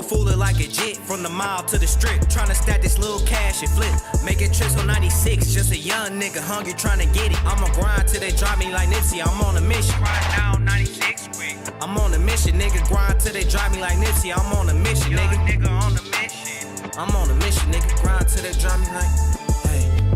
fooling like a jet from the mile to the strip. Tryna stack this little cash and flip. Making trips on 96, just a young nigga hungry tryna get it. I'ma grind till they drop me like Nipsey, I'm on a mission. Right now, 96 quick. I'm on a mission, nigga. Grind till they drop me like Nipsey, I'm on a mission, nigga on the mission. I'm on a mission, nigga. Grind till they drop me like.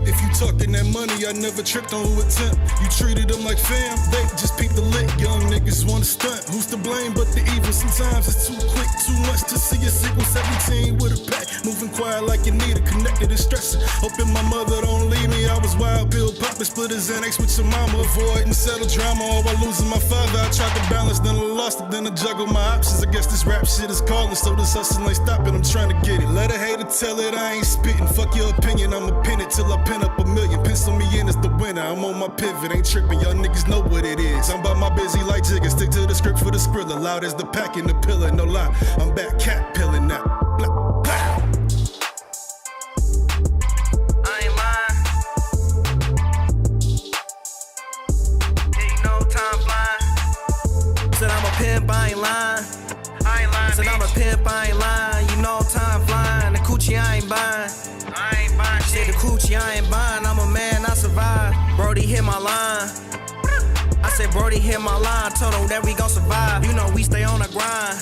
If you talking that money, I never tricked on who attempt. You treated them like fam, they just peep the lick. Young niggas wanna stunt, who's to blame but the evil? Sometimes it's too quick, too much to see a sequel. 17 with a pack, moving quiet like you need it, connected and stressing. Hoping my mother don't leave me, I was wild, Bill poppin', split his Xanax with your mama. Avoid and settle drama, all while losing my father. I tried to balance, then I lost it, then I juggled my options. I guess this rap shit is calling, so this hustle ain't stopping, I'm trying to get it. Let a hater tell it, I ain't spitting, fuck your opinion, I'ma pin it till I pin up a million. Pencil me in as the winner, I'm on my pivot, ain't tripping, y'all niggas know what it is. I'm about my busy like Jigga, stick to the script for the skrilla. Loud as the pack in the pillar, no lie, I'm back cat pilling now. Blah, blah. I ain't lying. Yeah, you know time flying. Said I'm a pimp, I ain't lying. I ain't lying. Said I'm a pimp, I ain't lying. You know time flying. The coochie I ain't buying. I ain't buying shit. The coochie I ain't buying. I'm a man, I survive. Brody hit my line. I said Brody hit my line. Told him that we gon' survive. You know we stay on the grind.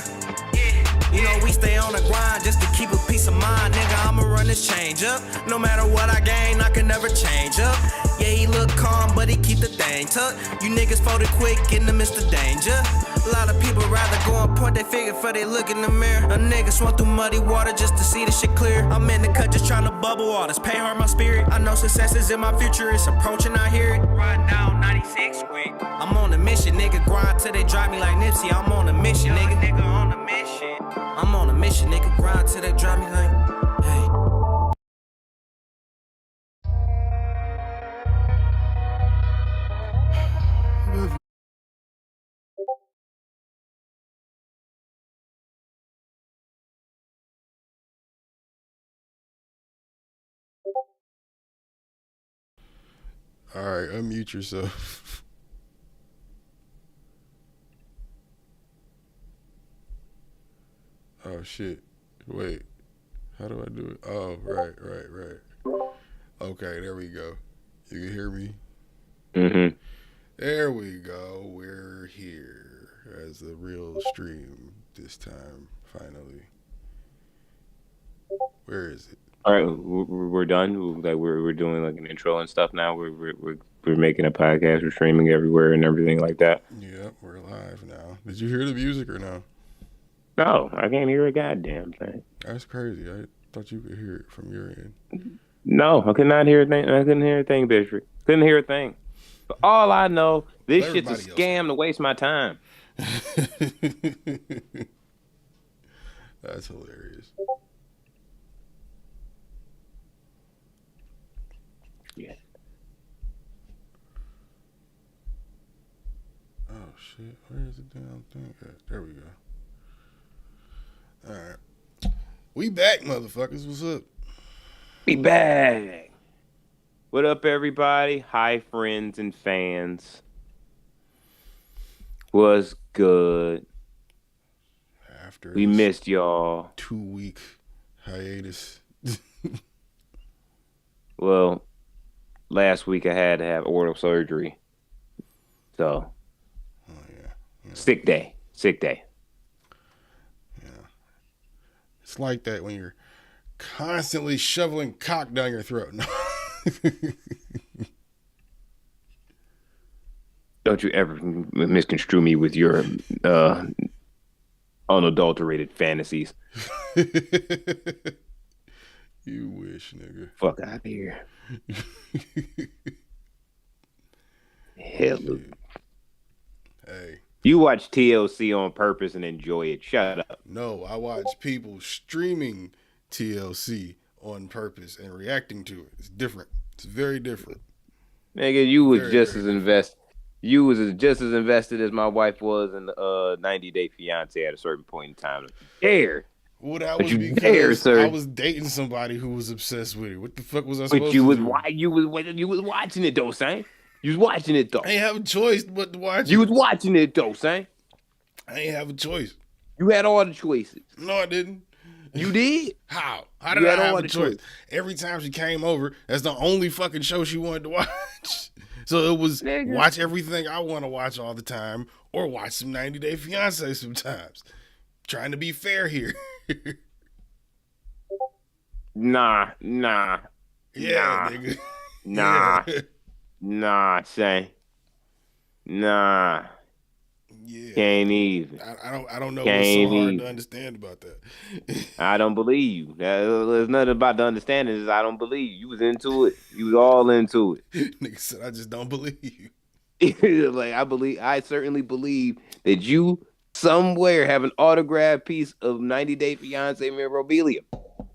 You know we stay on the grind just to keep a peace of mind. Nigga, I'ma run this change up. No matter what I gain, I can never change up. Yeah, he look calm, but he keep the thing tucked. You niggas folded quick in the midst of danger. A lot of people rather go and point their finger for they look in the mirror. A nigga swim through muddy water just to see the shit clear. I'm in the cut just trying to bubble waters, pay hard my spirit. I know success is in my future, it's approaching, I hear it. Right now, 96 quick. I'm on a mission, nigga. Grind till they drive me like Nipsey. I'm on a mission, nigga. Nigga on a mission. I'm on a mission, nigga. Grind till they drive me like, hey. All right, unmute yourself. Oh shit! Wait, how do I do it? Oh, right. Okay, there we go. You can hear me? Mm-hmm. There we go. We're here as the real stream this time, finally. Where is it? All right, we're done. Like we're doing like an intro and stuff now. We're making a podcast. We're streaming everywhere and everything like that. Yep, we're live now. Did you hear the music or no? No, I can't hear a goddamn thing. That's crazy. I thought you could hear it from your end. No, I could not hear a thing. I couldn't hear a thing, Bishop. Couldn't hear a thing. But all I know, this shit's a scam to waste my time. That's hilarious. Yeah. Oh shit! Where is the damn thing at? There we go. All right, we back, motherfuckers. What's up? We back. What up, everybody? Hi, friends and fans. What's good? After we missed y'all. 2-week hiatus. Well, last week I had to have oral surgery. So, yeah. Sick day. Yeah. It's like that when you're constantly shoveling cock down your throat. No. Don't you ever misconstrue me with your unadulterated fantasies. You wish, nigga. Fuck out of here. Hell. Hey. You watch TLC on purpose and enjoy it. Shut up. No, I watch people streaming TLC on purpose and reacting to it. It's different. It's very different. Nigga, you was just as invested. You was just as invested as my wife was in the 90 Day Fiance at a certain point in time. Dare. Well, that was because I was dating somebody who was obsessed with it. What the fuck was I supposed to do? You was watching it though, son. You was watching it though. I ain't have a choice but to watch it. You was watching it though, son. I ain't have a choice. You had all the choices. No, I didn't. You did? How? How did You I had have all a the choice? choice. Every time she came over, that's the only fucking show she wanted to watch. So it was Nigga. watch everything I want to watch all the time, or watch some 90 Day Fiance sometimes. Trying to be fair here. Nah. Yeah, Nah. nigga. Nah. Yeah. Nah, say. Nah. Yeah. Can't even. I don't know Can't what's so hard even. to understand about that. I don't believe you. There's nothing about the understanding. Is I don't believe you. You was into it. You was all into it. Nigga said I just don't believe you. Like I certainly believe that you somewhere have an autographed piece of 90 Day Fiance memorabilia.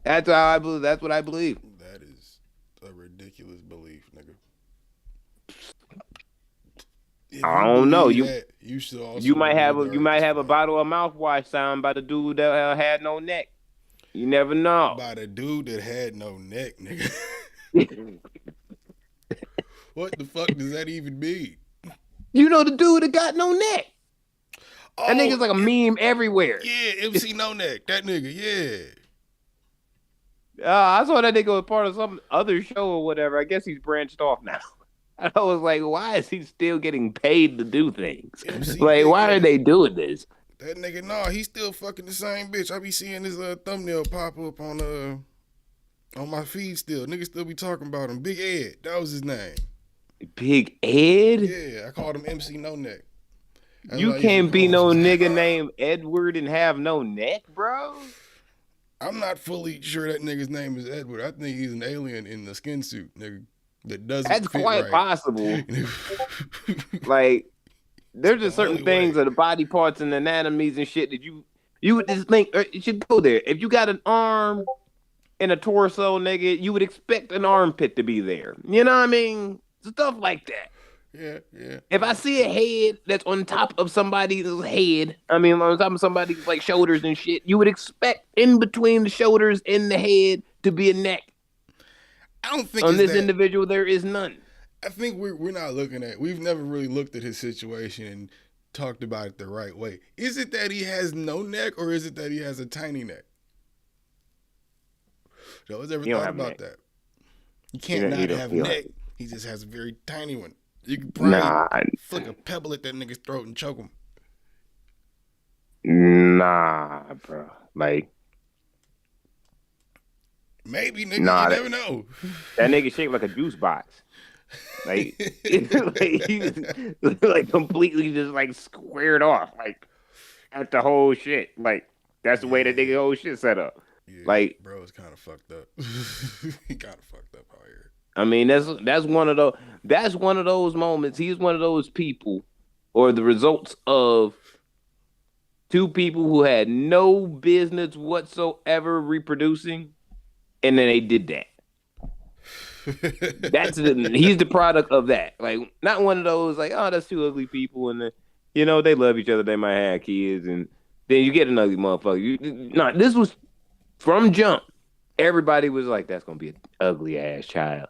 That's how I believe. That's what I believe. That is a ridiculous belief, nigga. If I you don't know. believe You that, you should also you might have believe a the you earth might is have a flat. bottle of mouthwash signed by the dude that had no neck. You never know. By the dude that had no neck, nigga. What the fuck does that even mean? You know the dude that got no neck. Oh, That nigga's like a meme everywhere. yeah, MC No Neck. That nigga, yeah. I saw that nigga was part of some other show or whatever. I guess he's branched off now. I was like, why is he still getting paid to do things? MC Like, why Big are they doing this? That nigga, nah, he's still fucking the same bitch. I be seeing his thumbnail pop up on my feed still. Niggas still be talking about him. Big Ed, that was his name. Big Ed? Yeah, I called him MC No Neck. That's You what I used to can't be call no him. nigga named Edward and have no neck, bro. I'm not fully sure that nigga's name is Edward. I think he's an alien in the skin suit, nigga. That doesn't That's fit quite right. possible. Like, there's just the certain only things way. of the body parts and anatomies and shit that you would just think you should go there. If you got an arm and a torso, nigga, you would expect an armpit to be there. You know what I mean? Stuff like that. Yeah. If I see a head that's on top of somebody's head, I mean, on top of somebody's like shoulders and shit, you would expect in between the shoulders and the head to be a neck. I don't think On it's this that. individual, there is none. I think we're not looking at. We've never really looked at his situation and talked about it the right way. Is it that he has no neck, or is it that he has a tiny neck? Joe, has ever He don't thought have a about neck. that? You can't He not don't- have he a don't. neck. He just has a very tiny one. You could probably Nah, flick a pebble at that nigga's throat and choke him. nah, bro. Like, Maybe, nigga. Nah, you that- never know. that nigga shaped like a juice box. Like, like he was like completely just like squared off, like at the whole shit. Like, that's the way that nigga whole shit set up. Yeah, Like- bro, it's kind of fucked up. He kind of fucked up out here. I mean, that's one of those moments. He's one of those people, or the results of two people who had no business whatsoever reproducing, and then they did that. He's the product of that. Like, not one of those like, oh, that's two ugly people, and they love each other. They might have kids, and then you get an ugly motherfucker. This was from jump. Everybody was like, that's gonna be an ugly ass child.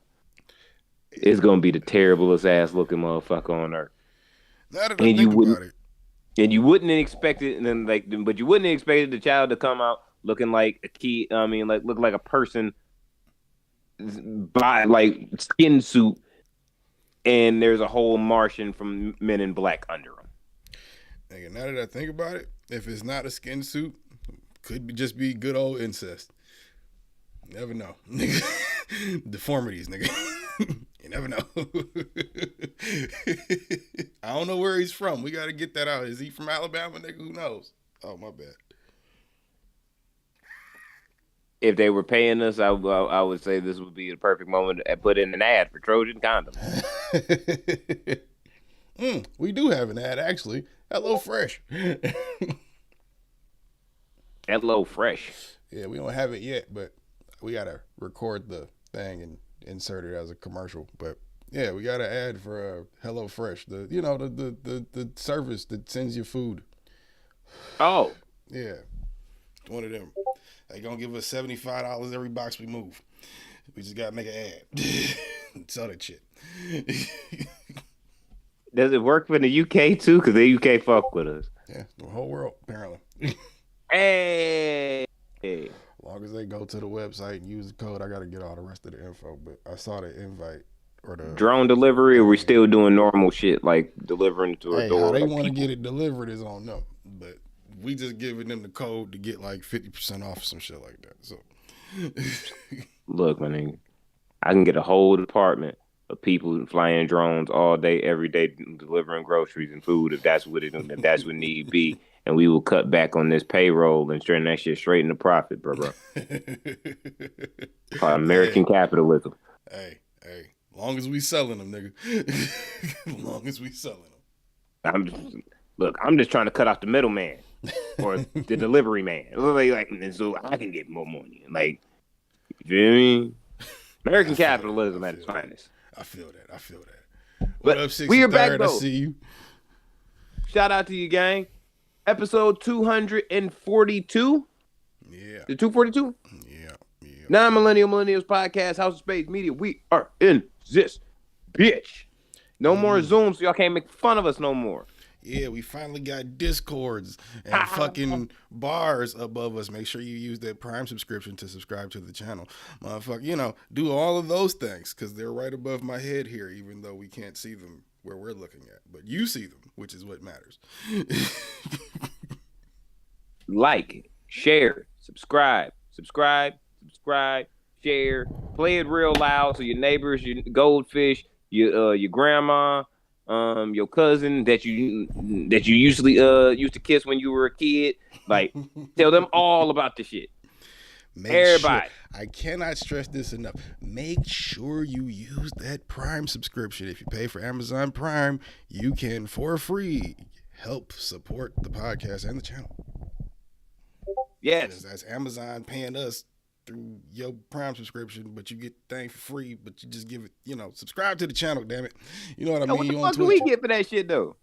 It's gonna be the terriblest ass looking motherfucker on earth. Now that I And you think wouldn't- about it, And you wouldn't expect it, but you wouldn't expect the child to come out looking like a kid. I mean, like look like a person by like skin suit, and there's a whole Martian from Men in Black under him. nigga, now that I think about it, if it's not a skin suit, just be good old incest. Never know. Deformities, nigga. You never know. I don't know where he's from. We got to get that out. Is he from Alabama, nigga? Who knows? Oh, my bad. If they were paying us, I would say this would be the perfect moment to put in an ad for Trojan condoms. We do have an ad, actually. Hello Fresh. Hello Fresh. Yeah, we don't have it yet, but we got to record the thing and insert it as a commercial. But yeah, we got an ad for Hello Fresh, the service that sends you food. Oh, Yeah, one of them. They gonna give us $75 every box we move. We just gotta make an ad. Sell that shit. does it work for the UK too? Because the UK fuck with us. Yeah, the whole world apparently. Hey. long as they go to the website and use the code, I got to get all the rest of the info. But I saw the invite or the drone delivery, or we still doing normal shit like delivering to a door? How they like want to people? get it delivered is on them. But we just giving them the code to get like 50% off some shit like that. So Look, my nigga, I can get a whole department of people flying drones all day, every day, delivering groceries and food if that's what need be, and we will cut back on this payroll and turn that shit straight into profit, bro. American capitalism. Hey, long as we selling them, nigga. Long as we selling them. I'm just trying to cut out the middleman or the delivery man, like, and so I can get more money. Like, you feel me? American capitalism at its finest. I feel that. But What up, 63rd? we are back, though. I see you. Shout out to you, gang. Episode 242. Yeah. The 242? Yeah. Non-Millennials Podcast, House of Spades Media. We are in this bitch. No more Zoom, so y'all can't make fun of us no more. Yeah, we finally got Discords and fucking bars above us. Make sure you use that Prime subscription to subscribe to the channel. Motherfucker, do all of those things because they're right above my head here, even though we can't see them where we're looking at. But you see them, which is what matters. Like, share, subscribe, share, play it real loud so your neighbors, your goldfish, your grandma, your cousin that you usually used to kiss when you were a kid, like, tell them all about the shit. Everybody. I cannot stress this enough. Make sure you use that Prime subscription. If you pay for Amazon Prime, you can, for free, help support the podcast and the channel. Yes. That's Amazon paying us through your Prime subscription, but you get the thing for free, but you just give it, subscribe to the channel, damn it. You know what I mean? What the You on fuck do we Twitch. get for that shit, though?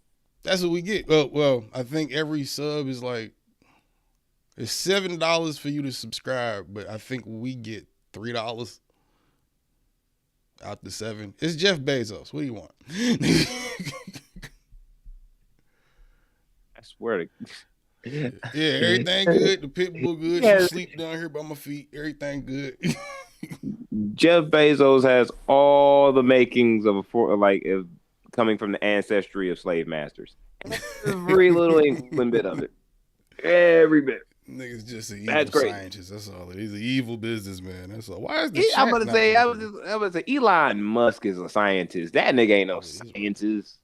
That's what we get. Well, I think every sub is like, it's $7 for you to subscribe, but I think we get $3 out the $7. It's Jeff Bezos. What do you want? I swear to Yeah, everything good. The pit bull good. Yeah. She sleep down here by my feet. Everything good. Jeff Bezos has all the makings of coming from the ancestry of slave masters. Every little inkling bit of it. Every bit. Nigga's just an That's evil great. scientist. That's all. He's an evil businessman. That's all. Why is the I'm chat gonna not say, moving? Elon Musk is a scientist. That nigga ain't no scientist.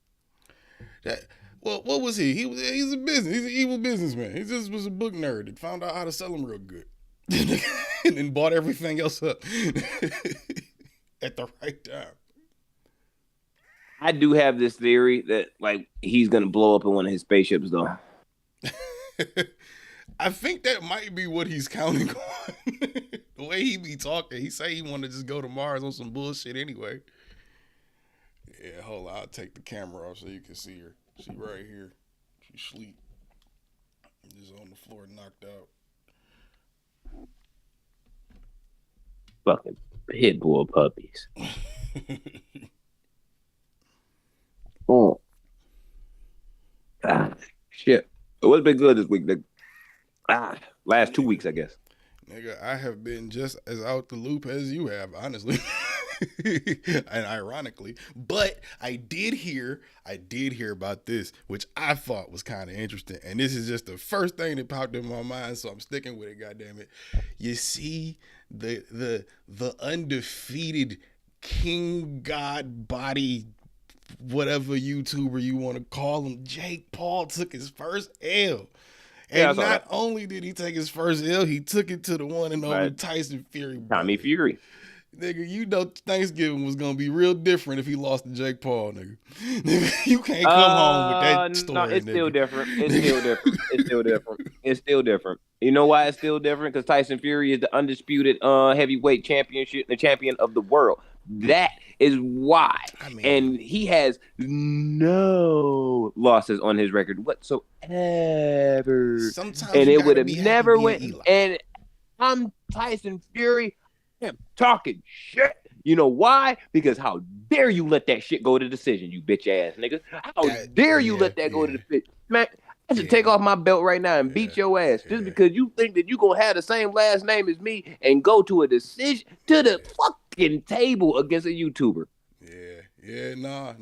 Well, what was he? He's a business. He's an evil businessman. He just was a book nerd that found out how to sell them real good, and then bought everything else up at the right time. I do have this theory that he's gonna blow up in one of his spaceships, though. I think that might be what he's counting on. The way he be talking, he say he want to just go to Mars on some bullshit anyway. Yeah, hold on. I'll take the camera off so you can see her. She right here. She sleep. Just on the floor, knocked out. Fucking pit bull puppies. Oh. Shit. What's been good this week, nigga? Last 2 weeks, I guess. Nigga, I have been just as out the loop as you have, honestly. And ironically, but I did hear about this, which I thought was kind of interesting. And this is just the first thing that popped in my mind, so I'm sticking with it, goddammit. You see the undefeated king god body, whatever YouTuber you want to call him, Jake Paul took his first L. Yeah, And not only did he take his first L, he took it to the one and only Tyson Fury. Tommy Fury. Nigga, Thanksgiving was gonna be real different if he lost to Jake Paul, nigga. Nigga, you can't come home with that story. No, it's nigga. still different. It's still different. You know why it's still different? Because Tyson Fury is the undisputed heavyweight championship, the champion of the world. That is why. And he has no losses on his record whatsoever. Sometimes and you it would gotta have be never happy went. being Eli. And I'm Tyson Fury. I'm talking shit. You know why? Because how dare you let that shit go to decision, you bitch ass nigga? How dare you let that go to the pitch? Man, I should Yeah. take off my belt right now and beat your ass just because you think that you gonna have the same last name as me and go to a decision to the fucking table against a YouTuber. Yeah, no,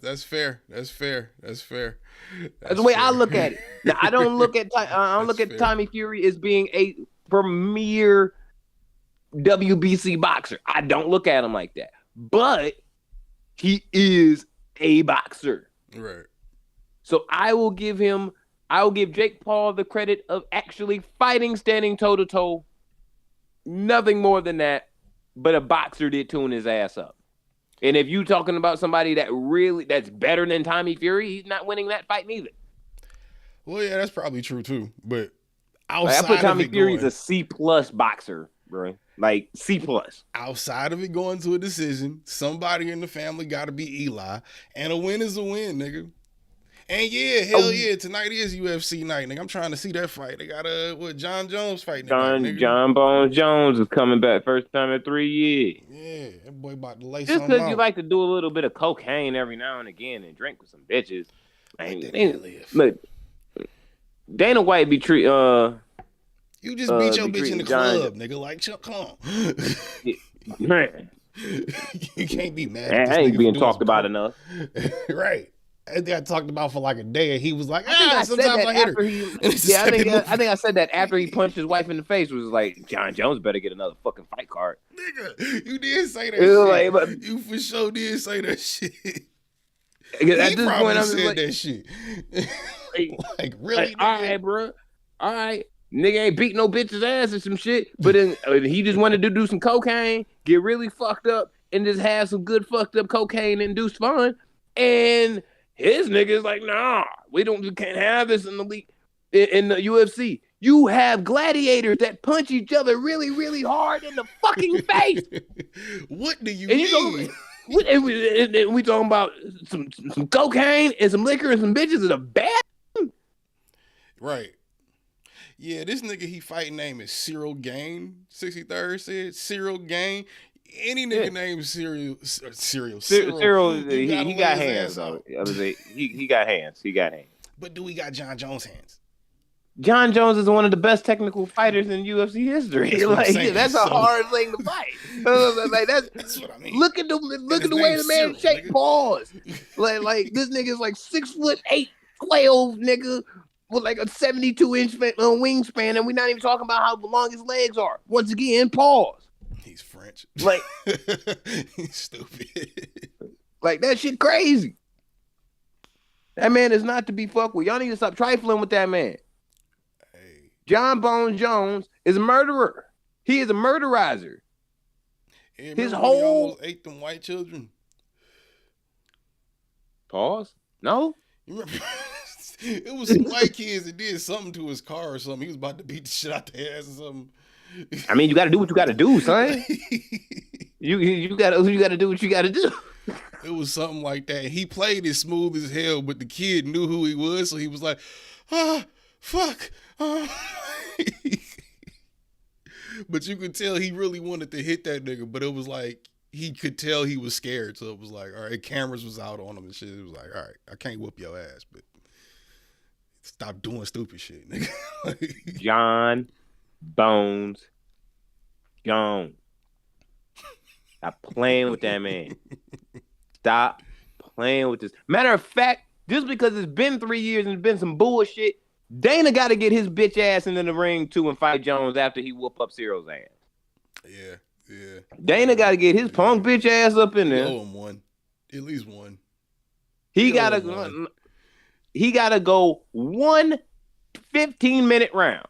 that's fair. That's fair. That's fair. That's the way I fair. look at it. Now I don't look at That's fair. Tommy Fury as being a premier WBC boxer. I don't look at him like that. But he is a boxer. Right. So I will give Jake Paul the credit of actually fighting, standing toe to toe. Nothing more than that. But a boxer did tune his ass up. And if you talking about somebody that's better than Tommy Fury, he's not winning that fight neither. Well, yeah, that's probably true too. But Like, outside I put Tommy of it Fury as going, a C+ boxer, bro. Like C+. outside of it going to a decision, somebody in the family got to be Eli, and a win is a win, nigga. And yeah, hell yeah, tonight is UFC night, nigga. I'm trying to see that fight. They got John Jones fighting tonight, nigga. John Bones Jones is coming back first time in 3 years. Yeah, that boy about to lay Just something because out. you like to do a little bit of cocaine every now and again and drink with some bitches. Let that Man, man live. look, Dana White be treat You just beat your be bitch in the treating John- club, nigga. Like, come on. man. You can't be mad. Man, at this I ain't nigga being for doing talked some about coke. enough. Right. I got talked about for like a day, and he was like, I think I said sometimes that I hit her. after he. And it's the Yeah, I second think movie. I said that after he punched his wife in the face. Was like, John Jones better get another fucking fight card. Nigga, you did say that It was shit. like, but- You for sure did say that shit. At He this probably point, I'm just said like, that shit. like, Like, really? all nigga? right, bro. All right. Nigga ain't beat no bitch's ass or some shit, but then he just wanted to do some cocaine, get really fucked up, and just have some good fucked up cocaine-induced fun. And his nigga's like, nah, we can't have this in the league, in the UFC. You have gladiators that punch each other really, really hard in the fucking face. What do you And mean? we talking about some cocaine and some liquor and some bitches in a bad. Right. Yeah, this nigga he fighting name is Cyril Gain. 63rd said Cyril Gain. Any nigga Yeah. named Cyril. Cyril, you he gotta got lay his hands. ass Though. out. I was say he got hands. He got hands. But do we got John Jones hands? John Jones is one of the best technical fighters in UFC history. That's what I'm Like saying. that's a So- hard thing to fight. Like That's what I mean. look at the his way the name's man Cyril, shake nigga. paws. Like this nigga's like 6'8", 12 nigga with like a 72-inch wingspan, and we're not even talking about how long his legs are. Once again, pause. He's French. Like He's stupid. like that shit crazy. That man is not to be fucked with. Y'all need to stop trifling with that man. Hey, John Bones Jones is a murderer. He is a murderizer. hey, His remember when he whole- almost ate them white children. Pause. No. You remember? It was some white kids that did something to his car or something. He was about to beat the shit out their ass or something. I mean, you got to do what you got to do, son. You got to do what you got to do. It was something like that. He played it smooth as hell, but the kid knew who he was, so he was like, fuck. But you could tell he really wanted to hit that nigga, but it was like, he could tell he was scared, so it was like, all right, cameras was out on him and shit. It was like, all right, I can't whoop your ass, but stop doing stupid shit, nigga. Like, John Bones Jones. Stop playing with that man. Stop playing with this. Matter of fact, just because it's been 3 years and it's been some bullshit, Dana got to get his bitch ass into the ring too and fight Jones after he whoop up Cyril's ass. yeah. Dana got to get his punk bitch ass up in there. Owe him one. At least one. He Yo, gotta man. he gotta go 1 15-minute round.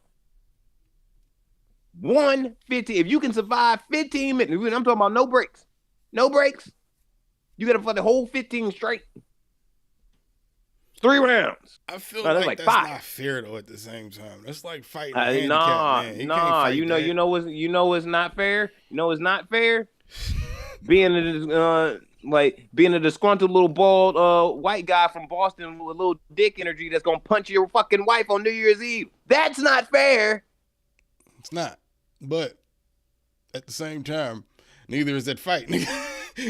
1 15. If you can survive 15 minutes, I'm talking about no breaks. No breaks. You gotta fight the whole 15 straight. 3 rounds. I feel No, that's like like that's 5. not fair though. At the same time, that's like fighting a handicapped Nah. man. You can't fight You that. know what's not fair. You know what's not fair. Being a disgruntled little bald white guy from Boston with a little dick energy that's gonna punch your fucking wife on New Year's Eve. That's not fair. It's not. But at the same time, neither is that fight.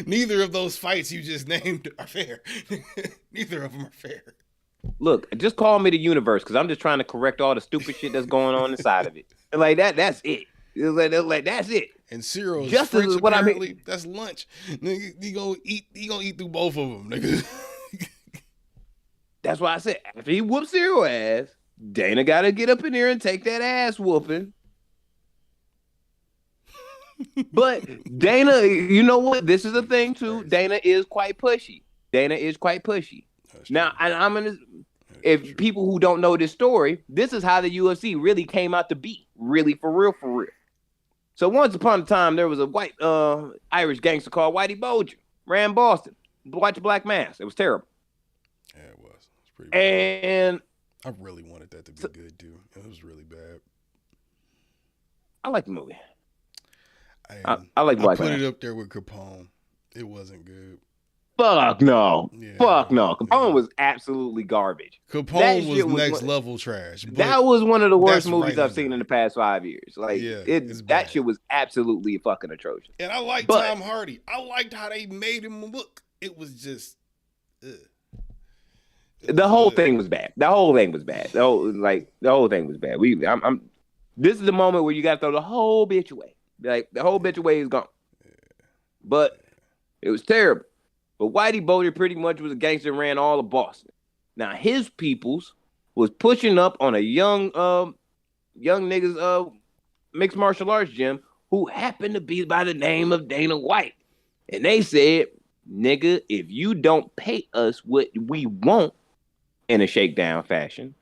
Neither of those fights you just named are fair. Neither of them are fair. Look, just call me the universe because I'm just trying to correct all the stupid shit that's going on inside of it. And like that's it. Like that's it. And cereal is Justice French, is what I mean. apparently. That's lunch. Nigga, he gonna eat through both of them, nigga. That's why I said after he whooped Cyril ass, Dana got to get up in here and take that ass whooping. But Dana, you know what? This is the thing too. Dana is quite pushy. Now, and I'm gonna. If people who don't know this story, this is how the UFC really came out to be. Really, for real. So once upon a time, there was a white Irish gangster called Whitey Bulger. Ran Boston. Watch the Black Mass. It was terrible. Yeah, it was. It was pretty bad. And I really wanted that to be good too. It was really bad. I like the movie. And I like Black I put Mass. it up there with Capone. It wasn't good. Fuck no. Yeah. Fuck no. Capone was absolutely garbage. That Capone shit was was next one- level trash. But That was one of the worst that's movies right I've seen under in the past 5 years. Like Yeah, it's that bad. shit was absolutely fucking atrocious. And I liked But- Tom Hardy. I liked how they made him look. It was just ugh. It The was whole ugh. thing was bad. The whole thing was bad. The whole thing was bad. This is the moment where you got to throw the whole bitch away. Like the whole bitch away is gone. But it was terrible. But Whitey Bulger pretty much was a gangster and ran all of Boston. Now his peoples was pushing up on a young niggas mixed martial arts gym who happened to be by the name of Dana White. And they said, nigga, if you don't pay us what we want in a shakedown fashion,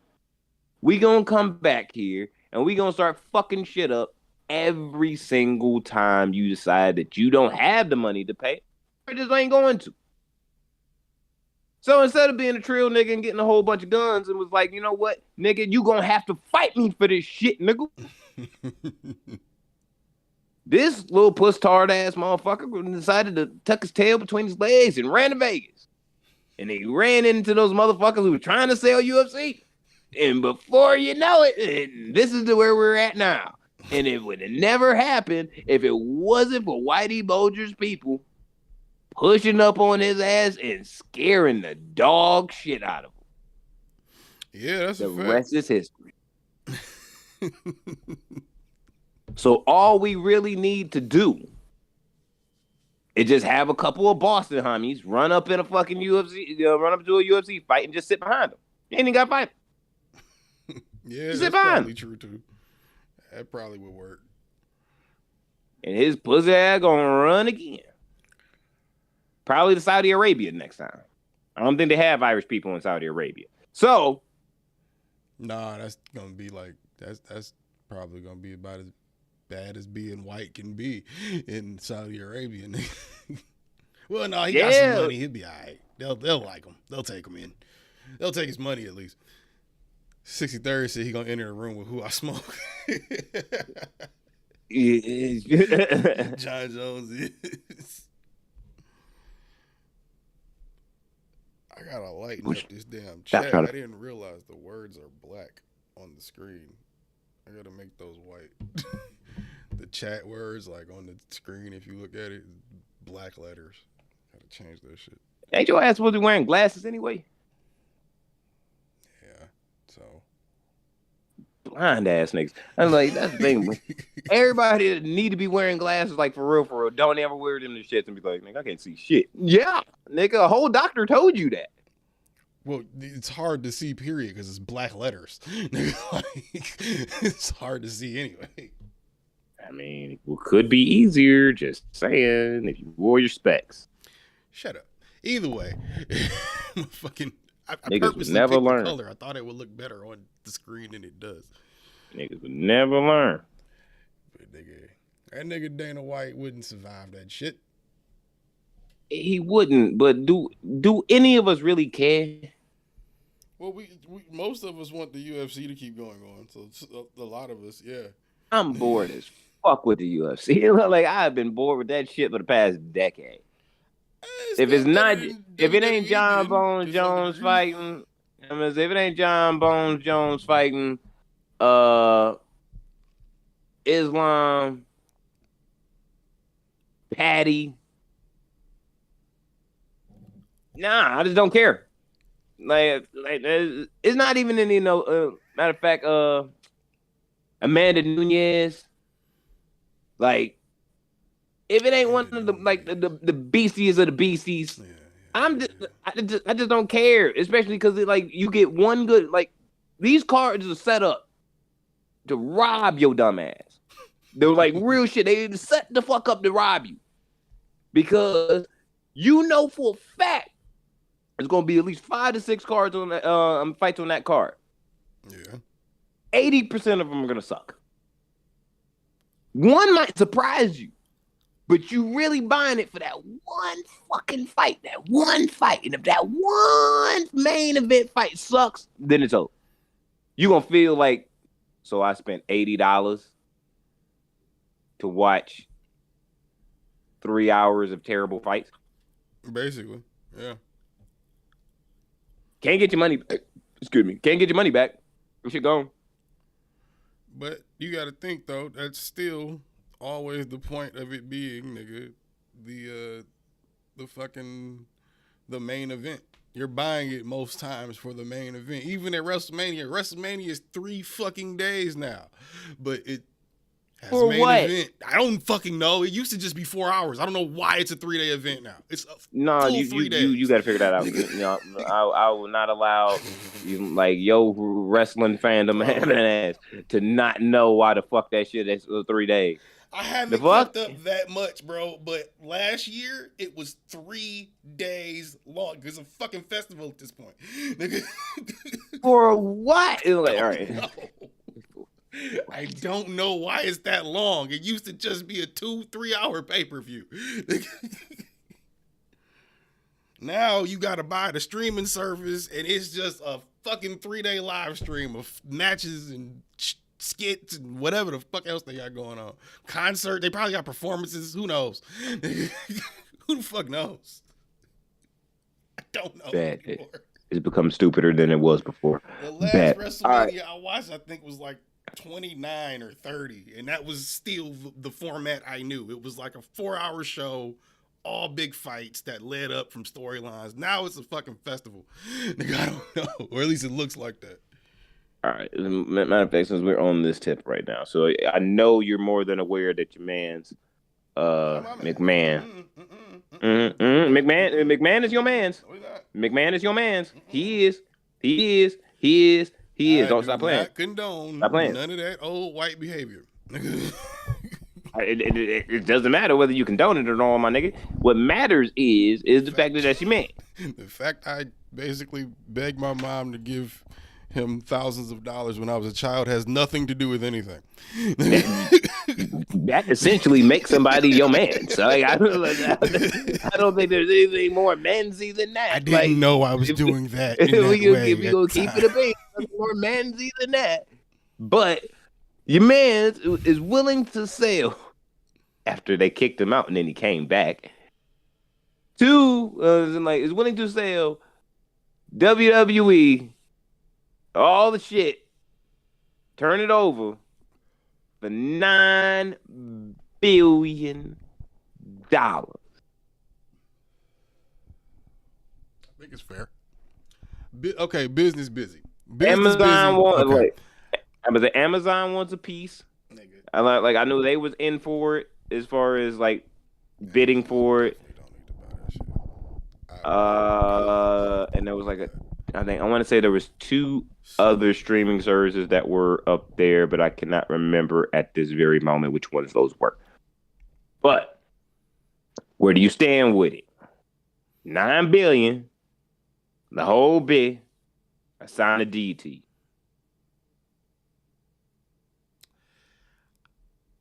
we gonna come back here and we gonna start fucking shit up every single time you decide that you don't have the money to pay. We just ain't going to. So instead of being a trill nigga and getting a whole bunch of guns, it was like, you know what, nigga, you gonna have to fight me for this shit, nigga. This little puss-tard ass motherfucker decided to tuck his tail between his legs and ran to Vegas. And he ran into those motherfuckers who were trying to sell UFC. And before you know it, this is where we're at now. And it would have never happened if it wasn't for Whitey Bulger's people pushing up on his ass and scaring the dog shit out of him. Yeah, that's The a fact. rest is history. So all we really need to do is just have a couple of Boston homies run up in a fucking UFC, run up to a UFC fight and just sit behind them. You ain't even got to fight. Yeah, Sit that's behind probably true too. That probably would work. And his pussy ass gonna run again. Probably to Saudi Arabia next time. I don't think they have Irish people in Saudi Arabia. So Nah, that's gonna be like that's probably gonna be about as bad as being white can be in Saudi Arabia. Well, no, he got Yeah. some money. He'll be all right. They'll like him. They'll take him in. They'll take his money at least. 63rd said he gonna enter the room with who I smoke. John Jones is. I gotta lighten up this damn chat. I didn't realize the words are black on the screen. I gotta make those white. The chat words, like on the screen, if you look at it, black letters. Gotta change that shit. Ain't your ass supposed to be wearing glasses anyway? Yeah. So. Blind ass niggas. I'm like, that's the thing. Everybody that need to be wearing glasses, like for real, don't ever wear them to shits and be like, nigga, I can't see shit. Yeah, nigga, a whole doctor told you that. Well, it's hard to see, period, because it's black letters. Like, it's hard to see anyway. I mean, it could be easier, just saying, if you wore your specs. Shut up. Either way, fucking. I Niggas would purposely never picked the learn. color. I thought it would look better on the screen than it does. Niggas would never learn. But that nigga Dana White wouldn't survive that shit. He wouldn't, but do any of us really care? Well, we most of us want the UFC to keep going on, so it's a lot of us, yeah. I'm bored as fuck with the UFC. Like, I've been bored with that shit for the past decade. If it's not, if it ain't John Bones Jones fighting, I mean, if it ain't John Bones Jones fighting, Islam, Patty, nah, I just don't care. it's not even any matter of fact, Amanda Nunez. Like, if it ain't one of the the beasties of the beasties, I just don't care. Especially because like you get one good these cards are set up to rob your dumb ass. They're like real shit. They set the fuck up to rob you because you know for a fact there's gonna be at least 5 to 6 cards on that fights on that card. Yeah. 80% of them are gonna suck. One might surprise you, but you really buying it for that one fucking fight, that one fight. And if that one main event fight sucks, then it's over. You're gonna feel like, so I spent $80 to watch 3 hours of terrible fights. Basically, yeah. Can't get your money back. Excuse me. Can't get your money back. We should go. But you got to think though, that's still always the point of it being, nigga, the main event. You're buying it most times for the main event. Even at WrestleMania is 3 fucking days now, but it has For a main what? event. I don't fucking know. It used to just be 4 hours. I don't know why it's a 3-day event now. It's a full 3 days. You got to figure that out. You know, I will not allow you wrestling fandom having an ass to not know why the fuck that shit is 3 days. I haven't kept up that much, bro. But last year it was 3 days long. It's a fucking festival at this point. For what? It's like, all right. No. I don't know why it's that long. It used to just be a 2-3 hour pay-per-view. Now you got to buy the streaming service, and it's just a fucking 3-day live stream of matches and skits and whatever the fuck else they got going on. Concert, they probably got performances. Who knows? Who the fuck knows? I don't know anymore. It's become stupider than it was before. The last WrestleMania I watched, I think, was like 29 or 30, and that was still the format I knew. It was like a 4-hour show, all big fights that led up from storylines. Now it's a fucking festival. Nigga, I don't know, or at least it looks like that. All right. Matter of fact, since we're on this tip right now, so I know you're more than aware that your man's McMahon. McMahon is your man's. McMahon is your man's. He is. Don't stop playing. Not condone Stop playing. None of that old white behavior. It doesn't matter whether you condone it or not, my nigga. What matters is the fact that that's your man. The fact I basically begged my mom to give him thousands of dollars when I was a child has nothing to do with anything. That essentially makes somebody your man. So I don't think there's anything more mansy than that. I didn't know I was doing that. If we gonna keep it a bit, more mansy than that. But your man is willing to sell after they kicked him out and then he came back. Is willing to sell WWE all the shit, turn it over for $9 billion. I think it's fair. Okay, business busy. Amazon wants a piece. I knew they was in for it as far as like bidding for it. And there was like I want to say there was 2 other streaming services that were up there, but I cannot remember at this very moment which ones those were. But where do you stand with it? $9 billion, the whole bit. I signed a deed to you.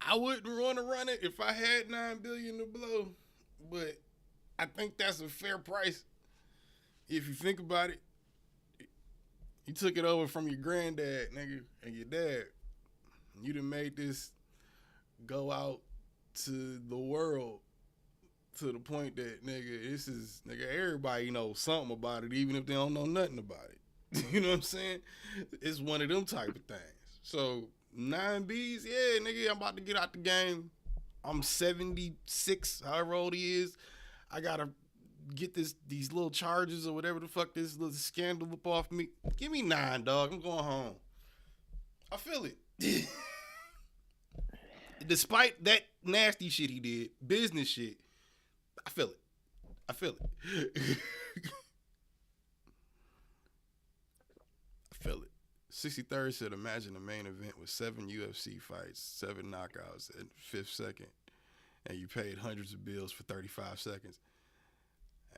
I wouldn't want to run it if I had $9 billion to blow, but I think that's a fair price. If you think about it, you took it over from your granddad, nigga, and your dad. You done made this go out to the world to the point that, nigga, everybody knows something about it, even if they don't know nothing about it. You know what I'm saying? It's one of them type of things. So 9 Bs, yeah, nigga, I'm about to get out the game. I'm 76, however old he is. I gotta get these little charges or whatever the fuck this little scandal up off me. Give me 9, dog. I'm going home. I feel it. Despite that nasty shit he did, business shit, I feel it. I feel it. I feel it. 63rd said, imagine a main event with 7 UFC fights, 7 knockouts at 5th second, and you paid hundreds of bills for 35 seconds.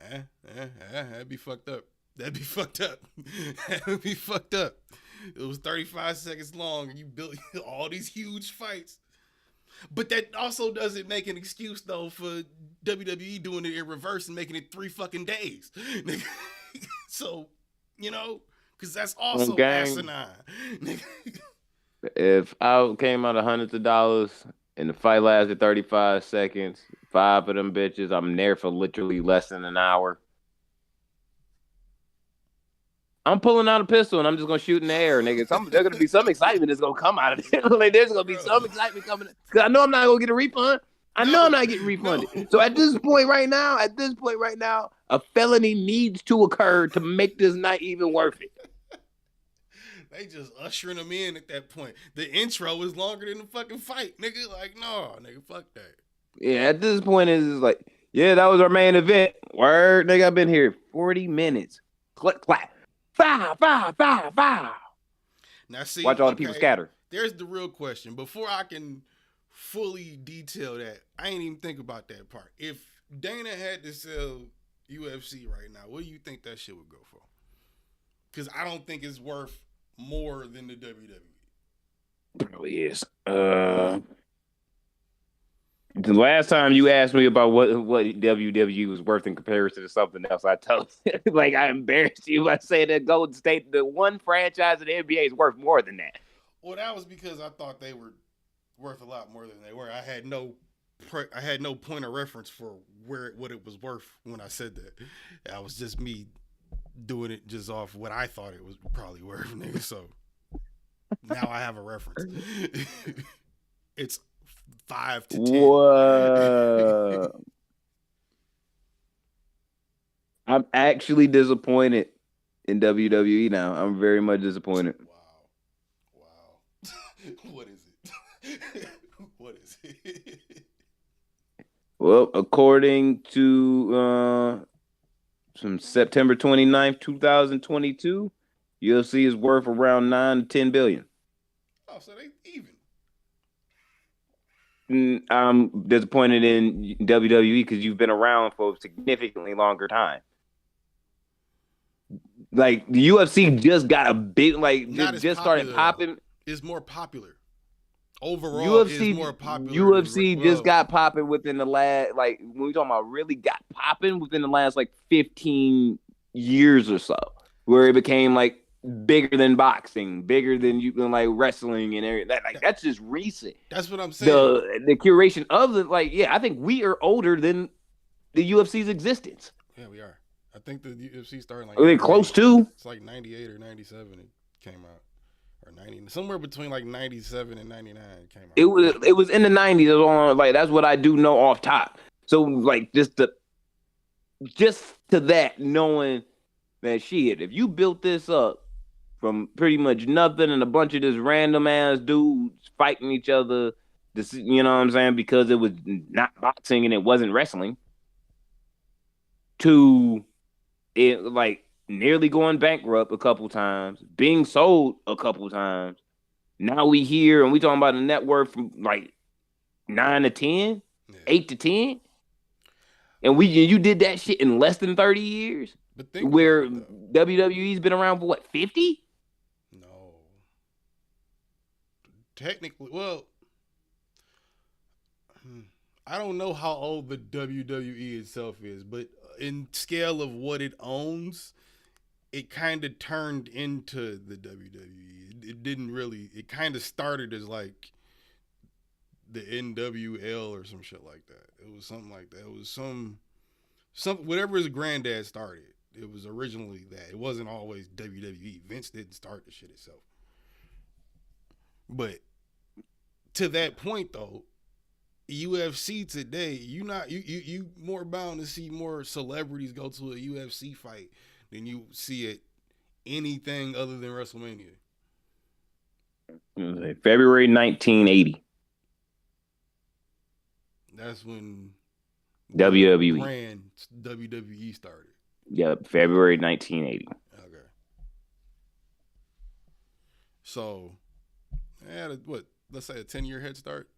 That'd be fucked up. That'd be fucked up. That would be fucked up. It was 35 seconds long, and you built all these huge fights. But that also doesn't make an excuse, though, for WWE doing it in reverse and making it 3 fucking days. So, you know, because that's also asinine. If I came out of hundreds of dollars and the fight lasted 35 seconds, 5 of them bitches, I'm there for literally less than an hour. I'm pulling out a pistol and I'm just gonna shoot in the air, nigga. There's gonna be some excitement that's gonna come out of it. Like there's gonna be some excitement coming because I know I'm not gonna get a refund. I know I'm not getting refunded. No. So at this point right now, a felony needs to occur to make this night even worth it. They just ushering them in at that point. The intro is longer than the fucking fight, nigga. Like, no, nigga, fuck that. Yeah, at this point it's like, yeah, that was our main event. Word, nigga, I've been here 40 minutes. Click, clap. Foul. Now see, watch all the people scatter. There's the real question. Before I can fully detail that, I ain't even think about that part. If Dana had to sell UFC right now, what do you think that shit would go for? Because I don't think it's worth more than the WWE. Probably is. The last time you asked me about what WWE was worth in comparison to something else, I told you, like, I embarrassed you by saying that Golden State, the one franchise in the NBA, is worth more than that. Well, that was because I thought they were worth a lot more than they were. I had no point of reference for what it was worth when I said that. That was just me doing it just off what I thought it was probably worth, nigga. So now I have a reference. It's 5 to 10. Whoa. I'm actually disappointed in WWE now. I'm very much disappointed. Wow. What is it? What is it? Well, according to from September 29th, 2022, UFC is worth around 9 to 10 billion. Oh, so they even. I'm disappointed in WWE because you've been around for a significantly longer time. Like the UFC just got a big, like just started popping. It's more popular. Overall, UFC is more popular. UFC just got popping within the last, like when we talking about really got popping within the last like 15 years or so, where it became like bigger than boxing, bigger than like wrestling and everything. Like that's just recent. That's what I'm saying. The curation of the I think we are older than the UFC's existence. Yeah, we are. I think the UFC started like. Are they close to? It's like 98 or 97. It came out, or 90, somewhere between like 97 and 99. It came out. It was in the 90s. On like that's what I do know off top. So like just to that knowing that shit, if you built this up from pretty much nothing and a bunch of just random ass dudes fighting each other, you know what I'm saying, because it was not boxing and it wasn't wrestling, to it like nearly going bankrupt a couple times, being sold a couple times. Now we here and we talking about a net worth from like 9 to 10, 8 to 10. And you did that shit in less than 30 years? Where WWE's been around for what, 50? No. Technically, well, I don't know how old the WWE itself is, but in scale of what it owns, it kind of turned into the WWE. It didn't really, it kind of started as like the NWL or some shit like that. It was something like that. It was some whatever his granddad started. It was originally that. It wasn't always WWE. Vince didn't start the shit itself. But to that point though, UFC today, you more bound to see more celebrities go to a UFC fight than you see at anything other than WrestleMania. February 1980. That's when WWE. brand WWE started. Yep, February 1980. Okay. So, I had let's say a 10-year head start,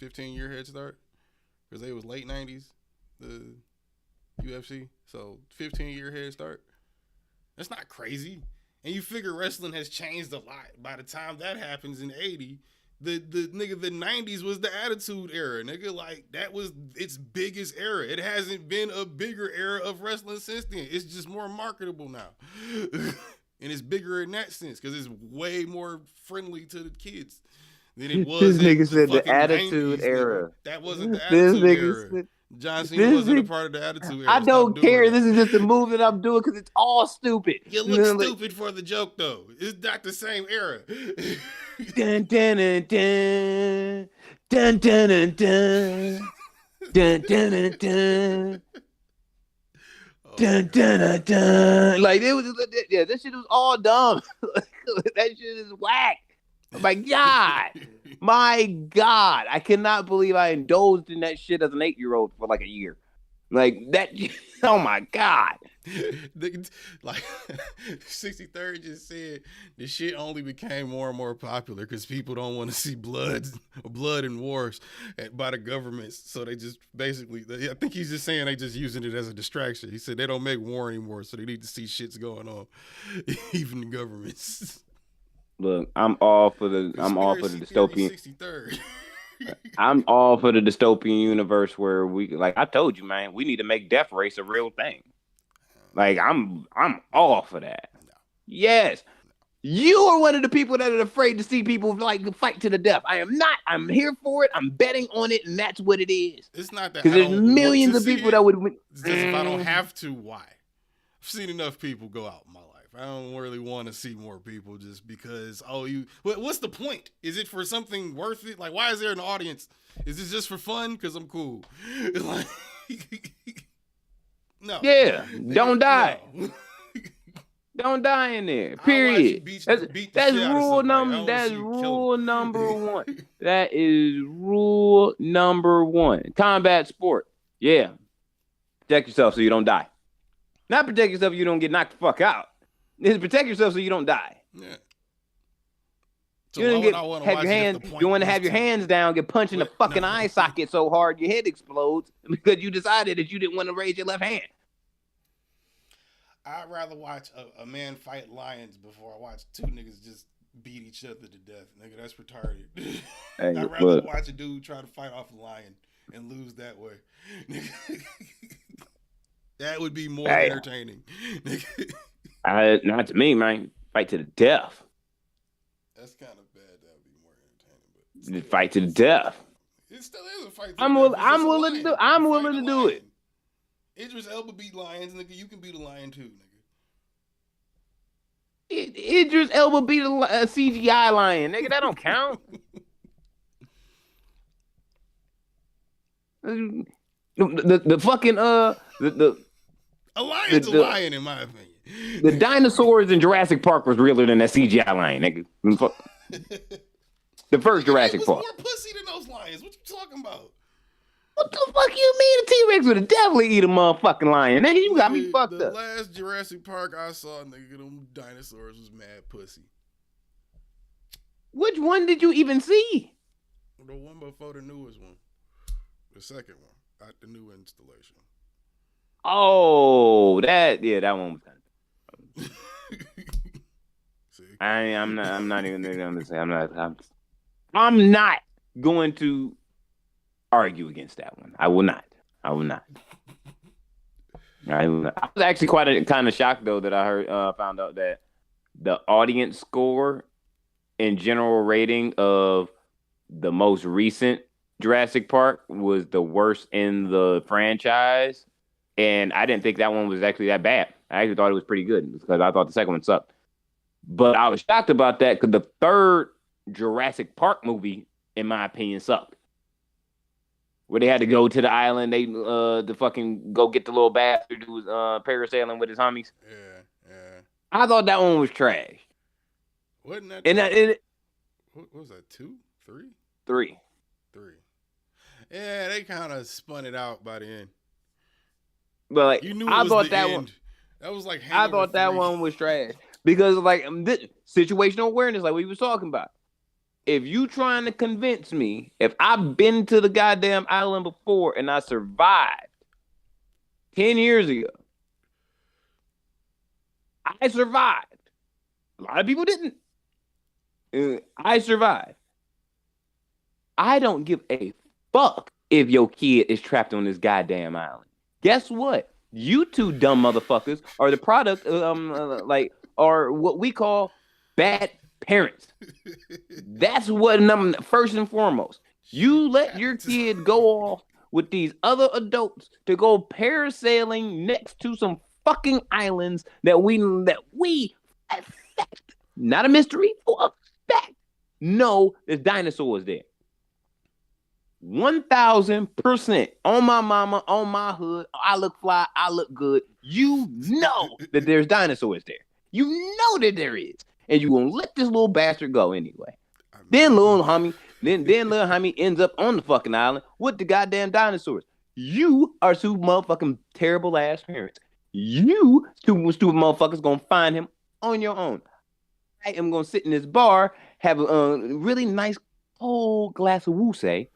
15-year head start, because it was late 90s, the UFC. So, 15-year head start. That's not crazy. And you figure wrestling has changed a lot by the time that happens in 80. The 90s was the Attitude Era, nigga. Like, that was its biggest era. It hasn't been a bigger era of wrestling since then. It's just more marketable now. And it's bigger in that sense because it's way more friendly to the kids than it was. This nigga said the fucking Attitude 90s, Era. Nigga. That wasn't the This Attitude nigga Era. said- John Cena wasn't a part of the Attitude Era. I don't Stop doing care. that. This is just a move that I'm doing because it's all stupid. You look stupid for the joke, though. It's not the same era. Dun, dun, dun, dun. Dun, dun, dun, dun. Dun, dun, dun, dun. Dun, dun, dun, dun. Like, it was, yeah, this shit was all dumb. That shit is whack. Oh my God. My God. I cannot believe I indulged in that shit as an 8-year-old for like a year. Like, that, oh my God. Like 63rd just said the shit only became more and more popular because people don't want to see blood and wars by the governments. So they just basically, I think he's just saying they just using it as a distraction. He said they don't make war anymore, so they need to see shit's going on, even the governments. Look, I'm all for the dystopian. 63rd. I'm all for the dystopian universe where we, like I told you, man, we need to make death race a real thing. Like, I'm all for that. Yes. You are one of the people that are afraid to see people like fight to the death. I am not. I'm here for it. I'm betting on it, and that's what it is. It's not that because there's millions of people that would. It's just if I don't have to, why? I've seen enough people go out in my life. I don't really want to see more people just because. What's the point? Is it for something worth it? Like, why is there an audience? Is this just for fun? Because I'm cool. Like, no. Yeah, don't die. No. Don't die in there. Period. That's rule number. That's rule number one. That is rule number one. Combat sport. Yeah. Protect yourself so you don't die. Not protect yourself so you don't get knocked the fuck out. It's protect yourself so you don't die. Yeah. So you don't have your hands. You want to have your hands down, get punched in the fucking eye socket so hard your head explodes because you decided that you didn't want to raise your left hand. I'd rather watch a man fight lions before I watch two niggas just beat each other to death. Nigga, that's retarded. Hey, I'd rather watch a dude try to fight off a lion and lose that way. That would be more entertaining. Not to me, man. Fight to the death. That's kind of bad. That would be more entertaining. But fight to the death. It still is a fight. I'm willing to do it. Idris Elba beat lions, nigga. You can beat a lion too, nigga. Idris Elba beat a CGI lion, nigga. That don't count. The fucking a lion's a lion in my opinion. The dinosaurs in Jurassic Park was realer than that CGI lion, nigga. The first Jurassic Park. More pussy than those lions. What you talking about? What the fuck you mean? A T-Rex would have definitely eat a motherfucking lion. Nigga, you got me fucked up. The last Jurassic Park I saw, nigga, them dinosaurs was mad pussy. Which one did you even see? The one before the newest one. The second one. At the new installation. Oh, that one was kind of. See? I'm not even going to say. I'm not going to argue against that one. I will not. I was actually kind of shocked though that I found out that the audience score and general rating of the most recent Jurassic Park was the worst in the franchise, and I didn't think that one was actually that bad. I actually thought it was pretty good because I thought the second one sucked. But I was shocked about that because the third Jurassic Park movie, in my opinion, sucked. where they had to go to the island. They to fucking go get the little bastard who was parasailing with his homies. Yeah. I thought that one was trash. Wasn't that? And what was that? 2, 3, 3. 3. Yeah, they kind of spun it out by the end. But like, You knew I it was thought the that end. one. That was like I thought that 3. one was trash because like this situational awareness, like we was talking about. If you trying to convince me, if I've been to the goddamn island before and I survived 10 years ago, I survived. A lot of people didn't. I survived. I don't give a fuck if your kid is trapped on this goddamn island. Guess what? You two dumb motherfuckers are the product of, are what we call bad parents. That's what first and foremost. You let your kid go off with these other adults to go parasailing next to some fucking islands that we fact, not a mystery, for a fact, know there's dinosaurs there. 1000% on my mama, on my hood. I look fly, I look good. You know that there's dinosaurs there. You know that there is. And you gonna let this little bastard go anyway. Then little homie ends up on the fucking island with the goddamn dinosaurs. You are two motherfucking terrible ass parents. You stupid motherfuckers gonna find him on your own. I am gonna sit in this bar, have a really nice cold glass of woosay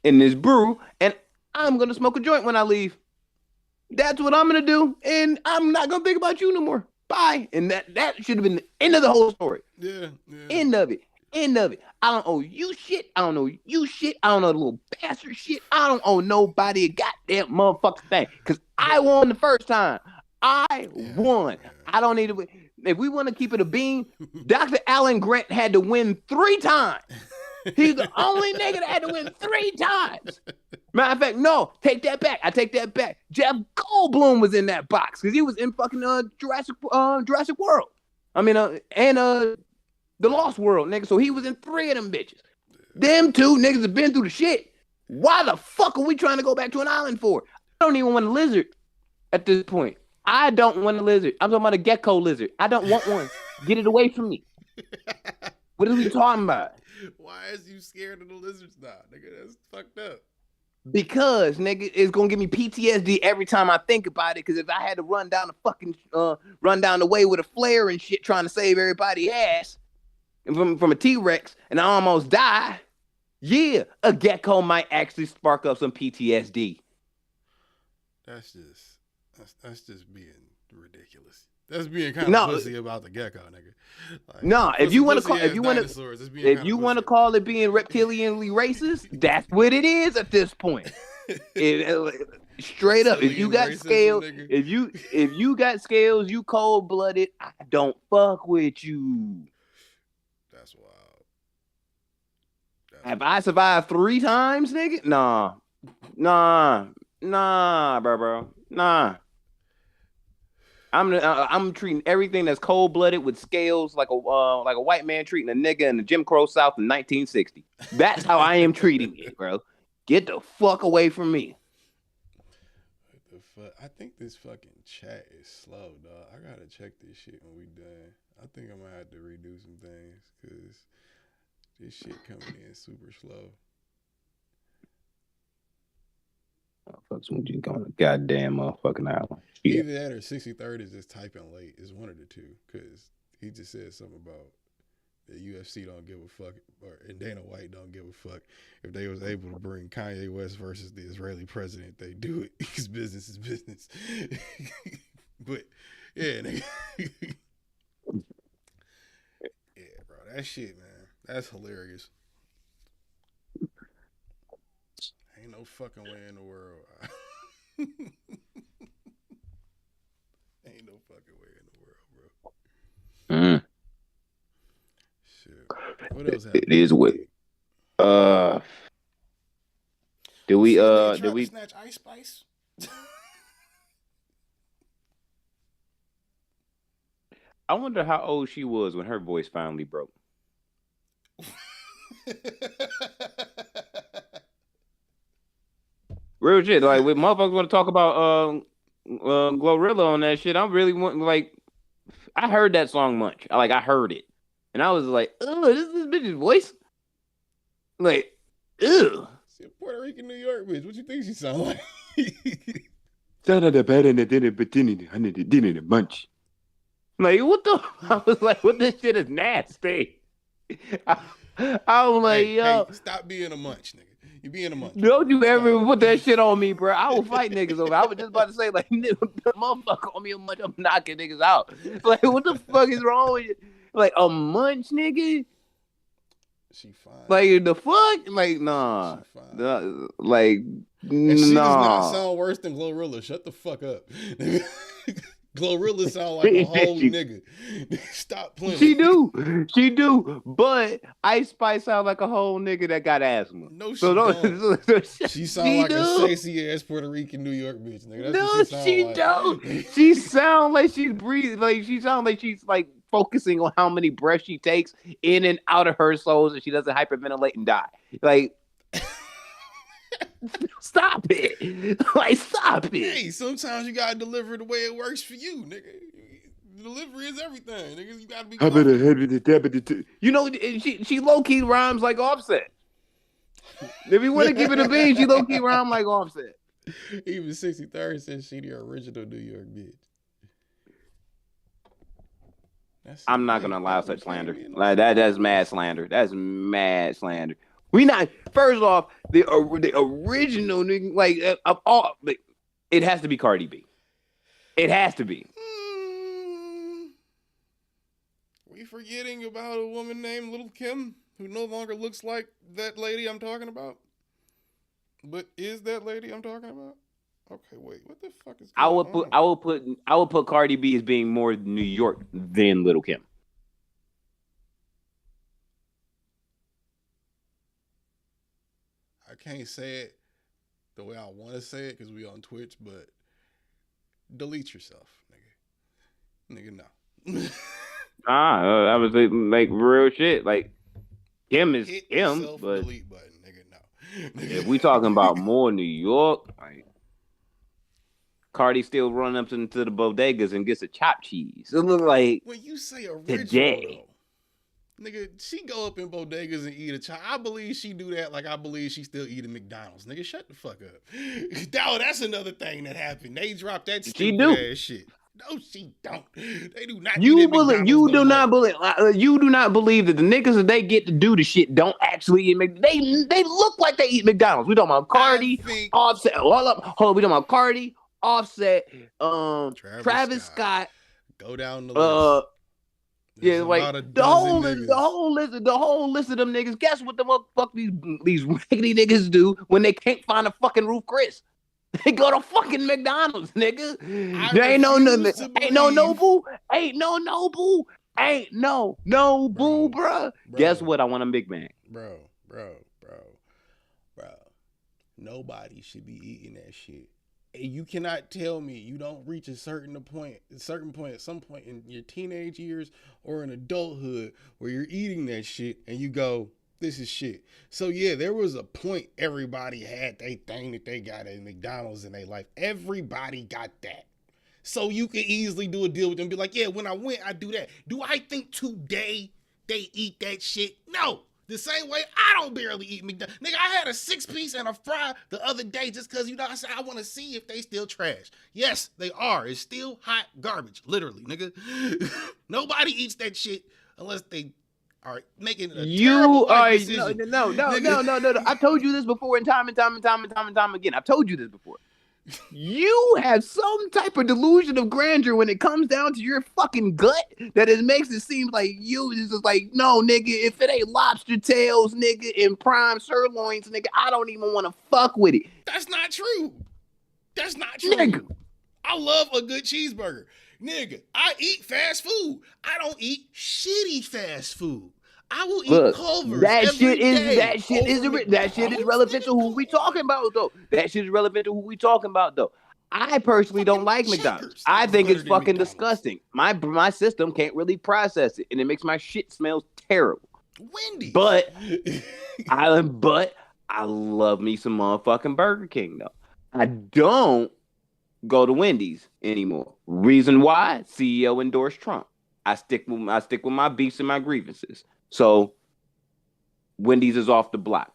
in this brew, and I'm gonna smoke a joint when I leave. That's what I'm gonna do, and I'm not gonna think about you no more. Bye. And that should have been the end of the whole story. Yeah. End of it. I don't owe you shit. I don't know you shit. I don't know the little bastard shit. I don't owe nobody a goddamn motherfucking thing. Because I won the first time. I won. I don't need to. If we want to keep it a bean, Dr. Alan Grant had to win 3 times. He's the only nigga that had to win 3 times. Matter of fact, no, take that back. I take that back. Jeff Goldblum was in that box because he was in fucking Jurassic World. I mean, and The Lost World, nigga. So he was in 3 of them bitches. Them 2 niggas have been through the shit. Why the fuck are we trying to go back to an island for? I don't even want a lizard at this point. I don't want a lizard. I'm talking about a gecko lizard. I don't want one. Get it away from me. What are we talking about? Why is you scared of the lizards now, nigga? That's fucked up. Because, nigga, it's gonna give me PTSD every time I think about it. Because if I had to run down the way with a flare and shit, trying to save everybody's ass from a T-Rex, and I almost die, yeah, a gecko might actually spark up some PTSD. That's just being ridiculous. That's being kind of pussy about the gecko, nigga. Like, if you want to call it being reptilianly racist, that's what it is at this point. Straight up, if you got scales, if you got scales, you cold blooded. I don't fuck with you. That's wild. Have I survived 3 times, nigga? Nah, bro. Nah. I'm treating everything that's cold blooded with scales like a white man treating a nigga in the Jim Crow South in 1960. That's how I am treating it, bro. Get the fuck away from me. What the fuck? I think this fucking chat is slow, dog. I gotta check this shit when we done. I think I'm gonna have to redo some things because this shit coming in super slow. Motherfuckers want you going to goddamn motherfucking island. Yeah. Either that or 63rd is just typing late. It's one of the two because he just said something about the UFC don't give a fuck and Dana White don't give a fuck. If they was able to bring Kanye West versus the Israeli president, they do it because business is business. But yeah, yeah, bro, that shit, man, that's hilarious. Ain't no fucking way in the world. Ain't no fucking way in the world, bro. Shit. What else happened? It is what. Did we snatch Ice Spice? I wonder how old she was when her voice finally broke. Real shit. Like when motherfuckers want to talk about Glorilla on that shit, I'm really wanting like I heard that song Munch. I heard it. And I was like, oh, this bitch's voice. Like, ew. She a Puerto Rican, New York bitch. What you think she sound like? Munch. Like, what the? I was like, what this shit is nasty. I was like, yo. Hey, stop being a munch, nigga. You being a munch. Don't you ever put that shit on me, bro. I will fight niggas over. I was just about to say, like, motherfucker on me a munch, I'm knocking niggas out. Like, what the fuck is wrong with you? Like, a munch, nigga? She fine. Like, the fuck? Like, nah. She fine. Like, And she does not nah. sound worse than Glorilla. Shut the fuck up. Glorilla sound like a whole nigga. Stop playing. She do. But Ice Spice sound like a whole nigga that got asthma. No, she So don't. She sound She like do. a sexy ass Puerto Rican New York bitch, nigga. That's No, what she she sound don't. like. She sound like she's breathing. Like she sound like she's like focusing on how many breaths she takes in and out of her soul, so she doesn't hyperventilate and die. Like, stop it. Like, stop it. Hey, sometimes you gotta deliver the way it works for you, nigga. Delivery is everything, nigga. You gotta be. You know, she low key rhymes like Offset. If you want to give it a bean, she low key rhyme like Offset. Even 63rd says she the original New York bitch. I'm not gonna allow such slander. Like that's mad slander. That's mad slander. We not. First off, the original nigga, like of all, like, it has to be Cardi B. It has to be. We forgetting about a woman named Little Kim who no longer looks like that lady I'm talking about, but is that lady I'm talking about? Okay, wait. What the fuck is going on? I would put Cardi B as being more New York than Little Kim. I can't say it the way I want to say it because we on Twitch, but delete yourself, nigga. Nigga, no. I was like real shit. Like Kim is Hit Kim, the but delete button, nigga, no. if we talking about more New York, like Cardi still running up to the bodegas and gets a chopped cheese. It look like When you say original, today. though, nigga, she go up in bodegas and eat a chop. I believe she do that like I believe she still eating McDonald's. Nigga, shut the fuck up. That's another thing that happened. They dropped that stupid ass shit. No, she don't. They do not. You do not believe that the niggas that they get to do the shit don't actually eat McDonald's. They look like they eat McDonald's. We talking about Cardi, Offset. Hold on. We talking about Cardi, Offset, Travis Scott. Go down the list. Yeah, like the whole list of them niggas. Guess what the fuck these raggedy niggas do when they can't find a fucking Ruth Chris? They go to fucking McDonald's, nigga. There ain't no Nobu, bruh. Guess what? I want a Big Mac. Bro. Nobody should be eating that shit. And you cannot tell me you don't reach a certain point at some point in your teenage years or in adulthood where you're eating that shit and you go, this is shit. So yeah, there was a point everybody had they thing that they got at McDonald's in their life. Everybody got that. So you can easily do a deal with them and be like, yeah, when I went, I do that. Do I think today they eat that shit? No. The same way I don't barely eat McDonald's. Nigga, I had a 6-piece and a fry the other day just because, I said I want to see if they still trash. Yes, they are. It's still hot garbage, literally, nigga. Nobody eats that shit unless they are making a terrible life decision. No. I told you this before and time again. I've told you this before. You have some type of delusion of grandeur when it comes down to your fucking gut that it makes it seem like you is just like, no, nigga, if it ain't lobster tails, nigga, and prime sirloins, nigga, I don't even want to fuck with it. That's not true. Nigga. I love a good cheeseburger. Nigga, I eat fast food. I don't eat shitty fast food. I will eat Culver's that shit is relevant to who we talking about, though. I personally don't like McDonald's. I think it's fucking disgusting. My system can't really process it, and it makes my shit smell terrible. Wendy's. But I love me some motherfucking Burger King, though. I don't go to Wendy's anymore. Reason why? CEO endorsed Trump. I stick with my beefs and my grievances. So Wendy's is off the block.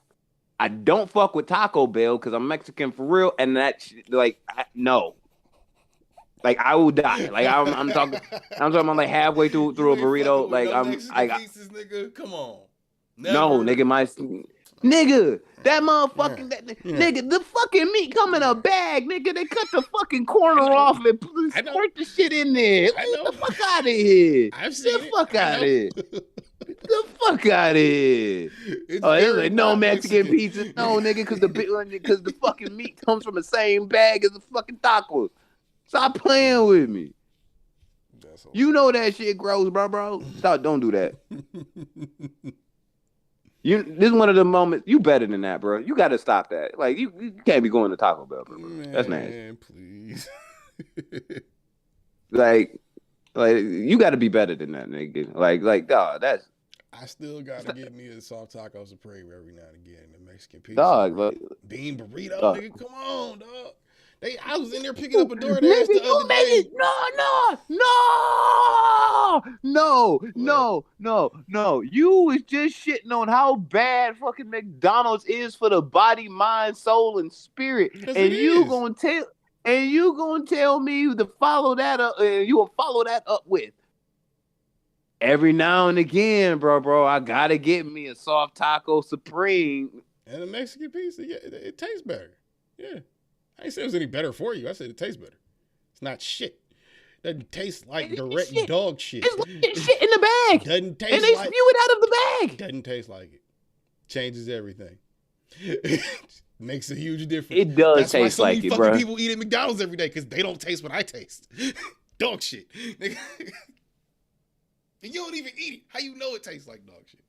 I don't fuck with Taco Bell because I'm Mexican for real, and no, like I will die. Like I'm talking about like halfway through a burrito. Like pieces, nigga. Come on. No, nigga, that motherfucking nigga, the fucking meat come in a bag, nigga. They cut the fucking corner off and squirt the shit in there. Get the fuck out of here. I've seen the fuck out of here. The fuck out of here. It's like no Mexican pizza, no nigga, because the fucking meat comes from the same bag as the fucking tacos. Stop playing with me. You know that shit gross, bro. Stop, don't do that. This is one of the moments. You better than that, bro. You got to stop that. Like you can't be going to Taco Bell, bro. That's nasty. Man, please. like you got to be better than that, nigga. Like, dog, that's. I still gotta get me a soft taco supreme every now and again. The Mexican pizza, dog, like, bean burrito, nigga. Come on, dog. I was in there picking up a DoorDash the other day. No. You was just shitting on how bad fucking McDonald's is for the body, mind, soul, and spirit. And you gonna tell me to follow that up, and you will follow that up with. Every now and again, bro, I gotta get me a soft taco supreme. And a Mexican pizza, yeah, it tastes better. Yeah. I didn't say it was any better for you. I said it tastes better. It's not shit. Doesn't taste like direct dog shit. It's like shit in the bag. Doesn't taste and they spew it out of the bag. Doesn't taste like it. Changes everything. Makes a huge difference. It does taste like it, bro. That's why so many fucking people eat at McDonald's every day, because they don't taste what I taste. Dog shit. And you don't even eat it. How you know it tastes like dog shit?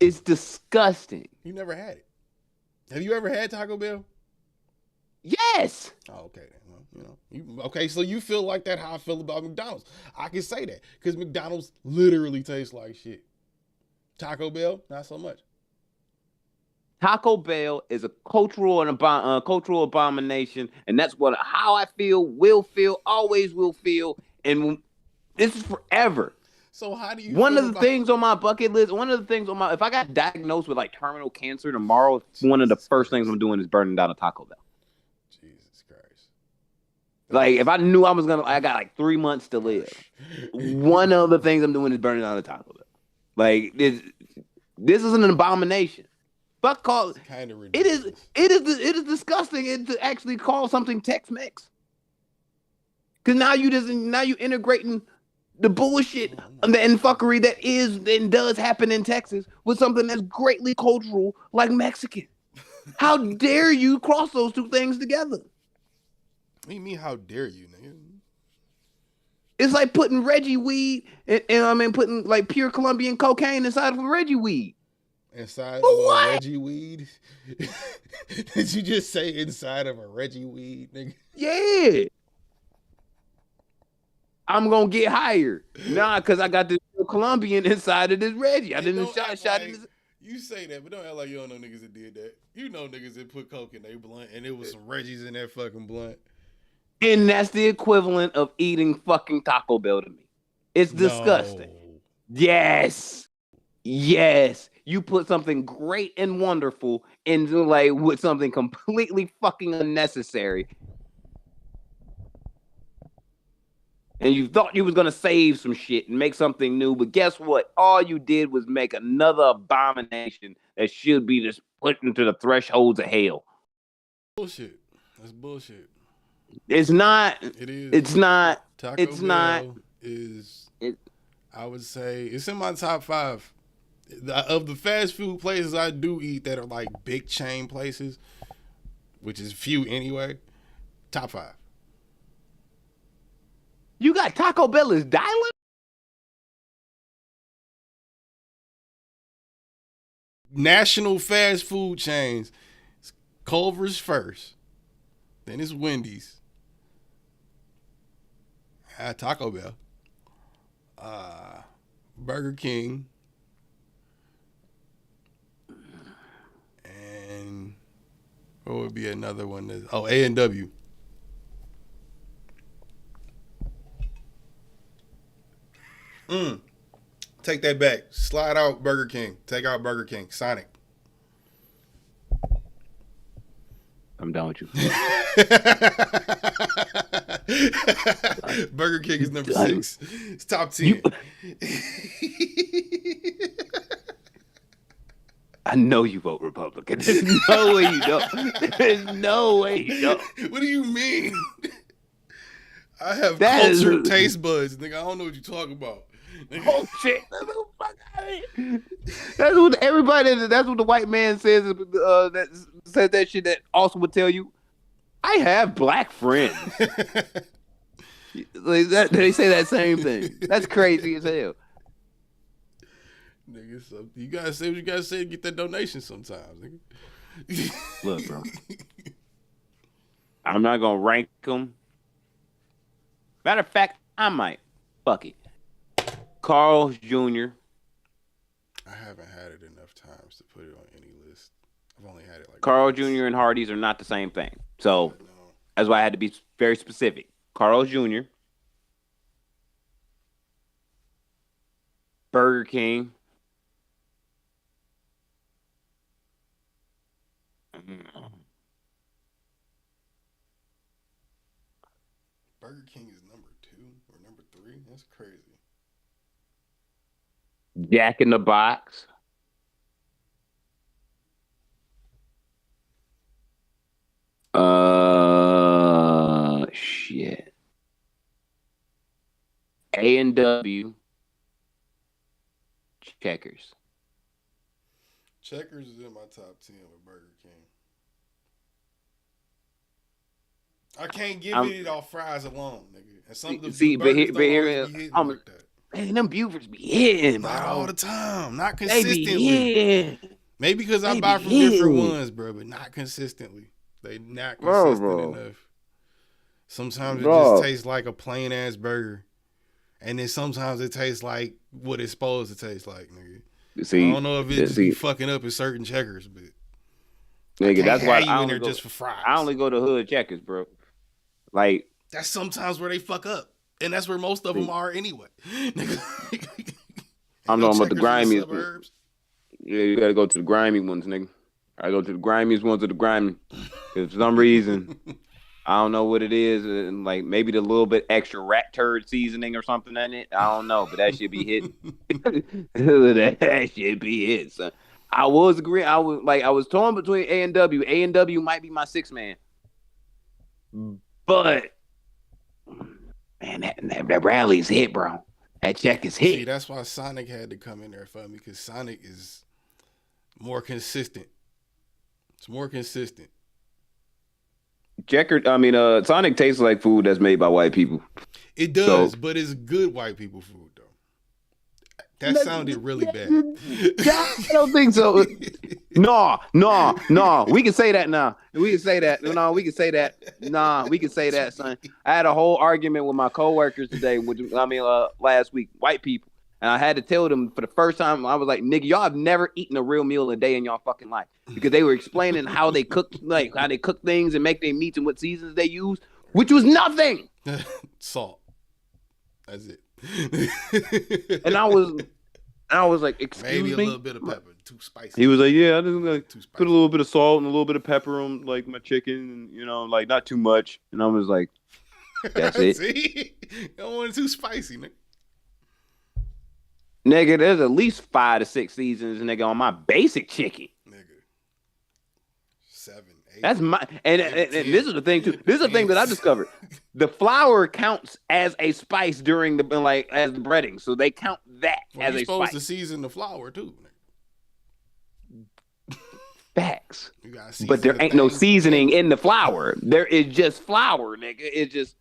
It's disgusting. You never had it. Have you ever had Taco Bell? Yes. Oh, okay. Well, okay, so you feel like that how I feel about McDonald's. I can say that because McDonald's literally tastes like shit. Taco Bell, not so much. Taco Bell is a cultural abomination, and that's how I feel, will feel, always will feel, and this is forever. So how do you? One of the things on my bucket list, if I got diagnosed with like terminal cancer tomorrow, one of the first things I'm doing is burning down a Taco Bell. Jesus Christ! Like if I knew I got like 3 months to live. One of the things I'm doing is burning down a Taco Bell. Like this is an abomination. But kind of ridiculous. It is disgusting to actually call something Tex-Mex. Because now you integrating the bullshit and fuckery that is and does happen in Texas with something that's greatly cultural like Mexican. How dare you cross those two things together? What do you mean, how dare you, nigga? It's like putting Reggie weed and putting like pure Colombian cocaine inside of a Reggie weed. Inside of a Reggie weed? Did you just say inside of a Reggie weed, nigga? Yeah. I'm gonna get higher. Nah, because I got this Colombian inside of this Reggie. I didn't shot it. You say that, but don't act like you don't know niggas that did that. You know niggas that put coke in their blunt, and it was some Reggies in that fucking blunt. And that's the equivalent of eating fucking Taco Bell to me. It's disgusting. No. Yes. You put something great and wonderful into like with something completely fucking unnecessary. And you thought you was going to save some shit and make something new. But guess what? All you did was make another abomination that should be just put into the thresholds of hell. Bullshit. That's bullshit. It's not. It is. It's not. Taco it's Bell not. Is, I would say, it's in my top 5. Of the fast food places I do eat that are like big chain places, which is few anyway, top 5. You got Taco Bell is dialing? National fast food chains. It's Culver's first. Then it's Wendy's. Taco Bell. Burger King. What would be another one? A&W. Take that back. Slide out Burger King. Take out Burger King. Sonic. I'm done with you. Burger King is number 6. It's top 10. I know you vote Republican. There's no way you don't. There's no way you don't. What do you mean? I have That is- cultured taste buds, nigga. I don't know what you're talking about. Oh shit! That's what everybody. That's what the white man says. That says that shit. That also would tell you, I have black friends. Like that, they say that same thing. That's crazy as hell. Nigga, so you gotta say what you gotta say to get that donation sometimes, nigga. Look, bro. I'm not gonna rank them. Matter of fact, I might. Fuck it. Carl's Jr. I haven't had it enough times to put it on any list. I've only had it like Carl once. Jr. and Hardee's are not the same thing. So No. that's why I had to be very specific. Carl's Jr. Burger King. Burger King is number 2 or number 3. That's crazy. Jack in the Box. Shit. A&W. Checkers. Checkers is in my top 10 with Burger King. I can't give it off fries alone, nigga. And some of the See, but burgers here- don't but here- always be hitting I'm- like that. Man, them Bufords be hitting, bro. Not all the time. Not They consistently. be hitting. Maybe because I They buy be from different hitting. ones, bro, but not consistently. They not Bro, consistent bro. enough. Sometimes it Bro. just tastes like a plain ass burger. And then sometimes it tastes like what it's supposed to taste like, nigga. See, I don't know if it just be fucking up in certain Checkers, but nigga, can't that's why have you I in only there go, just for fries. I only go to hood Checkers, bro. Like, That's sometimes where they fuck up. And that's where most of them are anyway. I'm No talking about the Checkers in grimiest. suburbs. Yeah, you gotta go to the grimy ones, nigga. I go to the grimiest ones of the grimy. 'Cause for some reason, I don't know what it is. And like maybe the little bit extra rat turd seasoning or something in it. I don't know, but that should be hitting. That should be it, son. I was agreeing. I was torn between A&W. A&W might be my 6th man, but man, that rally's hit, bro. That check is hit. See, that's why Sonic had to come in there for me, because Sonic is more consistent. It's more consistent. Sonic tastes like food that's made by white people. It does, So- but it's good white people food though. That sounded really bad. I don't think so. No. We can say that now. We can say that. No, we can say that. Nah, we can say that, son. I had a whole argument with my coworkers today. Last week, white people, and I had to tell them for the first time. I was like, "Nigga, y'all have never eaten a real meal a day in y'all fucking life," because they were explaining how they cook, like how they cook things and make their meats and what seasons they use, which was nothing. Salt. That's it. And I was like, "Excuse Maybe a me." little bit of pepper. Too spicy. He was like, "Yeah, I just like Too spicy. put a little bit of salt and a little bit of pepper on like my chicken, and like not too much." And I was like, "That's it, See? You don't want it too spicy, nigga. nigga." There's at least 5 to 6 seasons, nigga, on my basic chicken. Nigga. 7, 8. That's my and this is the thing too. This is the thing that I discovered. The flour counts as a spice during as the breading, so they count that Well, as you're a supposed spice. to season the flour too. Nigga. Facts. You gotta season But there the ain't no thing. seasoning in the flour. There is just flour, nigga. It's just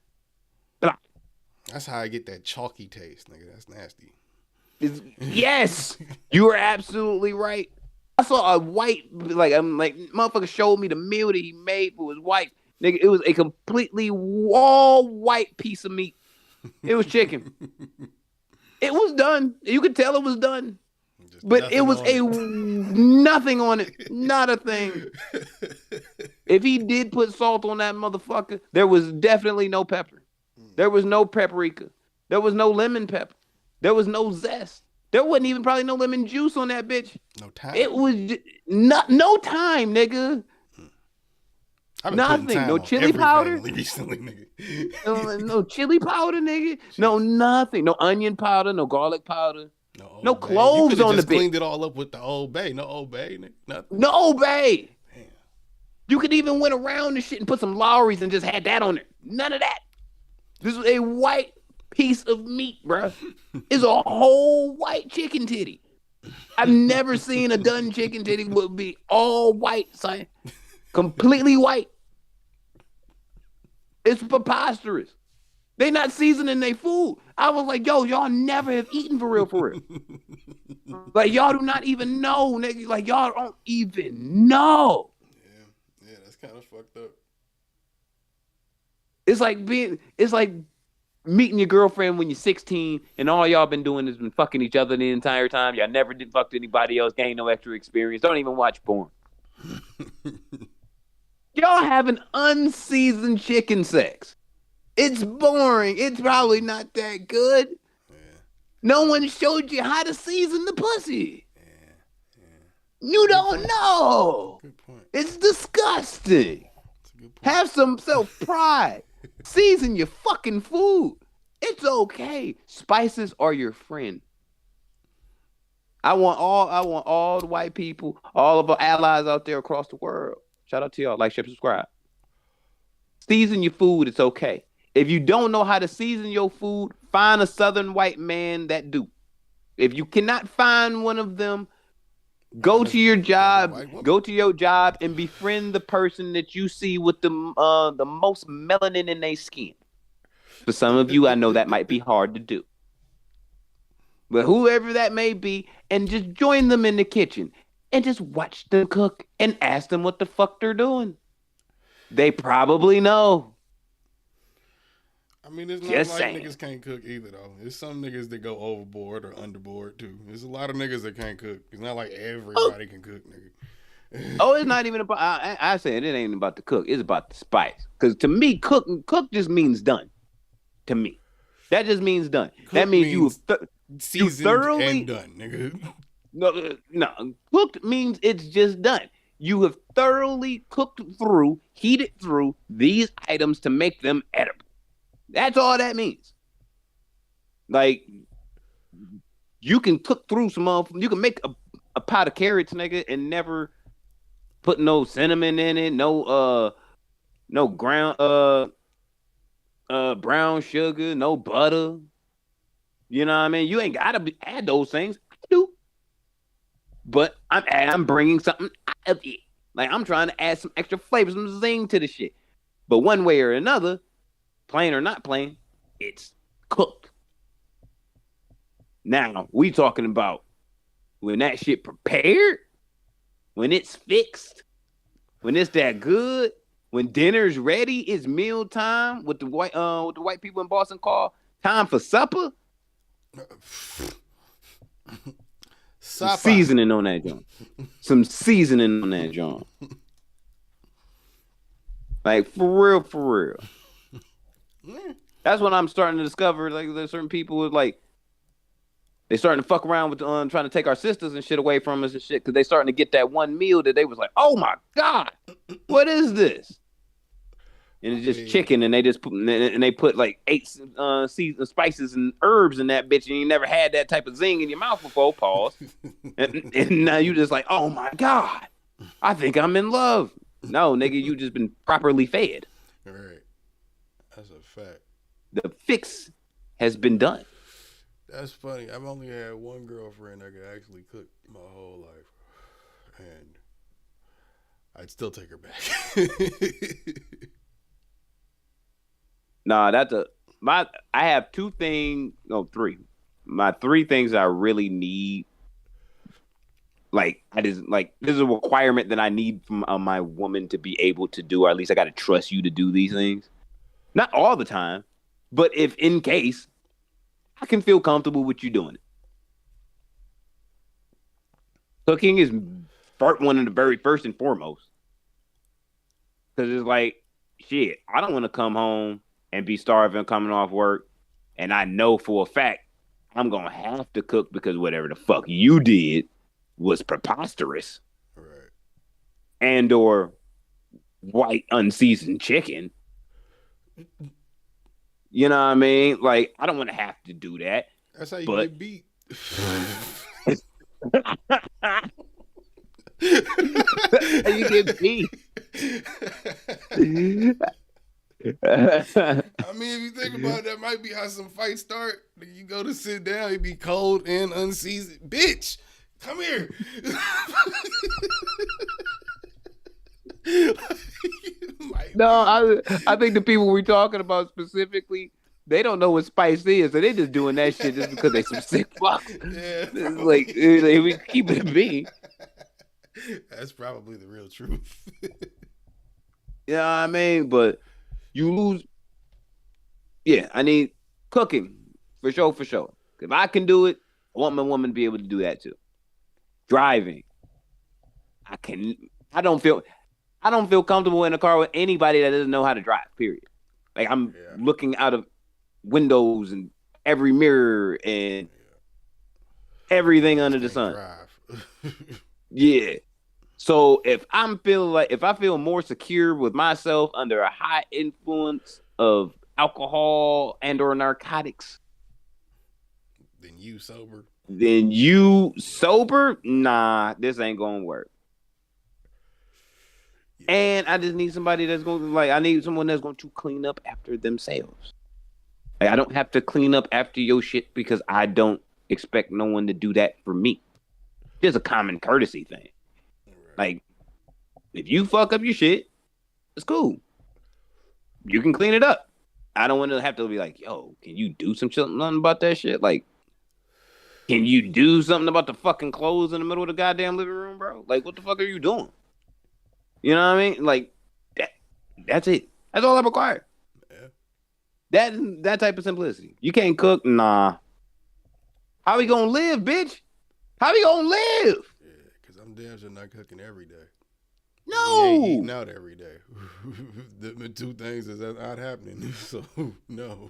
That's how I get that chalky taste, nigga. That's nasty. yes, you are absolutely right. I saw a white, motherfucker showed me the meal that he made for his wife. Nigga, it was a completely all white piece of meat. It was chicken. It was done. You could tell it was done. But it Nothing was on nothing on it, not a thing. If he did put salt on that motherfucker, there was definitely no pepper. There was no paprika. There was no lemon pepper. There was no zest. There wasn't even probably no lemon juice on that bitch. No time. It was no time, nigga. I've been Nothing. putting time No on chili every powder? family recently, nigga. No chili powder, nigga. No nothing. No onion powder. No garlic powder. Old No Bay. cloves you coulda on the just bitch. cleaned it all up with the Old Bay. No Old Bay, nigga. Nothing. No, babe. Damn. You could even went around and shit and put some Lowry's and just had that on it. None of that. This was a white piece of meat, bruh. It's a whole white chicken titty. I've never seen a done chicken titty would be all white, son. Completely white. It's preposterous. They not seasoning their food. I was like, yo, y'all never have eaten for real. Like, y'all do not even know, nigga. Like, y'all don't even know. Yeah, that's kind of fucked up. It's like meeting your girlfriend when you're 16 and all y'all been doing is been fucking each other the entire time. Y'all never did fuck anybody else, gain no extra experience. Don't even watch porn. Y'all having unseasoned chicken sex. It's boring. It's probably not that good. Yeah. No one showed you how to season the pussy. You don't know. Good point. It's disgusting. That's a good point. Have some self-pride. Season your fucking food. It's okay. Spices are your friend. I want all the white people, all of our allies out there across the world. Shout out to y'all. Like, share, subscribe. Season your food. It's okay. If you don't know how to season your food, find a southern white man that do. If you cannot find one of them, go to your job. Go to your job and befriend the person that you see with the most melanin in their skin. For some of you, I know that might be hard to do. But whoever that may be, and just join them in the kitchen and just watch them cook and ask them what the fuck they're doing. They probably know. I mean, it's not Just like saying. niggas can't cook either, though. There's some niggas that go overboard or underboard, too. There's a lot of niggas that can't cook. It's not like everybody can cook, nigga. Oh, it's not even about. I said it ain't about the cook. It's about the spice. Because to me, cook just means done. To me, that just means done. That means you seasoned thoroughly and done, nigga. No. Cooked means it's just done. You have thoroughly cooked through, heated through these items to make them edible. That's all that means. Like, you can cook through you can make a pot of carrots, nigga, and never put no cinnamon in it, no ground brown sugar, no butter. You know what I mean? You ain't gotta add those things. I do. But I'm bringing something out of it. Like, I'm trying to add some extra flavor, some zing to the shit. But one way or another, plain or not plain, it's cooked. Now, we talking about when that shit prepared, when it's fixed, when it's that good, when dinner's ready, it's meal time, what the white people in Boston call time for supper. Some seasoning on that joint. Some seasoning on that joint. Like, for real. That's what I'm starting to discover. Like, there's certain people who, like, they starting to fuck around with trying to take our sisters and shit away from us and shit, because they starting to get that one meal that they was like, oh my God, what is this? And it's just chicken, and they put like 8 seasoned spices and herbs in that bitch, and you never had that type of zing in your mouth before. Pause. and now you just like, oh my God, I think I'm in love. No, nigga, you just been properly fed. All right, that's a fact. The fix has been done. That's funny. I've only had one girlfriend that could actually cook my whole life, and I'd still take her back. Nah, I have 3. My 3 things I really need. Like, this is a requirement that I need from my woman to be able to do, or at least I got to trust you to do these things. Not all the time, but if in case, I can feel comfortable with you doing it. Cooking is one of the very first and foremost. Because it's like, shit, I don't want to come home and be starving coming off work. And I know for a fact I'm going to have to cook because whatever the fuck you did was preposterous. Right. And or white unseasoned chicken. You know what I mean? Like, I don't want to have to do that. That's how you get beat. You get beat. I mean, if you think about it, that might be how some fights start. You go to sit down, it be cold and unseasoned. Bitch, come here. No, I think the people we're talking about specifically, they don't know what spice is, so they just doing that shit just because they some sick fucks. Yeah, like we keep it a beat. That's probably the real truth. You know what I mean? But you lose. Yeah, I need cooking for sure. If I can do it, I want my woman to be able to do that too. Driving, I don't feel comfortable in a car with anybody that doesn't know how to drive. Period. Like I'm looking out of windows and every mirror and everything under the sun. Yeah. So if I feel more secure with myself under a high influence of alcohol and or narcotics than you sober, nah, this ain't gonna work. Yeah. And I just need somebody that's going to I need someone that's going to clean up after themselves. Like, I don't have to clean up after your shit because I don't expect no one to do that for me. It's a common courtesy thing. Like, if you fuck up your shit, it's cool. You can clean it up. I don't want to have to be like, yo, can you do something about that shit? Like, can you do something about the fucking clothes in the middle of the goddamn living room, bro? Like, what the fuck are you doing? You know what I mean? Like, that's it. That's all I require. Yeah. That type of simplicity. You can't cook? Nah. How we gonna live, bitch? How we gonna live? Because I'm damn sure not cooking every day. No. We ain't eating out every day. The two things is not happening. So, no.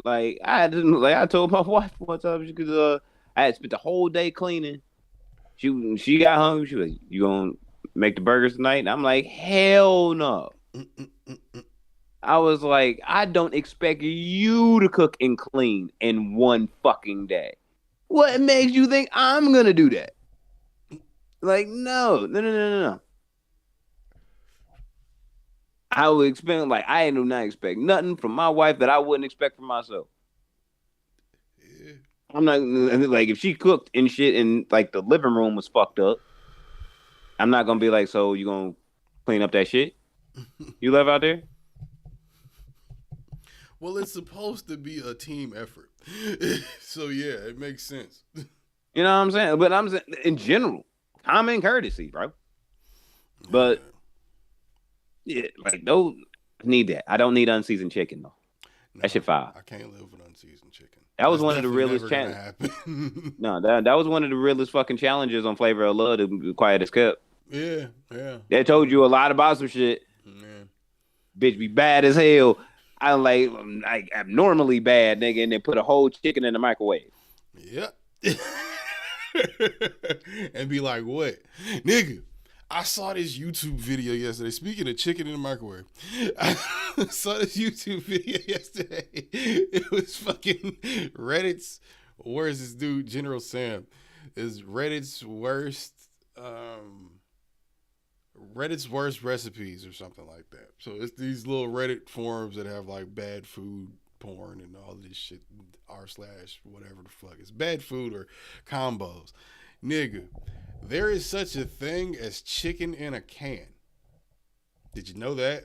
Like, I told my wife one time, because I had spent the whole day cleaning. She got hungry. She was like, you gonna make the burgers tonight? And I'm like, hell no. I was like, I don't expect you to cook and clean in one fucking day. What makes you think I'm gonna do that? Like, no. I would expect, like, I do not expect nothing from my wife that I wouldn't expect from myself. Yeah. I'm not, like, if she cooked and shit and, like, the living room was fucked up, I'm not gonna be like, so you gonna clean up that shit you left out there? Well, it's supposed to be a team effort. So, yeah, it makes sense. You know what I'm saying? But I'm saying, in general, common courtesy, bro. But, yeah, like, those, I need that. I don't need unseasoned chicken, though. No, that shit fire. I can't live with unseasoned chicken. That was one of the realest challenges. No, that was one of the realest fucking challenges on Flavor of Love, to be quiet as kept. Yeah. They told you a lot about some shit. Yeah. Bitch be bad as hell. I'm like abnormally bad, nigga, and then put a whole chicken in the microwave. Yep. And be like, what? Nigga, I saw this YouTube video yesterday. Speaking of chicken in the microwave, I saw this YouTube video yesterday. It was fucking Reddit's, where's this dude, General Sam, is Reddit's worst recipes or something like that. So it's these little Reddit forums that have like bad food porn and all this shit, r/whatever the fuck. It's bad food or combos. Nigga, there is such a thing as chicken in a can. Did you know that?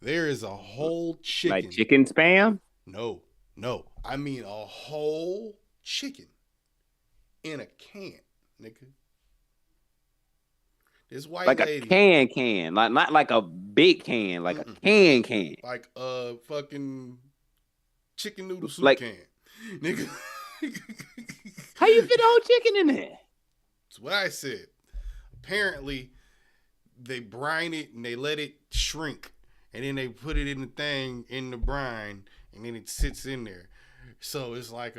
There is a whole chicken. Like chicken spam? No. I mean a whole chicken in a can, nigga. This white like lady. A can. Like not like a big can, like a can. Like a fucking chicken noodle soup like, can. Nigga. How you fit a whole chicken in there? That's what I said. Apparently, they brine it and they let it shrink, and then they put it in the thing in the brine, and then it sits in there. So it's like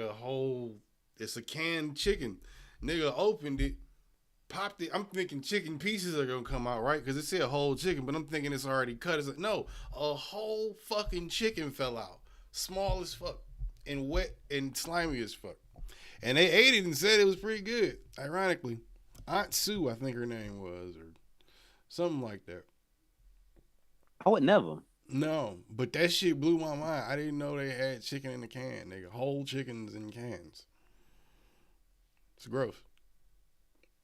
it's a canned chicken. Nigga opened it, popped it. I'm thinking chicken pieces are gonna come out, right? Because it said whole chicken, but I'm thinking it's already cut. It's like, no, a whole fucking chicken fell out, small as fuck, and wet and slimy as fuck. And they ate it and said it was pretty good. Ironically, Aunt Sue, I think her name was, or something like that. I would never. No, but that shit blew my mind. I didn't know they had chicken in a can, nigga. Whole chickens in cans. It's gross.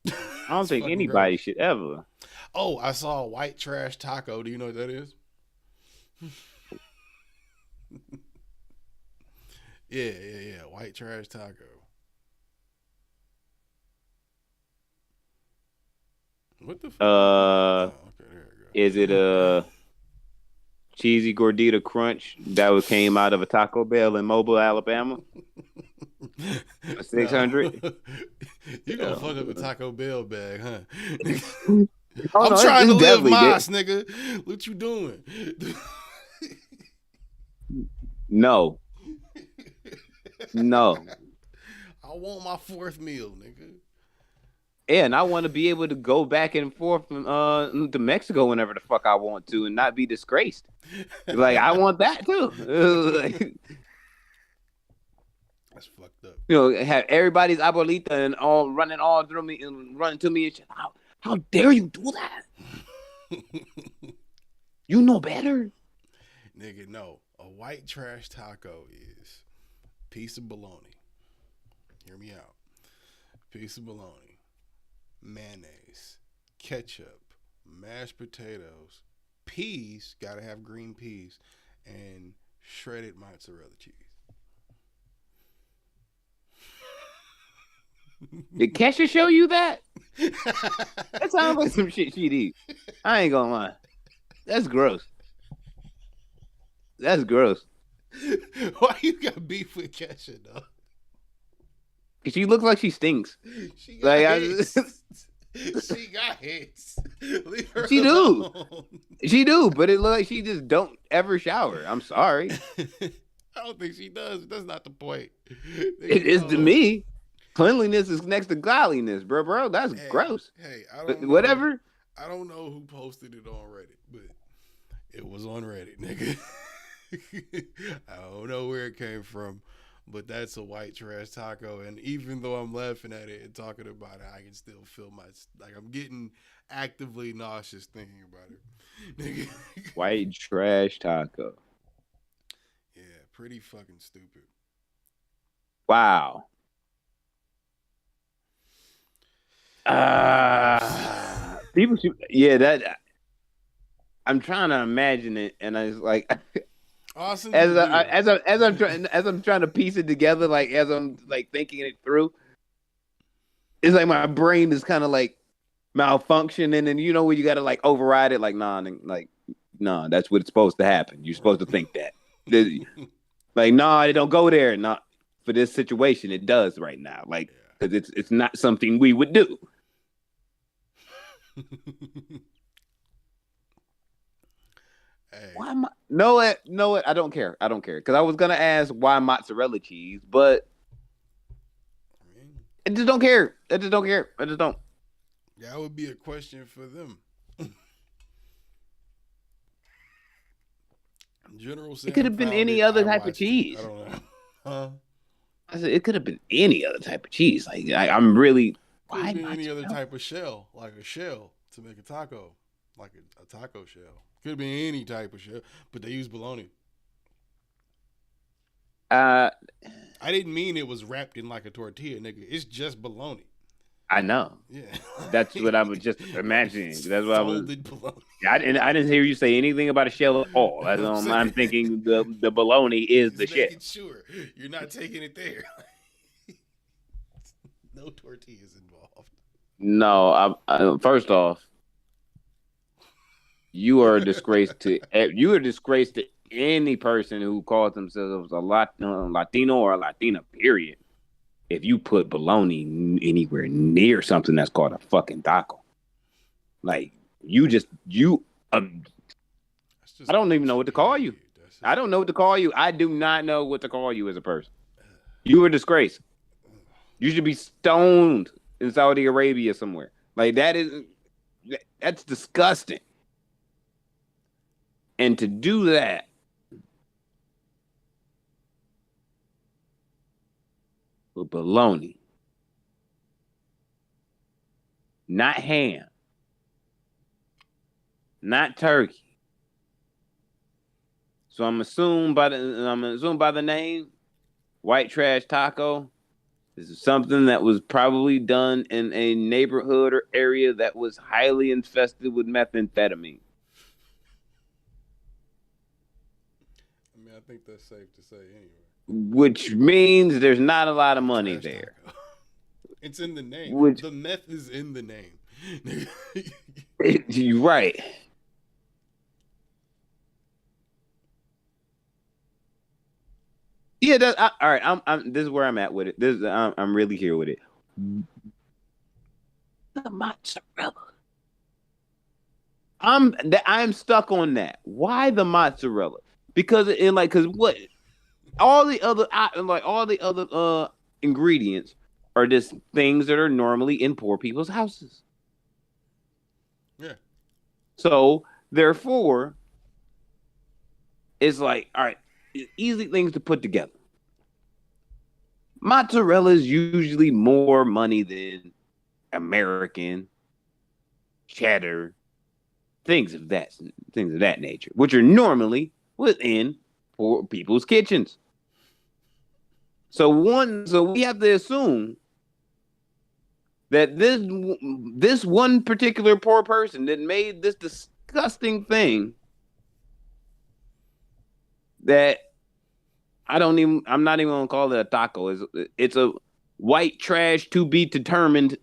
I don't think anybody should ever. Oh, I saw a white trash taco. Do you know what that is? Yeah. White trash taco. What the fuck? Okay, there you go. Is it a cheesy gordita crunch that came out of a Taco Bell in Mobile, Alabama? 600. No. You gonna fuck up a Taco Bell bag, huh? Oh, I'm no, trying to it live definitely Moss, did. nigga. What you doing? No. I want my fourth meal, nigga. Yeah, and I want to be able to go back and forth to Mexico whenever the fuck I want to and not be disgraced. Like, I want that too. Like, That's fucked up. you know, have everybody's abuelita and all running all through me and running to me and shit. How dare you do that? You know better. Nigga, no. A white trash taco is piece of bologna. Hear me out. Piece of bologna, mayonnaise, ketchup, mashed potatoes, peas, gotta have green peas, and shredded mozzarella cheese. Did Kesha show you that? That sounds like some shit she'd eat. I ain't gonna lie. That's gross. That's gross. Why you got beef with Kesha, though? She looks like she stinks. She got Like, hits. She got hits. Leave her She do. alone. She do, but it looks like she just don't ever shower. I'm sorry. I don't think she does. That's not the point. It is to me. Cleanliness is next to godliness, bro. That's gross. Hey, But whatever. I don't know who posted it on Reddit, but it was on Reddit, nigga. I don't know where it came from, but that's a white trash taco. And even though I'm laughing at it and talking about it, I can still feel I'm getting actively nauseous thinking about it. Nigga. White trash taco. Yeah, pretty fucking stupid. Wow. People should, that I'm trying to imagine it, and I was like, Awesome. as I'm trying to piece it together, like as I'm like thinking it through, it's like my brain is kind of like malfunctioning, and you know when you got to like override it, like nah, that's what's supposed to happen. You're supposed to think that, like nah, it don't go there. Not for this situation, it does right now, like because it's not something we would do. Hey. Why know what? I don't care. Because I was gonna ask why mozzarella cheese, but I just don't care. I just don't. That would be a question for them. General Sam It could have been found any it. other I type of watched it. cheese. I don't know. Huh? I said it could have been any other type of cheese. Like I'm really Could why have been any mozzarella? other type of shell, like a shell to make a taco, like a taco shell. Could have been any type of shell, but they use bologna. I didn't mean it was wrapped in like a tortilla, nigga. It's just bologna. I know. Yeah, That's what I was just imagining. That's what I was. Folded bologna. I didn't hear you say anything about a shell at all. I'm thinking the bologna is the Just shell. making sure you're not taking it there. No tortillas involved. No, first off, you are a disgrace to any person who calls themselves a Latino or a Latina. Period. if you put bologna anywhere near something that's called a fucking taco. Like I don't even know what to call you. I don't know what to call you. I do not know what to call you as a person. You are a disgrace. You should be stoned in Saudi Arabia somewhere. Like that's disgusting. And to do that, with bologna, not ham, not turkey. So I'm assuming by the name, white trash taco. This is something that was probably done in a neighborhood or area that was highly infested with methamphetamine. I mean, I think that's safe to say anyway. Which means there's not a lot of money there. It's in the name. The meth is in the name. You're right. Yeah, all right. I'm. This is where I'm at with it. I'm really here with it. The mozzarella. I'm stuck on that. Why the mozzarella? Because what? All the other ingredients are just things that are normally in poor people's houses. Yeah. So therefore, it's like, all right, easy things to put together. Mozzarella is usually more money than American, cheddar, things of that nature, which are normally within poor people's kitchens. So we have to assume that this one particular poor person that made this disgusting thing that I'm not even gonna call it a taco. It's a white trash to be determined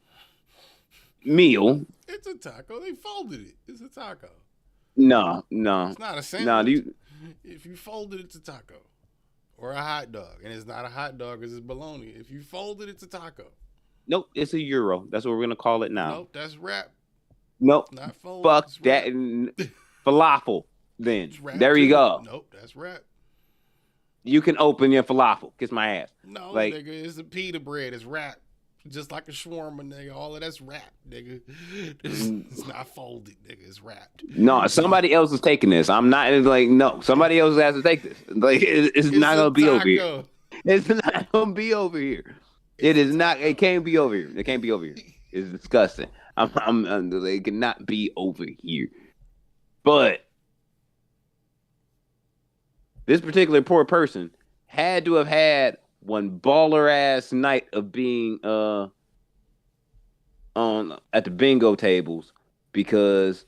meal. It's a taco. They folded it. It's a taco. No. It's not a sandwich. No, if you fold it, it's a taco. Or a hot dog. And it's not a hot dog because it's bologna. If you fold it, it's a taco. Nope, it's a gyro. That's what we're gonna call it now. Nope, that's wrap. Nope. Not fold. Fuck that. Falafel. Then there you too. go. Nope, that's wrap. You can open your falafel. Kiss my ass. No, like, nigga, it's a pita bread. It's wrap. Just like a shawarma, nigga. All of that's wrapped, nigga. It's not folded, nigga. It's wrapped. No, somebody else is taking this. I'm not like, no. Somebody else has to take this. Like, it's not gonna be over here. It's not gonna be over here. It is not. It can't be over here. It can't be over here. It's disgusting. It cannot be over here. But this particular poor person had to have had one baller ass night of being at the bingo tables, because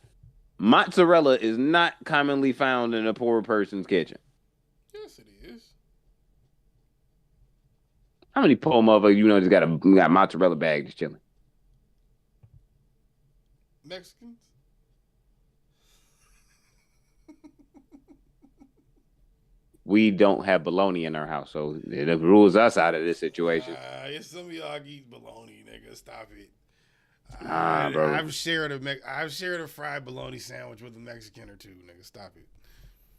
mozzarella is not commonly found in a poor person's kitchen. Yes, it is. How many poor motherfuckers just got mozzarella bag just chilling? Mexicans? We don't have bologna in our house, so it rules us out of this situation. Some of y'all eat bologna, nigga. Stop it. Bro. I've shared a fried bologna sandwich with a Mexican or two, nigga. Stop it.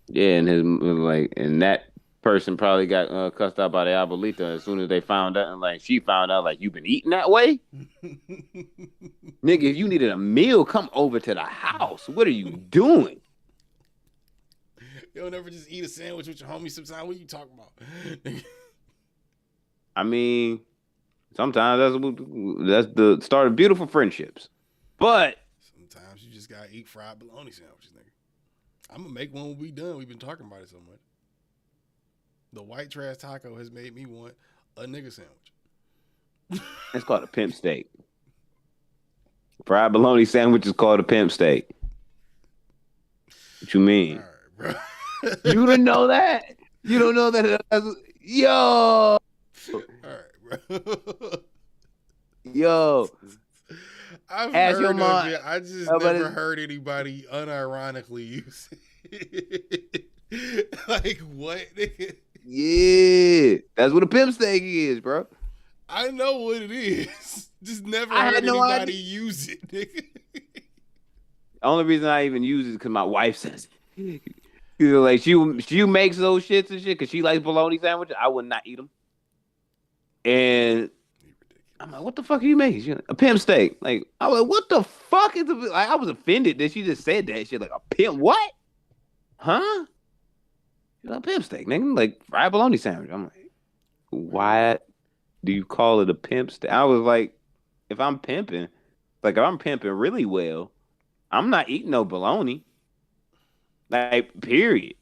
Yeah, and that person probably got cussed out by the abuelita as soon as they found out, and she found out, you've been eating that way? Nigga, if you needed a meal, come over to the house. What are you doing? You don't ever just eat a sandwich with your homie sometimes? What are you talking about? I mean, sometimes that's the start of beautiful friendships. But sometimes you just gotta eat fried bologna sandwiches, nigga. I'm gonna make one when we done. We've been talking about it so much. The white trash taco has made me want a nigga sandwich. It's called a pimp steak. Fried bologna sandwich is called a pimp steak. What you mean? All right, bro. You didn't know that? You don't know that? Yo. All right, bro. Yo. I've Ask heard your of mom. it. I just never heard anybody unironically use it. Like, what? Yeah. That's what a pimp steak is, bro. I know what it is. Just never I heard had no anybody idea. use it, nigga. The only reason I even use it is because my wife says it. You know, like she makes those shits and shit because she likes bologna sandwiches. I would not eat them. And I'm like, what the fuck are you making? She's like, a pimp steak. Like, I was like, what the fuck is like? I was offended that she just said that shit. Like, a pimp what? Huh? She's like, a pimp steak, nigga. Like fried bologna sandwich. I'm like, why do you call it a pimp steak? I was like, if I'm pimping really well, I'm not eating no bologna. Like, period.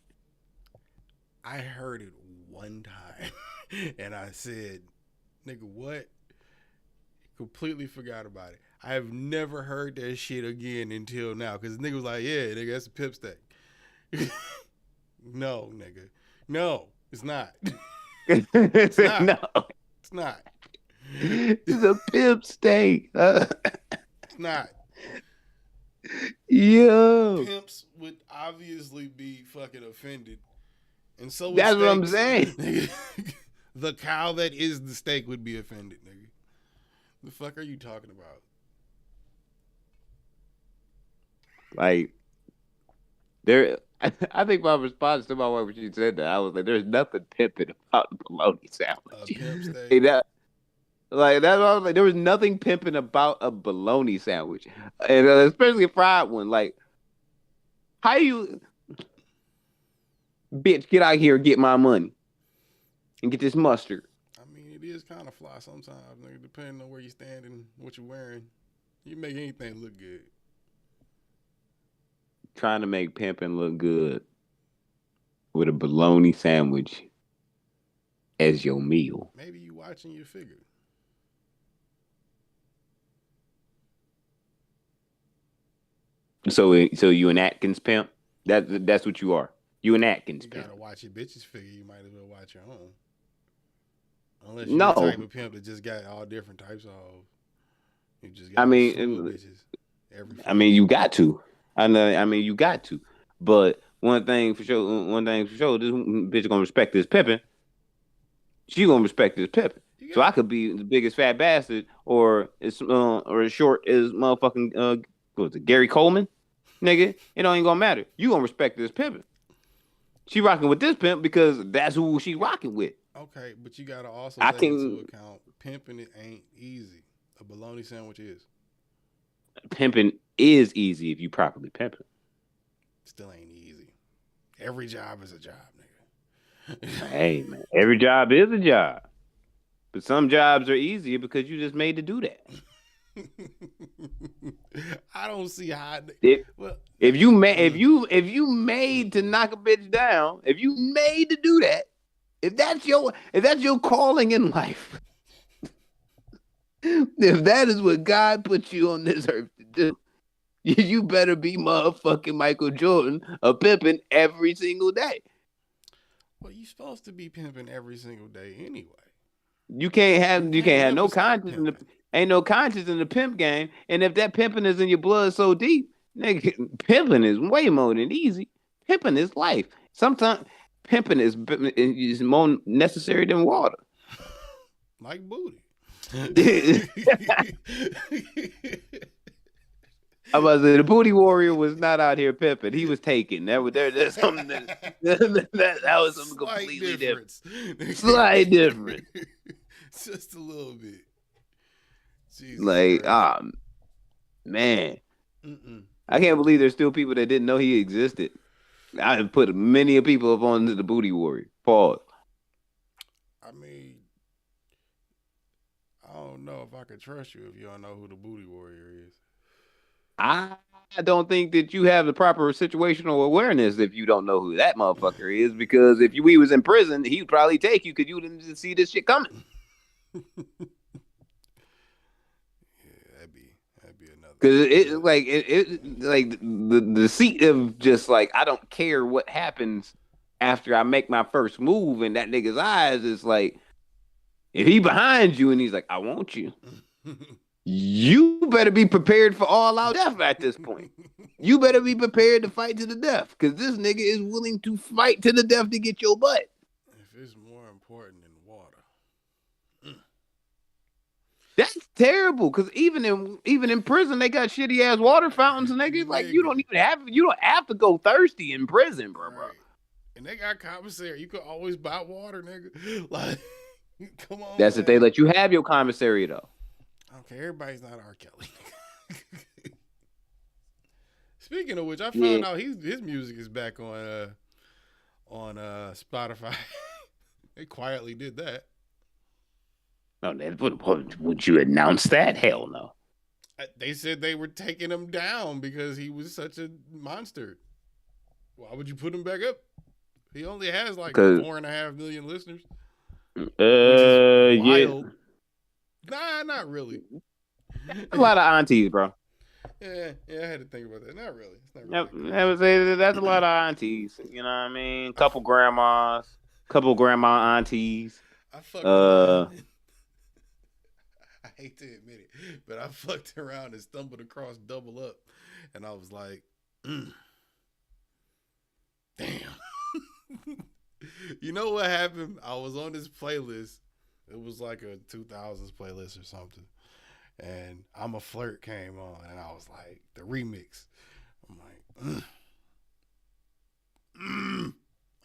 I heard it one time and I said, nigga, what? Completely forgot about it. I have never heard that shit again until now. Cause the nigga was like, yeah, nigga, that's a pimp steak. No, nigga. No, it's not. It's not. No. It's not. It's a pimp steak. It's not. Yo. Pimps would obviously be fucking offended. And so would That's what I'm steaks. saying. The cow that is the steak would be offended, nigga. The fuck are you talking about? Like, I think my response to my wife when she said that, I was like, "There's nothing pimping about the bologna sandwich." A pimp steak. Hey, that's what I was like. There was nothing pimping about a bologna sandwich, and especially a fried one. Like, how you, bitch, get out here and get my money, and get this mustard. I mean, it is kind of fly sometimes, nigga, depending on where you stand and what you're wearing. You make anything look good. Trying to make pimping look good with a bologna sandwich as your meal. Maybe you watching your figure. So you an Atkins pimp? That's what you are. You an Atkins You pimp. gotta watch your bitch's figure. You might as well watch your own. Unless you're No. the type of pimp that just got all different types of hoes. You just got I mean, a slew of bitches. I mean, you got to. I mean, you got to. But one thing for sure, this bitch gonna respect this pimping. She gonna respect this pimping. So I could be the biggest fat bastard, or as short as motherfucking what was it, Gary Coleman, nigga. It ain't gonna matter. You gonna respect this pimping. She rocking with this pimp because that's who she rocking with. Okay, but you gotta also take into account pimping it ain't easy. A bologna sandwich is. Pimping is easy if you properly pimp it. Still ain't easy. Every job is a job, nigga. Hey man, every job is a job, but some jobs are easier because you just made to do that. I don't see how. If you made to knock a bitch down, if you made to do that, if that's your calling in life, if that is what God put you on this earth to do, you better be motherfucking Michael Jordan, a pimping every single day. Well, you supposed to be pimping every single day anyway. You can't have no conscience ain't no conscience in the pimp game. And if that pimping is in your blood so deep, nigga, pimping is way more than easy. Pimping is life. Sometimes pimping is more necessary than water. Like booty. I was the booty warrior was not out here pimping. He was taking. There's something that was something completely different. Slight difference. Just a little bit. Jesus like, Christ. Man. I can't believe there's still people that didn't know he existed. I have put many people up onto the booty warrior. Pause. I mean, I don't know if I could trust you if you don't know who the booty warrior is. I don't think that you have the proper situational awareness if you don't know who that motherfucker is, because if we was in prison, he'd probably take you because you didn't see this shit coming. That'd be another. Because it like the seat of just like, I don't care what happens after I make my first move in that nigga's eyes is like, if he behind you and he's like, I want you. You better be prepared for all out death at this point. You better be prepared to fight to the death, because this nigga is willing to fight to the death to get your butt. If it's more important than water. That's terrible. Because even in prison, they got shitty ass water fountains, and they get like you don't have to go thirsty in prison, bro. Right. And they got commissary. You could always buy water, nigga. Like, come on. That's if they let you have your commissary though. Okay, everybody's not R. Kelly. Speaking of which, I found out his music is back on Spotify. They quietly did that. No, would you announce that? Hell no. They said they were taking him down because he was such a monster. Why would you put him back up? He only has like 4.5 million listeners. Yeah. Nah, not really. A lot of aunties, bro. Yeah, I had to think about that. Not really. It's not Yep, really I would say that's a lot of aunties. You know what I mean? Couple grandmas, couple grandma aunties. I fucked around. I hate to admit it, but I fucked around and stumbled across Double Up, and I was like, damn. You know what happened? I was on this playlist. It was like a 2000s playlist or something. And I'm a Flirt came on, and I was like, the remix. I'm like,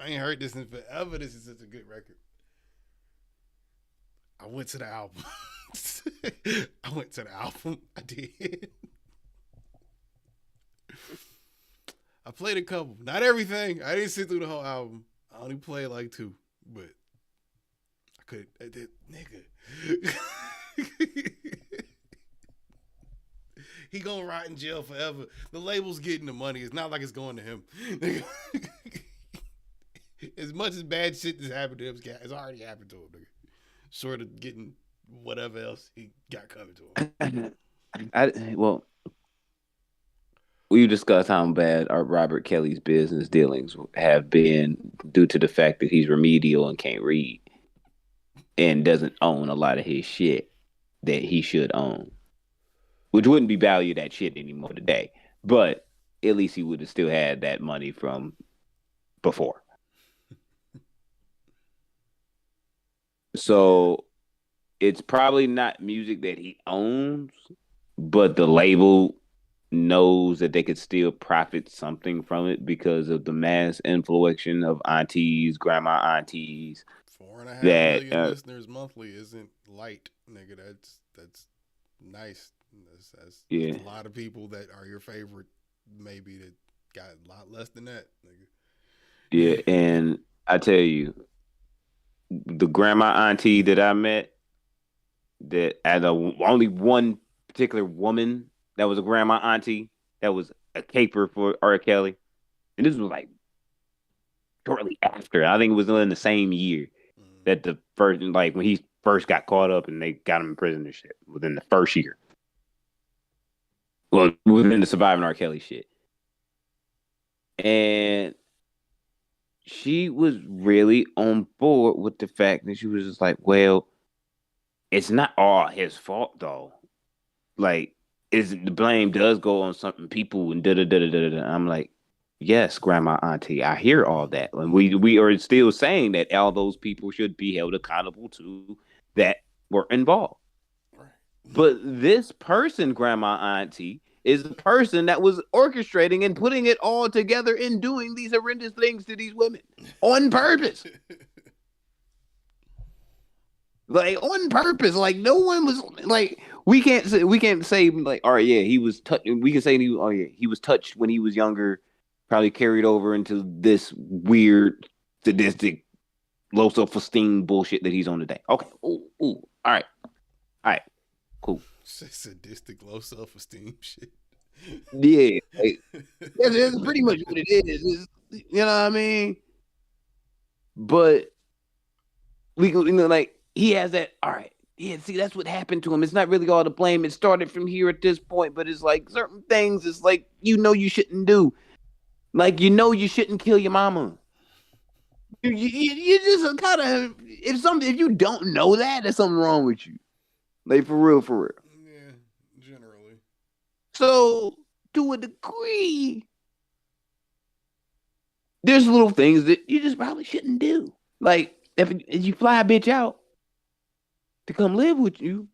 I ain't heard this in forever. This is such a good record. I went to the album. I did. I played a couple. Not everything. I didn't sit through the whole album. I only played like 2. But I did. Nigga. He gonna rot in jail forever. The label's getting the money. It's not like it's going to him. As much as bad shit that's happened to him, it's already happened to him. Nigga. Short of getting whatever else he got coming to him. Well, we discussed how bad our Robert Kelly's business dealings have been due to the fact that he's remedial and can't read and doesn't own a lot of his shit that he should own. Which wouldn't be valued at shit anymore today. But at least he would have still had that money from before. So it's probably not music that he owns, but the label knows that they could still profit something from it because of the mass influence of aunties, grandma aunties. 4.5 million listeners monthly isn't light, nigga. That's nice. That's a lot of people that are your favorite, maybe that got a lot less than that, nigga. Yeah, and I tell you, the grandma auntie that I met, that had only one particular woman that was a grandma auntie that was a caper for R. Kelly, and this was like shortly after. I think it was in the same year that the first, like when he first got caught up and they got him in prison and shit, within the first year. Well, within the surviving R. Kelly shit. And she was really on board with the fact that she was just like, well, it's not all his fault though. Like, the blame does go on something people and da-da-da-da-da-da. I'm like, yes, grandma auntie, I hear all that. And we are still saying that all those people should be held accountable to that were involved. But this person, grandma auntie, is the person that was orchestrating and putting it all together and doing these horrendous things to these women on purpose. Like on purpose. Like no one was like we can't say like, all right, yeah, he was touched. We can say he was touched when he was younger, probably carried over into this weird, sadistic, low self-esteem bullshit that he's on today. Okay. Ooh, all right. Cool. Sadistic, low self-esteem shit. Yeah, like, that's pretty much what it is. You know what I mean? But we go, like he has that. All right, yeah. See, that's what happened to him. It's not really all the blame. It started from here at this point, but it's like certain things. It's like you shouldn't do. Like you shouldn't kill your mama. You just kind of if you don't know that, there's something wrong with you. Like for real. Yeah, generally. So to a degree, there's little things that you just probably shouldn't do. Like if you fly a bitch out to come live with you,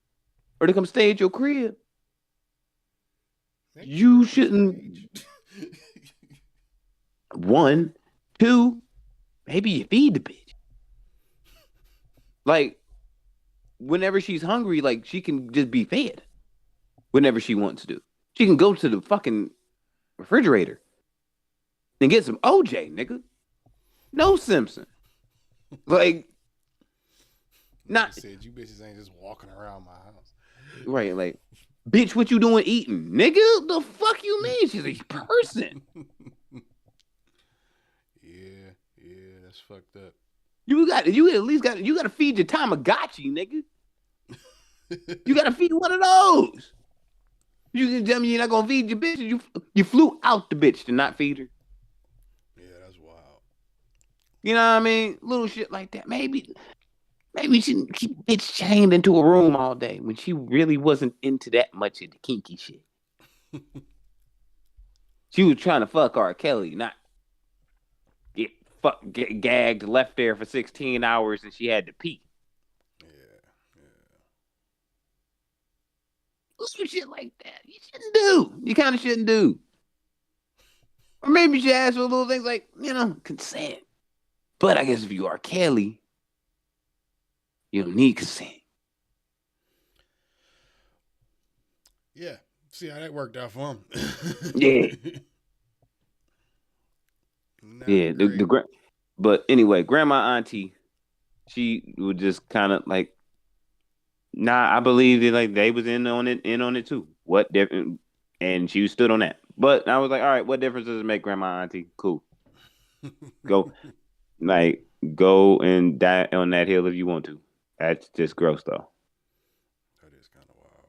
or to come stay at your crib, Make you sure it's shouldn't. age. One, two, maybe you feed the bitch. Like, whenever she's hungry, like, she can just be fed whenever she wants to. She can go to the fucking refrigerator and get some OJ, nigga. No Simpson. Like, not said you bitches ain't just walking around my house. right. Like, bitch, what you doing eating, nigga? The fuck you mean? She's a person. Yeah, that's fucked up. You gotta feed your Tamagotchi, nigga. You gotta feed one of those. You can tell me you're not gonna feed your bitch. You flew out the bitch to not feed her. Yeah, that's wild. You know what I mean? Little shit like that. Maybe she didn't keep bitch chained into a room all day when she really wasn't into that much of the kinky shit. She was trying to fuck R. Kelly, not get gagged, left there for 16 hours, and she had to pee. Yeah. Some shit like that. You shouldn't do. You kind of shouldn't do. Or maybe you should ask for little things like, consent. But I guess if you are Kelly, you don't need consent. Yeah. See how that worked out for him. Yeah. Yeah. But anyway, grandma auntie, she would just kind of like, nah, I believe that like they was in on it too. What different? And she stood on that. But I was like, all right, what difference does it make, grandma auntie? Cool. Go and die on that hill if you want to. That's just gross though. That is kind of wild.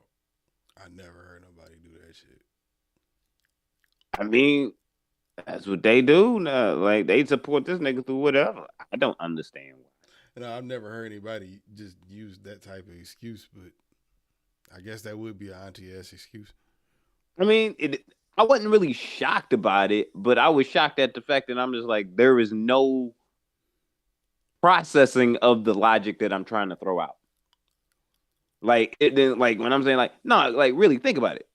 I never heard nobody do that shit. I mean, that's what they do. Like they support this nigga through whatever. I don't understand why. I've never heard anybody just use that type of excuse, but I guess that would be an auntie-ass excuse. I mean, I wasn't really shocked about it, but I was shocked at the fact that I'm just like, there is no processing of the logic that I'm trying to throw out. Like, when I'm saying like, no, like really think about it.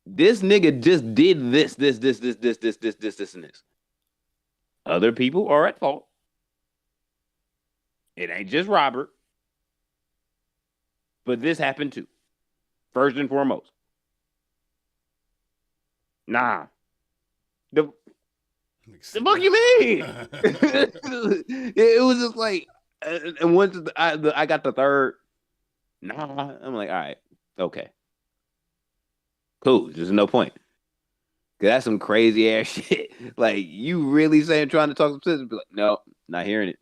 This nigga just did this, and this. Other people are at fault. It ain't just Robert. But this happened too. First and foremost. Nah. The fuck you mean? It was just like, and once I got the third, nah, I'm like, all right, okay. Cool, there's no point. Cause that's some crazy ass shit. Like, you really saying trying to talk some sense, be like, no, not hearing it.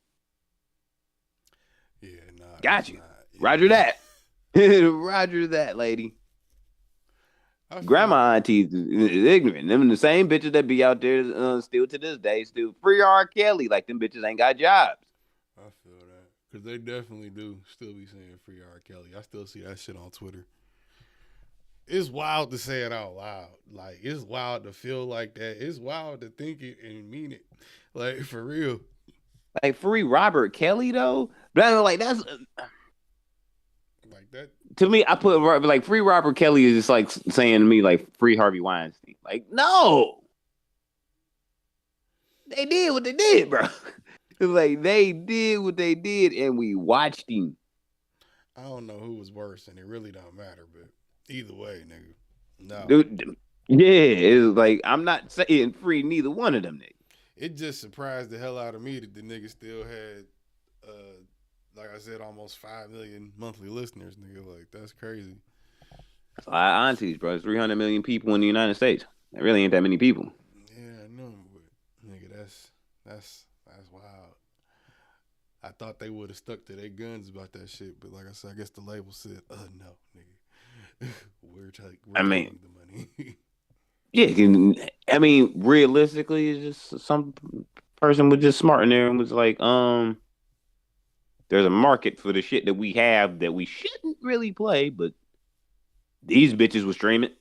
Yeah, nah. Got you. Yeah. Roger that. Roger that, lady. Grandma aunties is ignorant. Them the same bitches that be out there still to this day, still free R. Kelly. Like, them bitches ain't got jobs. I feel that. Because they definitely do still be saying free R. Kelly. I still see that shit on Twitter. It's wild to say it out loud. Like, it's wild to feel like that. It's wild to think it and mean it. Like, for real. Like, free Robert Kelly, though? But I'm like, that's... like that. To me, I put, like, free Robert Kelly is just like saying to me, like, free Harvey Weinstein. Like, no! They did what they did, bro. It's like, they did what they did, and we watched him. I don't know who was worse, and it really don't matter, but either way, nigga. No. Dude, yeah, it's like, I'm not saying free neither one of them niggas. It just surprised the hell out of me that the nigga still had, like I said, almost 5 million monthly listeners, nigga. Like, that's crazy. That's a lot of aunties, bro. It's 300 million people in the United States. That really ain't that many people. Yeah, I know, but nigga, that's wild. I thought they would have stuck to their guns about that shit, but like I said, I guess the label said, no, nigga. We're taking the money. Yeah, I mean, realistically, it's just some person was just smart in there and was like, there's a market for the shit that we have that we shouldn't really play, but these bitches will stream it,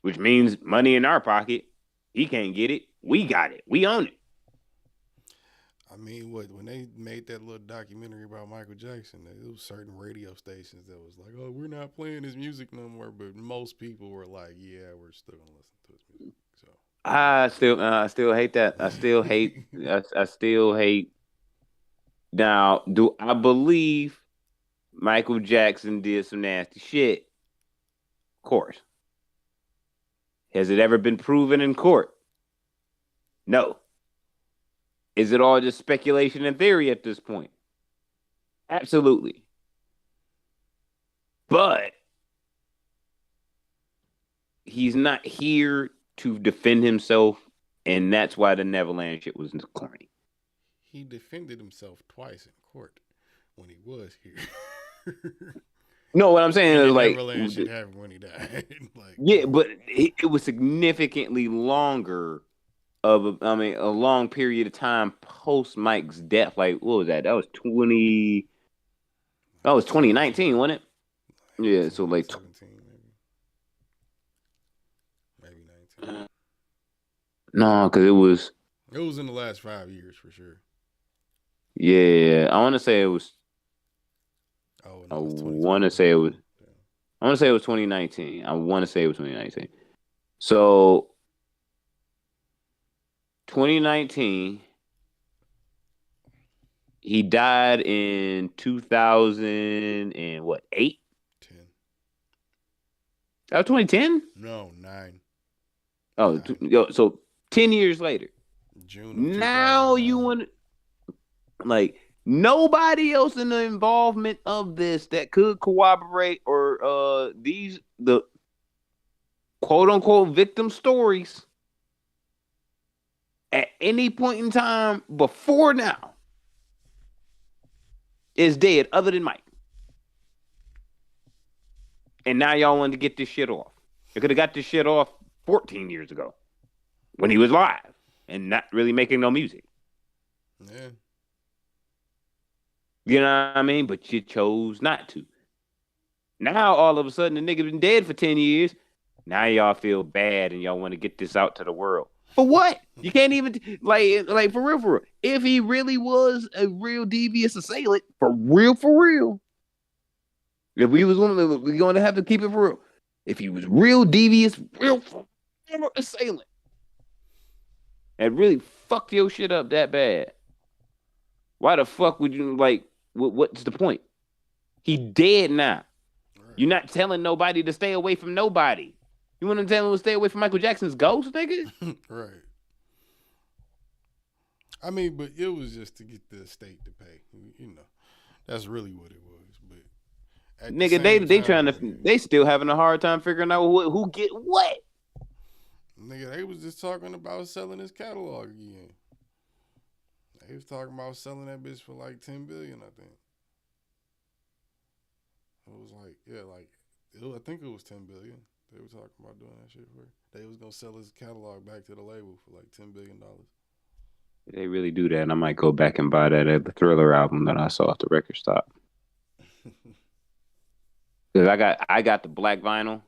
which means money in our pocket. He can't get it. We got it. We own it. I mean, when they made that little documentary about Michael Jackson, there was certain radio stations that was like, "Oh, we're not playing his music no more," but most people were like, "Yeah, we're still gonna listen to his music." So I still hate that. I still hate. Now, do I believe Michael Jackson did some nasty shit? Of course. Has it ever been proven in court? No. Is it all just speculation and theory at this point? Absolutely. But he's not here to defend himself, and that's why the Neverland shit was corny. he defended himself twice in court when he was here. No, what I'm saying is like, Neverland shit happened when he died. Like, yeah, but it was significantly longer a long period of time post Mike's death. Like, what was that? That was 2019, wasn't it? Yeah, so like 17, maybe 19. No, because it was in the last 5 years for sure. yeah. I want to say it was. Oh, I no, it's want to say it was. I want to say it was 2019. I want to say it was 2019. So 2019, he died in 2000 and what, 8? 10. That was 2010? No, 9. Oh, so 10 years later. June. Now you want like nobody else in the involvement of this that could corroborate or the quote unquote victim stories at any point in time before now is dead other than Mike. And now y'all wanted to get this shit off. You could have got this shit off 14 years ago when he was live and not really making no music. Yeah. You know what I mean? But you chose not to. Now, all of a sudden, the nigga been dead for 10 years. Now y'all feel bad and y'all want to get this out to the world. For what? You can't even, like for real. If he really was a real devious assailant, for real. If we was going to have to keep it for real. If he was real devious, real assailant, and really fucked your shit up that bad, why the fuck would you, like, what's the point? He dead now. Right. You're not telling nobody to stay away from nobody. You want to tell him to stay away from Michael Jackson's ghost, nigga? Right. I mean, but it was just to get the estate to pay. You know, that's really what it was. But nigga, they still having a hard time figuring out who get what. Nigga, they was just talking about selling his catalog again. They was talking about selling that bitch for like $10 billion, I think. It was like, I think it was $10 billion. They were talking about doing that shit for. They was gonna sell his catalog back to the label for like $10 billion. They really do that, and I might go back and buy the Thriller album that I saw at the record stop. Cause I got the black vinyl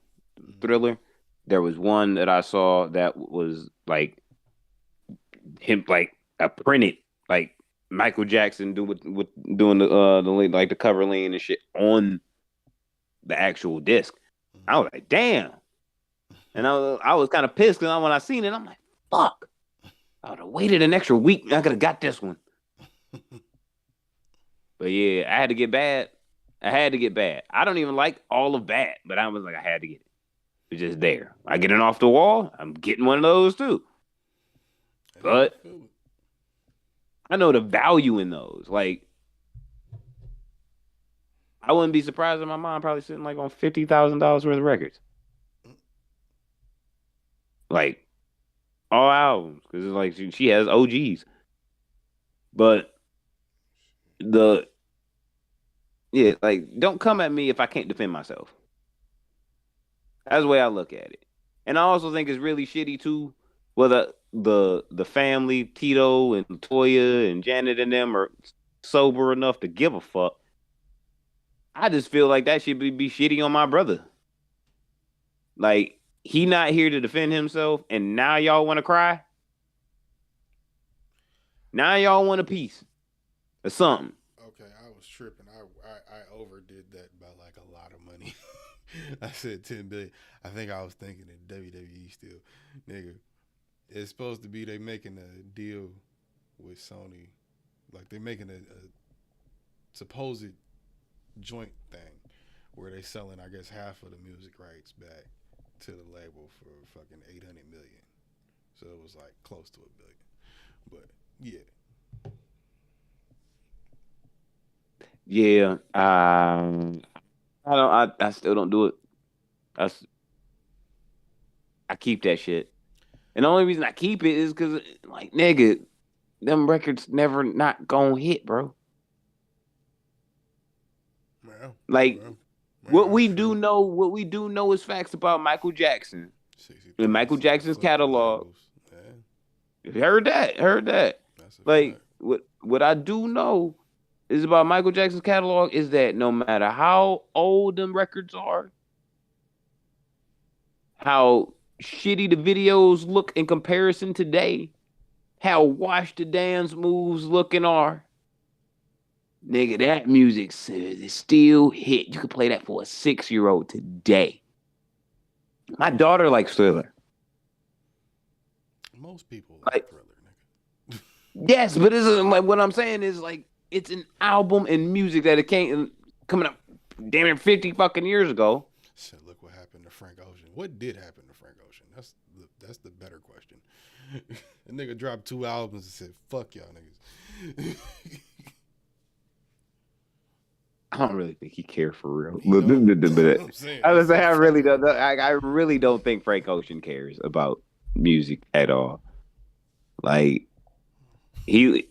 Thriller. There was one that I saw that was like him, like a printed, like Michael Jackson doing the cover lean and shit on the actual disc. I was like, damn. And I was kind of pissed because when I seen it, I'm like, fuck. I would have waited an extra week and I could have got this one. But yeah, I had to get bad. I don't even like all of Bad, but I was like, I had to get it. It's just there. I get it off the wall, I'm getting one of those too. But I know the value in those. Like, I wouldn't be surprised if my mom probably sitting like on $50,000 worth of records. Like, all albums. Because it's like she has OGs. But like, don't come at me if I can't defend myself. That's the way I look at it. And I also think it's really shitty too, whether the family, Tito and Toya and Janet and them are sober enough to give a fuck. I just feel like that should be shitty on my brother. Like, he not here to defend himself, and now y'all want to cry? Now y'all want a piece or something. Okay, I was tripping. I overdid that by like a lot of money. I said 10 billion. I think I was thinking of WWE still. Nigga, it's supposed to be they making a deal with Sony. Like they making a supposed joint thing where they selling, I guess, half of the music rights back to the label for fucking 800 million. So it was like close to $1 billion. But yeah. Yeah, I still don't do it. I keep that shit, and the only reason I keep it is because, like, nigga, them records never not gonna hit, bro. Well, Like, well, what we sure. do know is facts about Michael Jackson. In Michael Jackson's catalog. Yeah, Heard that. that's a Like, fact. what I do know is about Michael Jackson's catalog is that no matter how old them records are, how shitty the videos look in comparison today, how washed the dance moves looking are, nigga, that music is still hit. You could play that for a 6-year-old today. My daughter likes Thriller. Most people Like, Thriller, nigga. yes, but it's like what I'm saying is like it's an album and music that it came coming up damn near 50 fucking years ago. Shit, look what happened to Frank Ocean. What did happen to Frank Ocean? That's the better question. The nigga dropped 2 albums and said, "Fuck y'all niggas." I don't really think he cared for real. He don't. But I'm saying. I was saying I really don't think Frank Ocean cares about music at all. Like he's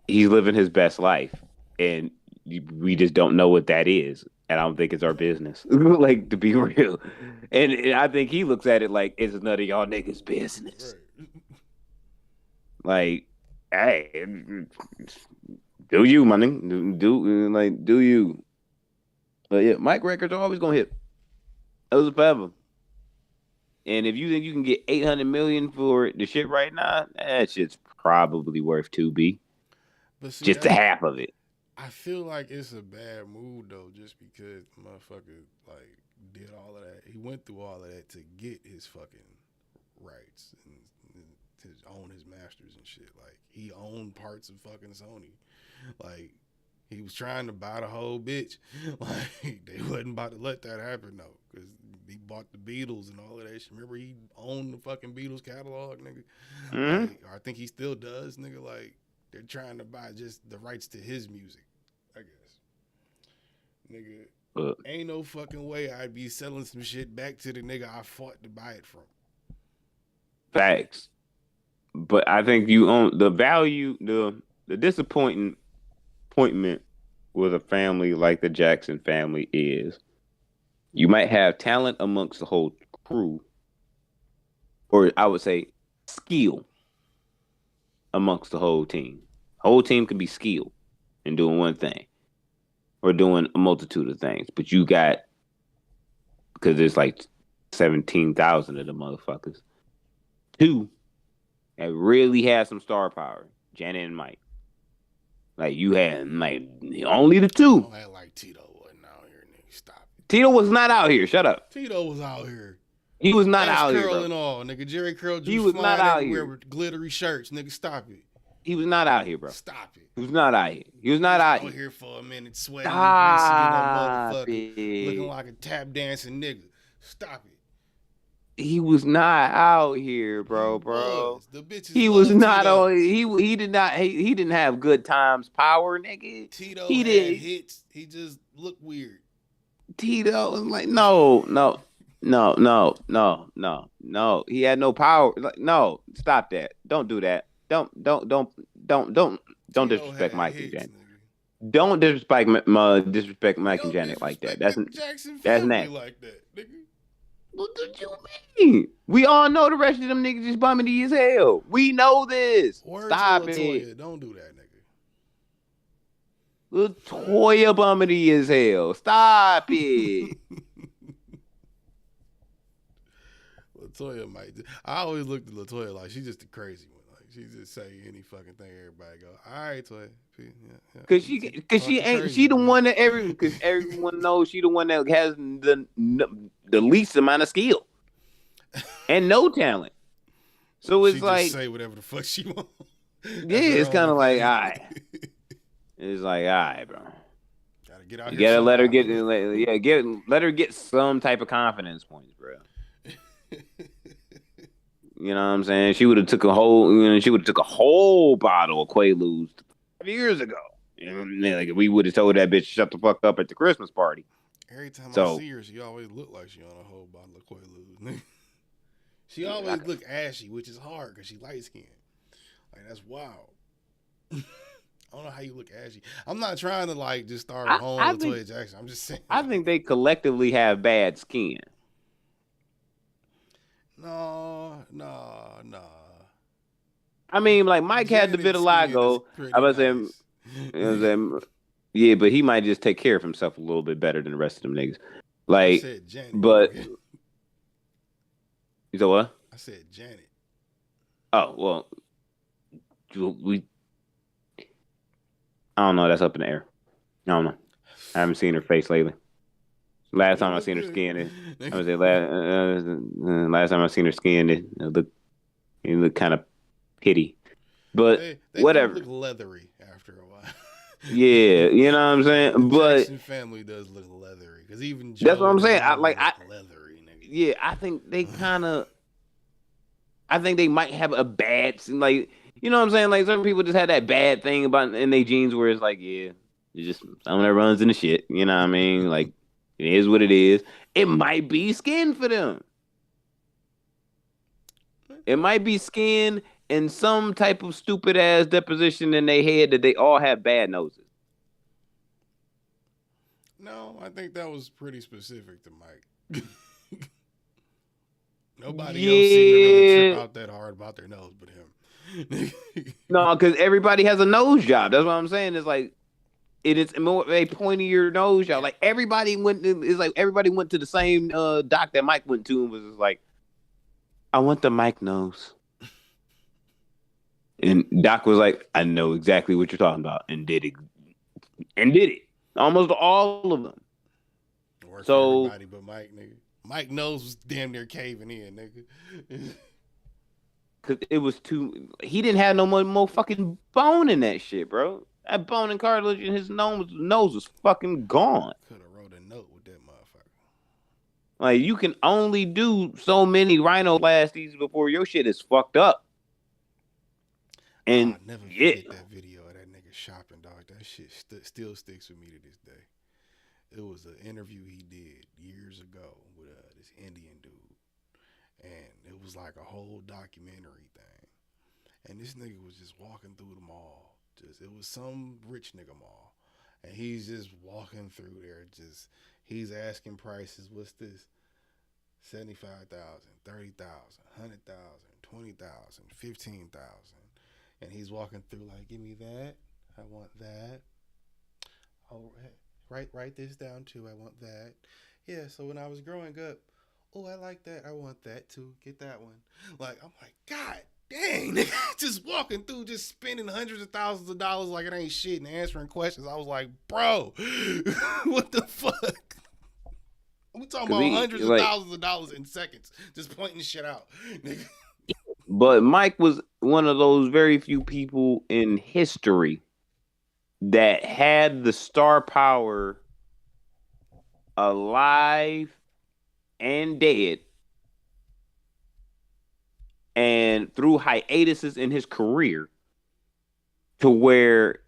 living his best life, and we just don't know what that is. And I don't think it's our business. Like, to be real, and I think he looks at it like it's none of y'all niggas' business. Right. Like, hey, do you, my nigga? Do you? But yeah, Mike records are always gonna hit. Those are forever. And if you think you can get 800 million for the shit right now, that shit's probably worth 2B. But see, Just the half of it. I feel like it's a bad move though, just because the motherfucker like did all of that. He went through all of that to get his fucking rights and to own his masters and shit. Like he owned parts of fucking Sony. Like he was trying to buy the whole bitch. Like they wasn't about to let that happen though, because he bought the Beatles and all of that shit. Remember he owned the fucking Beatles catalog, nigga. Mm-hmm. Like, I think he still does, nigga. Like they're trying to buy just the rights to his music, I guess. Nigga, ain't no fucking way I'd be selling some shit back to the nigga I fought to buy it from. Facts. But I think you own the value, the disappointment with a family like the Jackson family is you might have talent amongst the whole crew, or I would say skill amongst the whole team. Whole team can be skilled in doing one thing or doing a multitude of things, but you got, because there's like 17,000 of the motherfuckers, 2 that really had some star power, Janet and Mike. Like you had like only the 2. Don't act like Tito wasn't out here, nigga. Stop it. Tito was not out here. Shut up. Tito was out here. He was not Ash out Curl here, and bro. all, nigga. Jerry Curl He juice was flying not out everywhere here. with glittery shirts, nigga. Stop it. He was not out here, bro. Stop it. He was not out here. He was not out Out here. here for a minute, sweating Stop and greasy, and it. looking like a tap dancing nigga. Stop it. He was not out here, bro. The bitches He was love not Tito. on. He did not. He didn't have good times power, nigga. Tito He had did. hits. He just looked weird. Tito was like, no. He had no power. Like, no, stop that. Don't do that. Don't Tito disrespect had Mike hits, and Janet. nigga. Don't disrespect Mike and Janet like that. That's Jackson that's family nasty. like that, nigga. What did you mean? We all know the rest of them niggas just bummity as hell. We know this. Word Stop to it. LaToya. Don't do that, nigga. LaToya bummity as hell. Stop it. LaToya might. I always looked at LaToya like she's just a crazy one. Like She just say any fucking thing. Everybody go, all right, Toy. Yeah. Cause she ain't she the one that everyone knows she the one that has the least amount of skill and no talent. So it's she like just say whatever the fuck she want. Yeah, it's kind of like, all right. It's like, all right, bro. Gotta get out You here. gotta let her let her get some type of confidence points, bro. You know what I'm saying? She would have took a whole bottle of Quaaludes 5 years ago. You know what I mean? Like, we would have told that bitch shut the fuck up at the Christmas party. Every time I see her, she always look like she on a whole bottle of Quaaludes. She always look ashy, which is hard because she light skinned. Like, that's wild. I don't know how you look ashy. I'm not trying to like just start a home with Toya Jackson. I'm just saying. I think they collectively have bad skin. No. I mean, like Mike had the vitiligo. I was saying, you know what I'm saying? Yeah, but he might just take care of himself a little bit better than the rest of them niggas. Like, but you said what? I said Janet. Oh well, I don't know. That's up in the air. I don't know. I haven't seen her face lately. Last time I seen her skin, I would say last time I seen her skin, it looked kind of pity. But they whatever. Look leathery after a while. Yeah, you know what I'm saying. But Jackson family does look leathery because even Joe that's what I'm saying. I leathery. Nigga. Yeah, I think they might have a bad, like, you know what I'm saying? Like, some people just have that bad thing about in their genes where it's like, yeah, it's just someone that runs in the shit. You know what I mean? Like, it is what it is. It might be skin for them. It might be skin and some type of stupid ass deposition in their head that they all have bad noses. No, I think that was pretty specific to Mike. Nobody else seemed to really trip out that hard about their nose but him. No, because everybody has a nose job. That's what I'm saying. It's like it is more a pointier nose job. Like everybody went to the same doc that Mike went to and was just like, I want the Mike nose. And Doc was like, I know exactly what you're talking about, and did it. Almost all of them. Worked for everybody but Mike, nigga. Mike nose was damn near caving in, nigga. Cause it was he didn't have no more fucking bone in that shit, bro. That bone and cartilage in his nose was fucking gone. Could have wrote a note with that motherfucker. Like, you can only do so many rhinoplasties before your shit is fucked up. And I'll never forget that video of that nigga shopping, dog. That shit still sticks with me to this day. It was an interview he did years ago with this Indian dude. And it was like a whole documentary thing. And this nigga was just walking through the mall. It was some rich nigga mall. And he's just walking through there. He's asking prices. What's this? 75,000, 30,000, 100,000, 20,000, 15,000. And he's walking through like, give me that. I want that. Oh, write this down too. I want that. Yeah, so when I was growing up, oh, I like that. I want that too. Get that one. Like, I'm like, God dang. Just walking through, just spending hundreds of thousands of dollars like it ain't shit and answering questions. I was like, bro, what the fuck? We talking about hundreds of thousands of dollars in seconds, just pointing shit out. But Mike was one of those very few people in history that had the star power alive and dead, and through hiatuses in his career, to where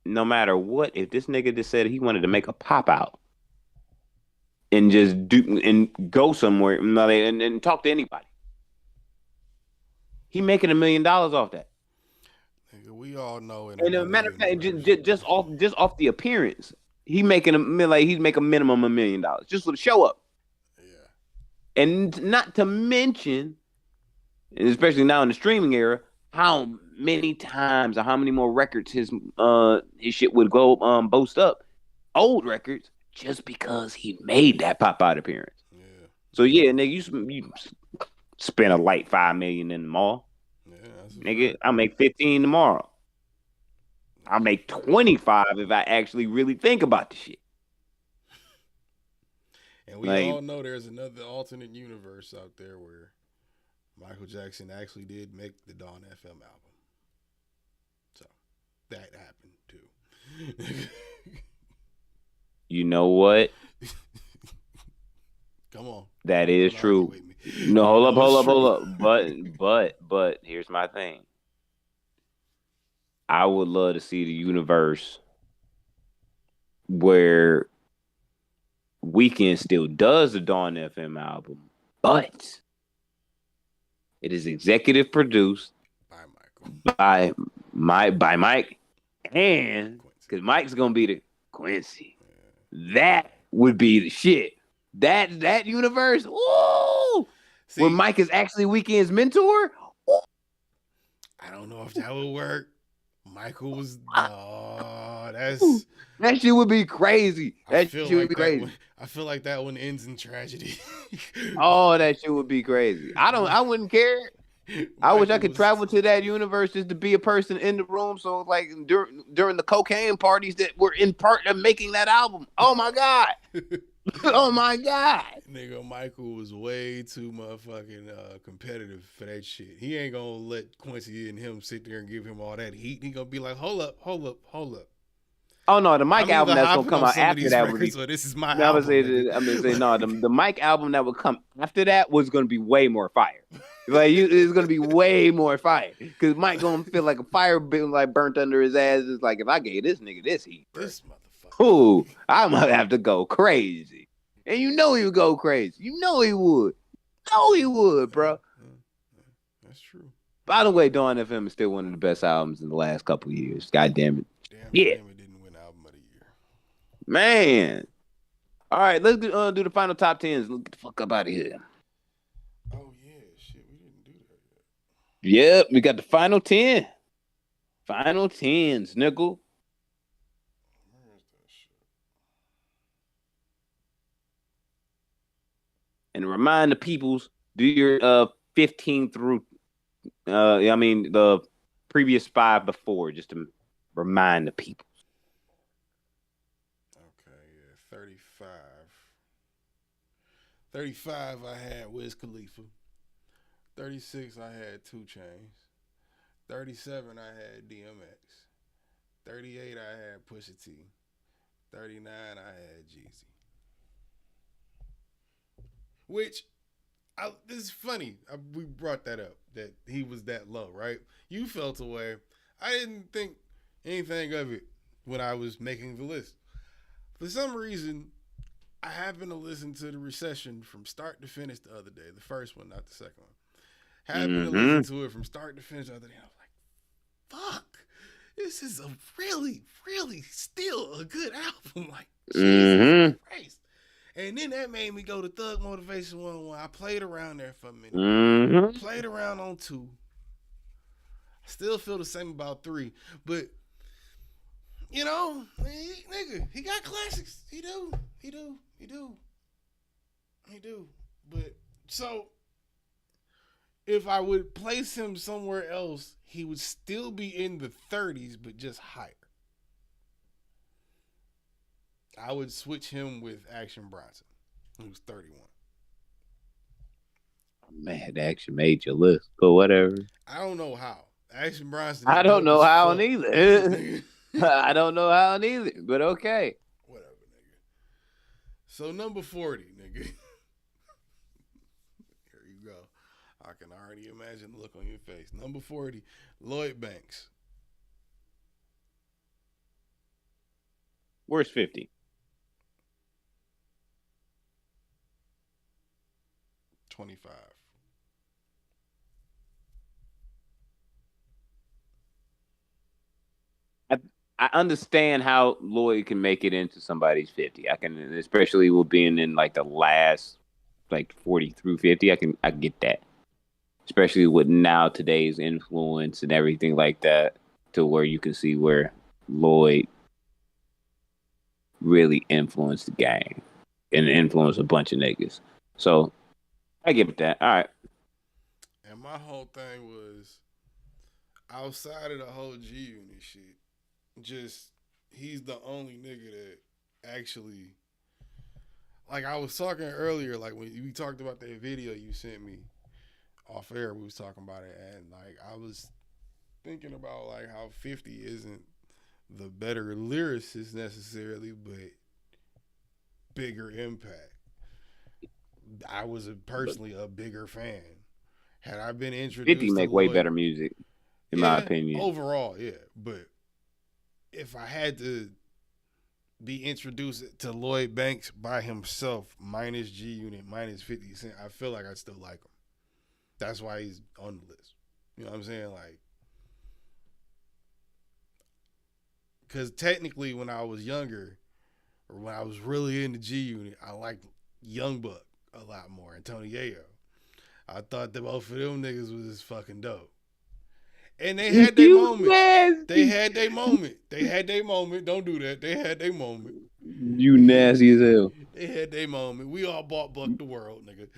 no matter what, if this nigga just said he wanted to make a pop out and just do and go somewhere and talk to anybody, he making $1 million off that. Nigga, we all know. And as a matter of fact, just off the appearance, he's making a minimum $1 million just for the show up. Yeah. And not to mention, and especially now in the streaming era, how many times or how many more records his shit would go boast up, old records, just because he made that pop out appearance. Yeah. So yeah, nigga, you spend a light $5 million in the mall. Yeah. that's a Nigga, fact. I'll make 15 tomorrow. I'll make 25 if I actually really think about the shit. And we Like- all know there's another alternate universe out there where Michael Jackson actually did make the Dawn FM album. So that happened too. You know what? Come on. That is Don't true. argue with me. No, hold You up. know it's true. But here's my thing. I would love to see the universe where Weeknd still does the Dawn FM album, but it is executive produced Bye, Michael. by Mike, and because Mike's gonna be the Quincy. That would be the shit. That universe, ooh, See, where Mike is actually Weeknd's mentor. Ooh. I don't know if that would work. Michael was that's That shit would be crazy. I That feel shit would like be that crazy. one, I feel like that one ends in tragedy. Oh, that shit would be crazy. I wouldn't care. I wish I Michael could was- travel to that universe just to be a person in the room. So like during the cocaine parties that were in part of making that album. Oh my God. Oh my God. Nigga, Michael was way too motherfucking competitive for that shit. He ain't gonna let Quincy and him sit there and give him all that heat. He gonna be like, hold up. Oh no, the Mike I'm album either that's gonna hopping come on out some of after these that records would be. or this is my No, album. the Mike album that would come after that was gonna be way more fire. Like it's gonna be way more fire because Mike gonna feel like a fire being like burnt under his ass. It's like if I gave this nigga this heat, This motherfucker. ooh, I might have to go crazy. And you know he would go crazy. You know he would. Bro. That's true. By the way, Dawn FM is still one of the best albums in the last couple of years. God damn it. Yeah. Damn, it didn't win album of the year. Man. All right, let's do the final top 10s. Let's get the fuck up out of here. Oh yeah, shit, we didn't do that yet. Yep, we got the final 10. Final 10s, nickel. Where is that shit? And remind the peoples, do your 15 through the previous 5 before, just to remind the people. Okay, yeah, 35. 35, I had Wiz Khalifa. 36, I had 2 Chainz. 37, I had DMX. 38, I had Pusha T. 39, I had Jeezy. Which, this is funny. We brought that up, that he was that low, right? You felt away. I didn't think anything of it when I was making the list. For some reason, I happened to listen to The Recession from start to finish the other day. The first one, not the second one. Happened to listen to it from start to finish the other day. I was like, fuck. This is a really, really still a good album. Like, Jesus Christ. And then that made me go to Thug Motivation 101. I played around there for a minute. Played around on 2. I still feel the same about 3. But, you know, nigga, he got classics. He do. But, so, if I would place him somewhere else, he would still be in the 30s, but just higher. I would switch him with Action Bronson, who's 31. Man, that actually made your list, but whatever. I don't know how. Action Bronson. I don't know how neither. neither. I don't know how neither, but okay. Whatever, nigga. So number 40, nigga. Here you go. I can already imagine the look on your face. Number 40, Lloyd Banks. Where's 50? 25. I understand how Lloyd can make it into somebody's 50. I can, especially with being in like the last like 40 through 50. I get that. Especially with now today's influence and everything like that, to where you can see where Lloyd really influenced the game and influenced a bunch of niggas. So I give it that. All right. And my whole thing was, outside of the whole G Unit shit, just he's the only nigga that actually, like I was talking earlier, like when we talked about that video you sent me off air, we was talking about it, and like I was thinking about like how 50 isn't the better lyricist necessarily, but bigger impact. I was personally a bigger fan. Had I been introduced 50 make to way Lloyd, better music, in my opinion. overall, yeah. But if I had to be introduced to Lloyd Banks by himself, minus G Unit, minus 50 Cent, I feel like I still like him. That's why he's on the list. You know what I'm saying? Like, because technically when I was younger, or when I was really into G Unit, I liked Young Buck a lot more and Tony Yayo. I thought that both of them niggas was just fucking dope. And they had their moment. Nasty. They had their moment. They had their moment. Don't do that. They had their moment. You nasty as hell. They had their moment. We all bought Buck the World, nigga.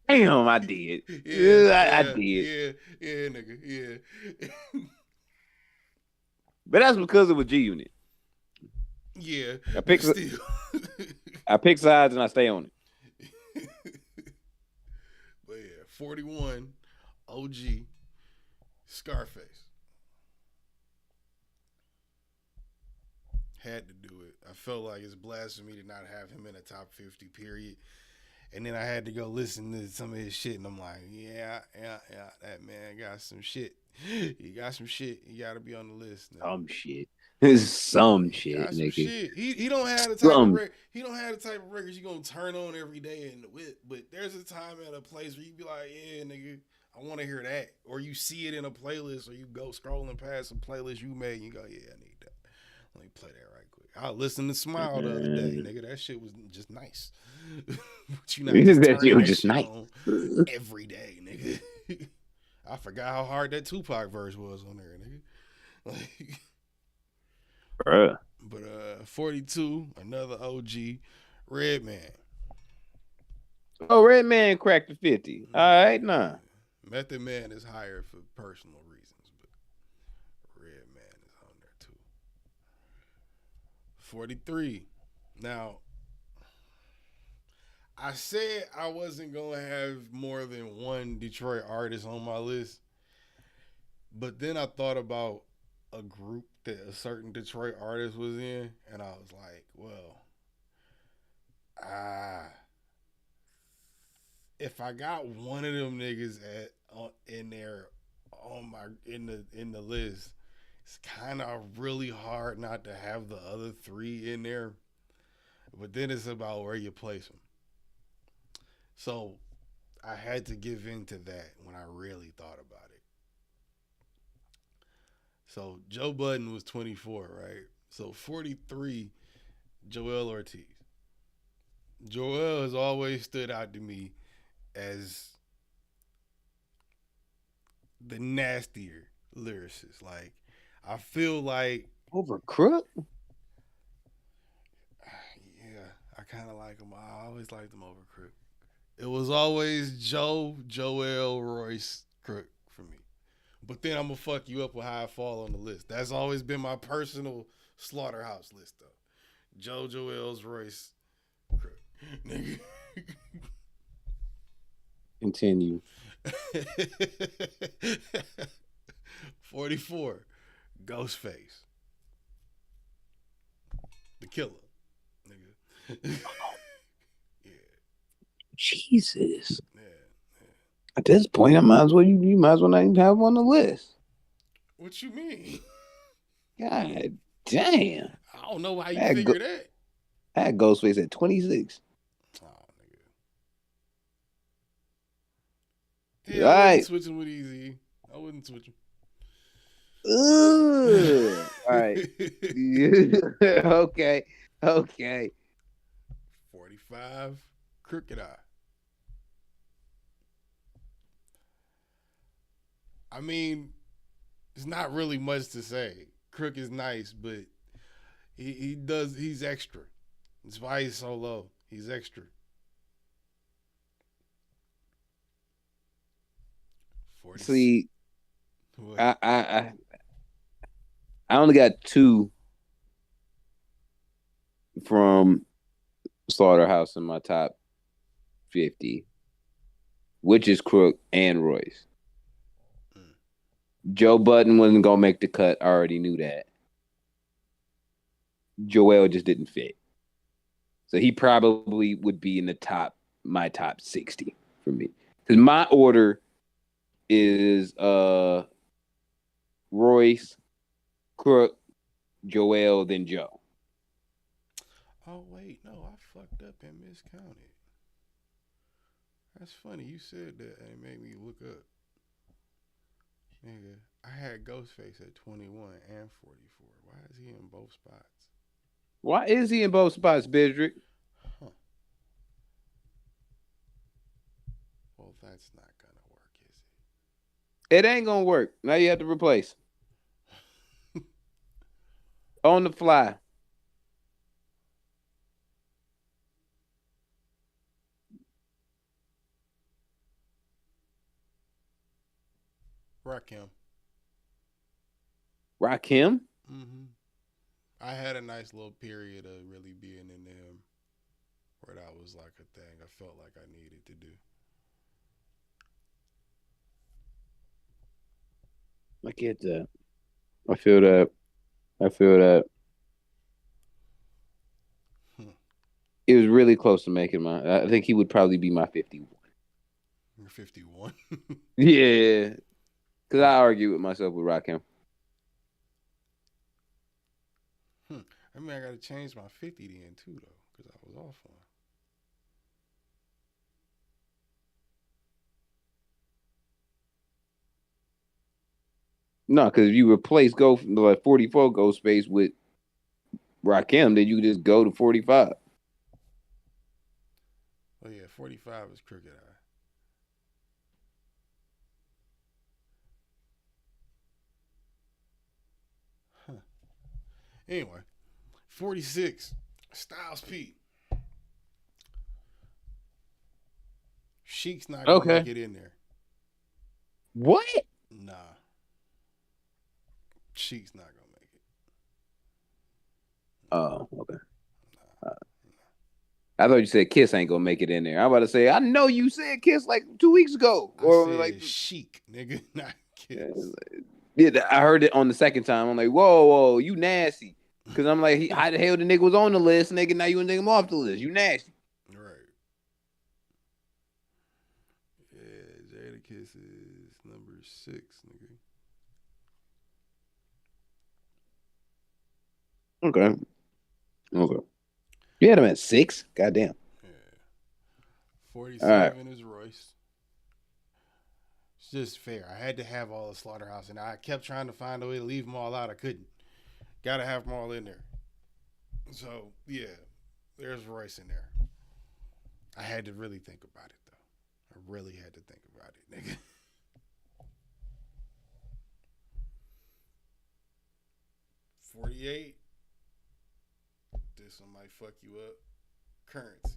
Damn, I did. I did. Yeah, nigga. Yeah. But that's because it was G Unit. Yeah. I pick, but still. I pick sides and I stay on it. But yeah, 41, OG, Scarface. Had to do it. I felt like it's blasphemy to not have him in the top 50, period. And then I had to go listen to some of his shit, and I'm like, yeah, that man got some shit. He got some shit. He got to be on the list now. Some shit. Some shit, Got some nigga. shit. He don't have the type of he don't have the type of records you gonna turn on every day in the whip. But there's a time at a place where you be like, yeah, nigga, I want to hear that. Or you see it in a playlist, or you go scrolling past some playlist you made, and you go, yeah, I need that. Let me play that right quick. I listened to Smile the other day, nigga. That shit was just nice. But you not just That shit turning was that just shit nice on every day, nigga. I forgot how hard that Tupac verse was on there, nigga. Like, Bruh. but 42, another OG, Redman. Oh, Redman cracked the 50. All right, nah. Method Man is higher for personal reasons, but Redman is on there too. 43. Now, I said I wasn't going to have more than one Detroit artist on my list, but then I thought about a group that a certain Detroit artist was in, and I was like, well, if I got one of them niggas in there in the list, it's kind of really hard not to have the other three in there. But then it's about where you place them. So I had to give in to that when I really thought about it. So Joe Budden was 24, right? So 43, Joel Ortiz. Joel has always stood out to me as the nastier lyricist. Like, I feel like Over Crook? yeah, I kind of like him. I always liked him over Crook. It was always Joel, Royce, Crook for me. But then I'm going to fuck you up with how I fall on the list. That's always been my personal slaughterhouse list, though. Joel's, Royce, Crook. Nigga. Continue. 44, Ghostface. The killer. Nigga. Yeah. Jesus. Yeah. At this point, you might as well not even have him on the list. What you mean? God damn. I don't know how you That figure that. I had Ghostface at 26. Oh, nigga. Yeah, All I right. wouldn't switch him with Easy. I wouldn't switch him. Ugh. All right. Okay. 45, Crooked Eye. I mean, it's not really much to say. Crook is nice, but he's extra. That's why he's so low. He's extra. 40. See, What? I only got two from Slaughterhouse in my top 50, which is Crook and Royce. Joe Budden wasn't gonna make the cut. I already knew that. Joel just didn't fit. So he probably would be in my top 60 for me. Because my order is Royce, Crook, Joel, then Joe. Oh wait, no, I fucked up and miscounted. That's funny. You said that and it made me look up. Nigga, I had Ghostface at 21 and 44. Why is he in both spots? Why is he in both spots, Bedrick? Huh. Well, that's not gonna work, is It ain't gonna work. Now you have to replace. On the fly. Rakim. Rakim? Mm-hmm. I had a nice little period of really being into him where that was like a thing I felt like I needed to do. I get that. I feel that. I feel that. It was really close to making my. I think he would probably be my 51. You're 51. Yeah, because I argue with myself with Rakim. I mean, I got to change my 50 then too, though, because I was off one. No, because if you replace 44 Ghostface with Rakim, then you just go to 45. Oh yeah, 45 is Crooked Eye. Huh. Anyway, 46, Styles P. Sheik's not gonna make it in there. What? Nah. Sheik's not gonna make it. Oh, okay. I thought you said Kiss ain't gonna make it in there. I'm about to say, I know you said Kiss like 2 weeks ago. I said Sheik, nigga, not Kiss. Yeah, I heard it on the second time. I'm like, whoa, you nasty. Because I'm like, how the hell the nigga was on the list, nigga? Now you want to take him off the list. You nasty. Right. Yeah, Jadakiss is number 6, nigga. Okay. You had him at 6? Goddamn. Yeah. 47 is Royce. It's just fair. I had to have all the Slaughterhouse, and I kept trying to find a way to leave them all out. I couldn't. Got to have them all in there. So, yeah, there's Royce in there. I had to really think about it, though. I really had to think about it, nigga. $48. This one might fuck you up. Currency.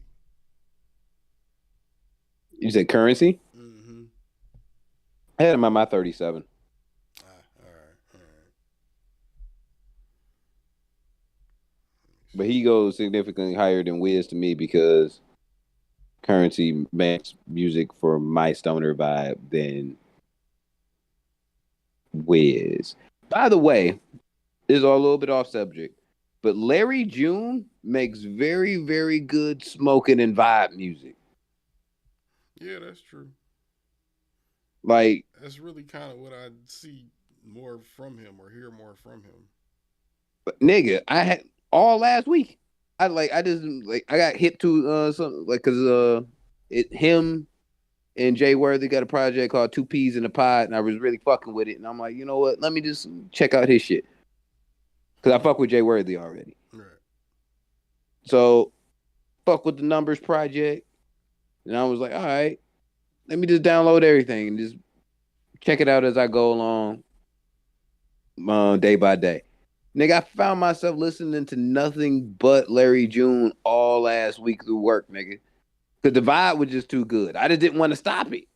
You said Currency? Mm-hmm. I had him at my 37. All right. But he goes significantly higher than Wiz to me because Currency makes music for my stoner vibe than Wiz. By the way, this is all a little bit off subject, but Larry June makes very, very good smoking and vibe music. Yeah, that's true. Like, that's really kind of what I see more from him or hear more from him. But nigga, I had all last week. I got hit to something like because him and Jay Worthy got a project called Two Peas in a Pod, and I was really fucking with it. And I'm like, you know what? Let me just check out his shit because I fuck with Jay Worthy already. Right. So fuck with the Numbers project, and I was like, all right, let me just download everything and just check it out as I go along, day by day. Nigga, I found myself listening to nothing but Larry June all last week through work, nigga. Because the vibe was just too good. I just didn't want to stop it.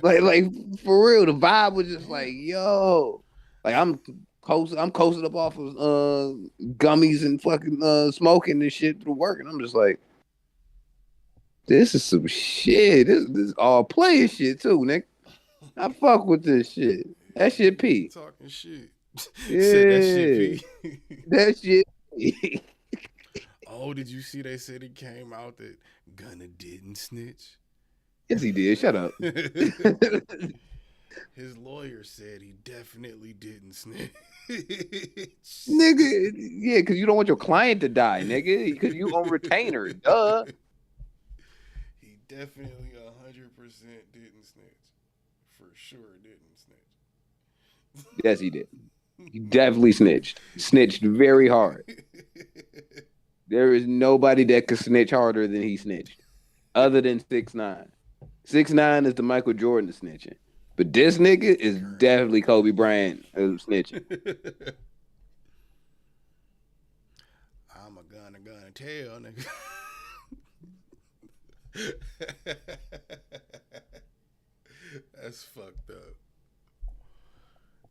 Like for real, the vibe was just like, yo, like I'm coasting up off of gummies and fucking smoking and shit through work, and I'm just like, this is some shit. This is all player shit too, Nick. I fuck with this shit. That shit P. Talking shit. Yeah, Said that shit P. that shit P. Oh, did you see they said it came out that Gunna didn't snitch? Yes, he did. Shut up. His lawyer said he definitely didn't snitch. Nigga, yeah, because you don't want your client to die, nigga, because you on retainer. Duh. He definitely 100% didn't snitch. For sure didn't snitch. Yes, he did. He definitely snitched. Snitched very hard. There is nobody that could snitch harder than he snitched, other than 6ix9ine. 6ix9ine is the Michael Jordan of snitching, but this nigga is definitely Kobe Bryant of snitching. I'm a gun tell, nigga. That's fucked up,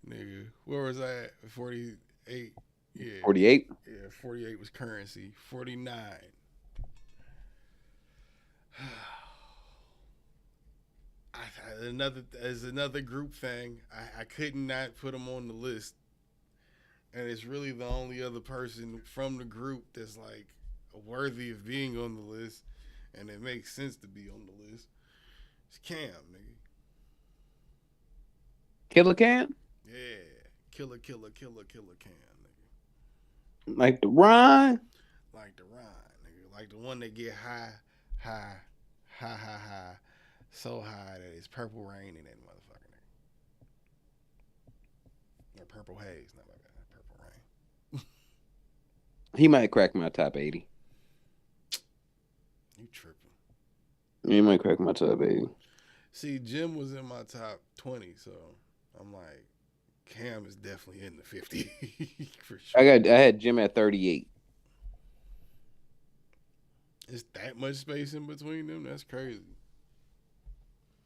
nigga. Where was I at? 48. Yeah. 48. Yeah, 48 was currency. 49. Another group thing. I could not put them on the list, and it's really the only other person from the group that's like worthy of being on the list, and it makes sense to be on the list. It's Cam, nigga. Killer Cam? Yeah, killer Cam, nigga. Like the Ron? Like the Ron, nigga. Like the one that get high, so high that it's purple rain in that motherfucker, nigga. Or purple haze, not like that. Purple rain. He might crack my top 80. You tripping. He might crack my top 80. See, Jim was in my top 20, so I'm like, Cam is definitely in the 50 for sure. I had Jim at 38. Is that much space in between them? That's crazy.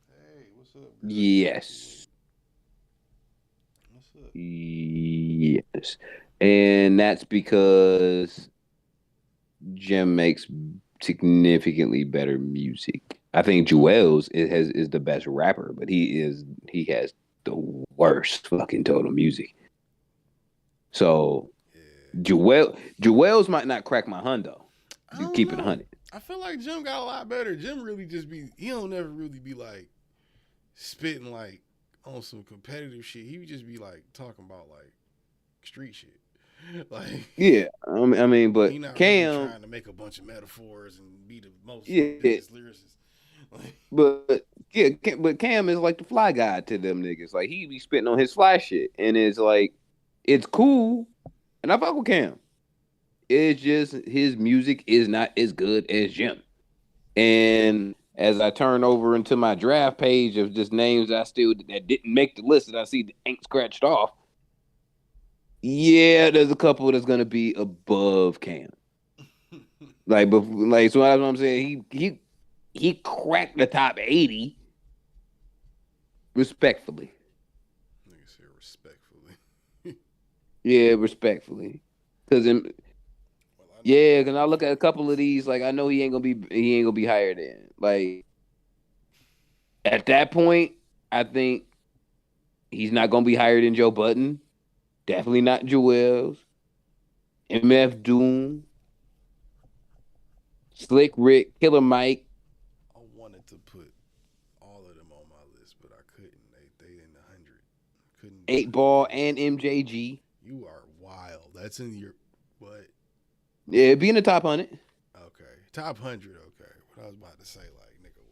Hey, what's up, bro? Yes. What's up? Yes. And that's because Jim makes significantly better music. I think Juelz is the best rapper, but he has the worst fucking total music. So yeah. Juelz might not crack my hundo. You keep it 100. I feel like Jim got a lot better. Jim really he don't never really be like spitting like on some competitive shit. He would just be like talking about like street shit. Like yeah, I mean, but he not Cam really trying to make a bunch of metaphors and be the most lyricist. Like, but Cam is like the fly guy to them niggas. Like he be spitting on his fly shit, and it's like it's cool, and I fuck with Cam. It's just his music is not as good as Jim. And as I turn over into my draft page of just names that didn't make the list that I see the ink scratched off, yeah, there's a couple that's gonna be above Cam. So that's what I'm saying. He cracked the top 80 respectfully. Nigga said respectfully. Yeah, respectfully. Because I look at a couple of these, like I know he ain't gonna be higher than. Like at that point, I think he's not gonna be higher than Joe Budden. Definitely not Juelz. MF Doom. Slick Rick, Killer Mike. I wanted to put all of them on my list, but I couldn't. They in the 100. Couldn't. 8 Ball and MJG. You are wild. That's in your what? Yeah, be in the top 100. Okay, top 100. Okay, what I was about to say, like nigga,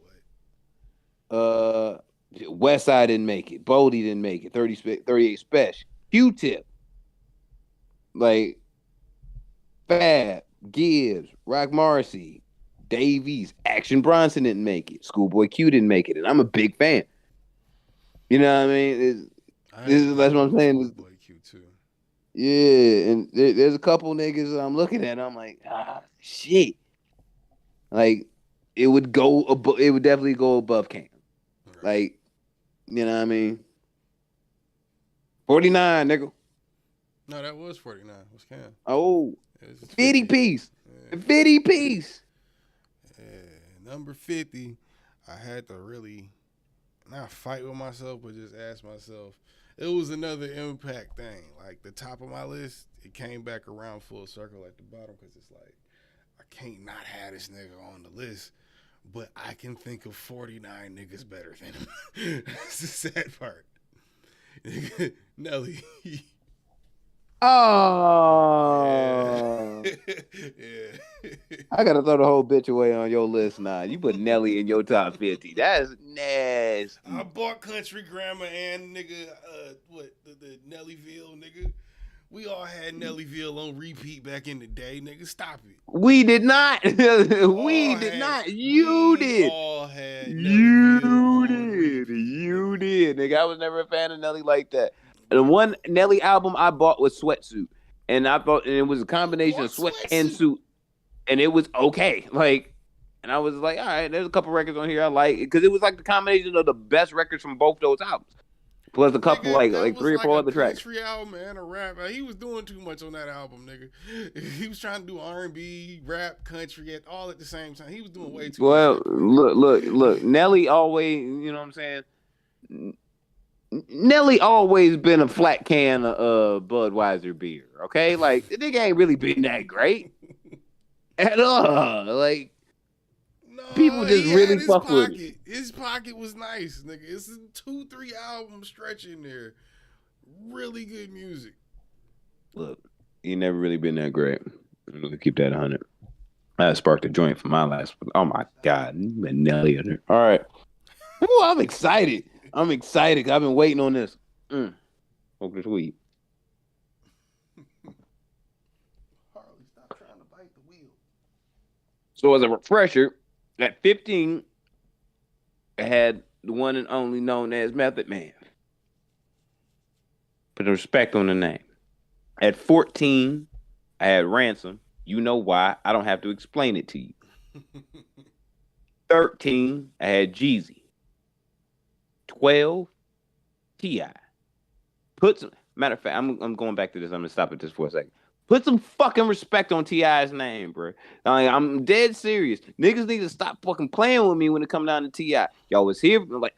what? Westside didn't make it. Boldy didn't make it. 38 Special. Q-Tip. Like Fab, Gibbs, Rock Marcy, Davies, Action Bronson didn't make it. Schoolboy Q didn't make it, and I'm a big fan. You know what I mean? That's what I'm saying. Schoolboy Q too. Yeah, and there's a couple niggas that I'm looking at, and I'm like, shit. Like it would definitely go above Cam. Like, you know what I mean? 49, nigga. No, that was 49. What's Cam? Oh, It was 50 piece. Yeah. 50 piece. Yeah. Number 50, I had to really not fight with myself, but just ask myself. It was another impact thing. Like the top of my list, it came back around full circle at the bottom because it's like, I can't not have this nigga on the list, but I can think of 49 niggas better than him. That's the sad part. Nelly. Oh. Yeah. I gotta throw the whole bitch away on your list now. You put Nelly in your top 50. That's nasty. I bought Country Grammar and nigga, the Nellyville nigga. We all had Nellyville on repeat back in the day, nigga. Stop it. We did not. We did not. You did. All had You Nellyville on did. repeat. You did. Nigga, I was never a fan of Nelly like that. The one Nelly album I bought was Sweatsuit. And I thought it was a combination of sweat and suit. And it was okay. Like, and I was like, all right, there's a couple records on here I like. Because it was like the combination of the best records from both those albums. Plus a couple, Nigga, like 3 or 4 other tracks. Country album and a rap. He was doing too much on that album, nigga. He was trying to do R&B, rap, country, all at the same time. He was doing way too much. Well, look. Nelly always, you know what I'm saying? Nelly always been a flat can of Budweiser beer, okay? Like, the nigga ain't really been that great at all. Like, No, people just he really had his fuck with pocket. His pocket was nice, nigga. It's a 2-3 album stretch in there. Really good music. look, he never really been that great. I'm gonna keep that 100. I sparked a joint for my last one. Oh my God, Nelly in there. All right. Ooh, I'm excited. I'm excited 'cause I've been waiting on this. Smoke this weed. Harley, stop trying to bite the wheel. So as a refresher, at 15, I had the one and only known as Method Man. Put the respect on the name. At 14, I had Ransom. You know why? I don't have to explain it to you. 13, I had Jeezy. 12, T.I. Matter of fact, I'm going back to this. I'm gonna stop at this for a second. Put some fucking respect on T.I.'s name, bro. I'm dead serious. Niggas need to stop fucking playing with me when it come down to T.I. Y'all was here, like,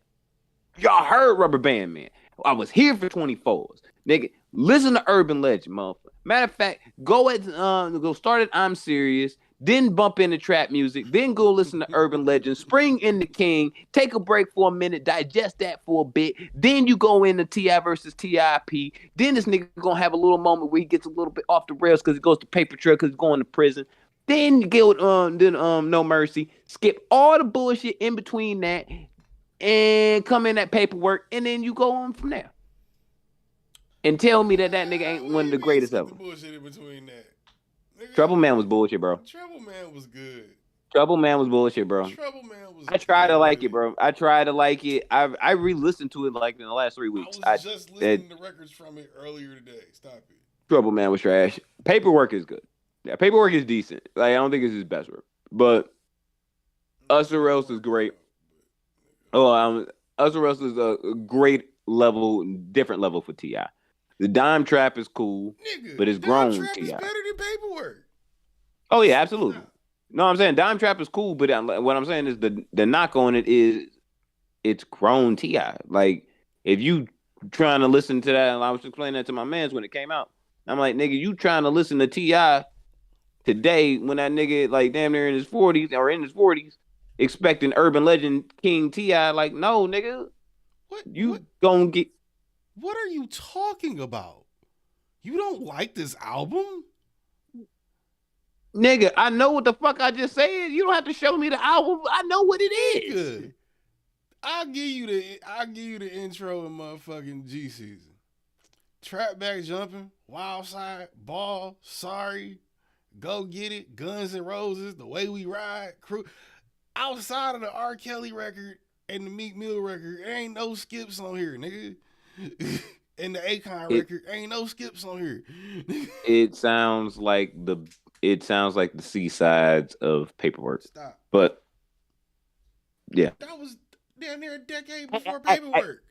y'all heard Rubber Band Man. I was here for 24s. Nigga, listen to Urban Legend, motherfucker. Matter of fact, go start at I'm Serious, then bump into trap music, then go listen to Urban Legend, spring into King, take a break for a minute, digest that for a bit, then you go into T.I. versus T.I.P. Then this nigga gonna have a little moment where he gets a little bit off the rails because he goes to Paper Trail because he's going to prison. Then No Mercy. Skip all the bullshit in between that and come in that Paperwork, and then you go on from there. And tell me that nigga ain't one of the greatest ever. Bullshit in between that. Nigga, Trouble Man was bullshit, bro. Trouble Man was good. Trouble Man was bullshit, bro. Trouble Man was I tried to good. like it, bro. I tried to like it. I re-listened to it like in the last 3 weeks. I was just listening to records from it earlier today. Stop it. Trouble Man was trash. Paperwork is good. Yeah, Paperwork is decent. Like, I don't think it's his best work. But Us or Else is great. Us or Else is a great level, different level for T.I. The Dime Trap is cool, Nigga, but it's Dime grown Trap T.I. is better than Paperwork. Oh yeah, absolutely. No, I'm saying Dime Trap is cool, but what I'm saying is the knock on it is it's grown T.I. Like, if you trying to listen to that, and I was explaining that to my mans when it came out. I'm like, nigga, you trying to listen to T.I. today when that nigga like damn near in his 40s, expecting Urban Legend King T.I. Like, no, nigga, gonna get. What are you talking about? You don't like this album? Nigga, I know what the fuck I just said. You don't have to show me the album. I know what it is. Good. I'll give you the intro in motherfucking G Season. Trap Back Jumping, Wild Side, Ball, Sorry, Go Get It, Guns N' Roses, The Way We Ride, Crew. Outside of the R. Kelly record and the Meek Mill record, there ain't no skips on here, nigga. And the Akon record, ain't no skips on here. It sounds like the C sides of Paperwork. Stop. But yeah, That was damn near a decade before Paperwork.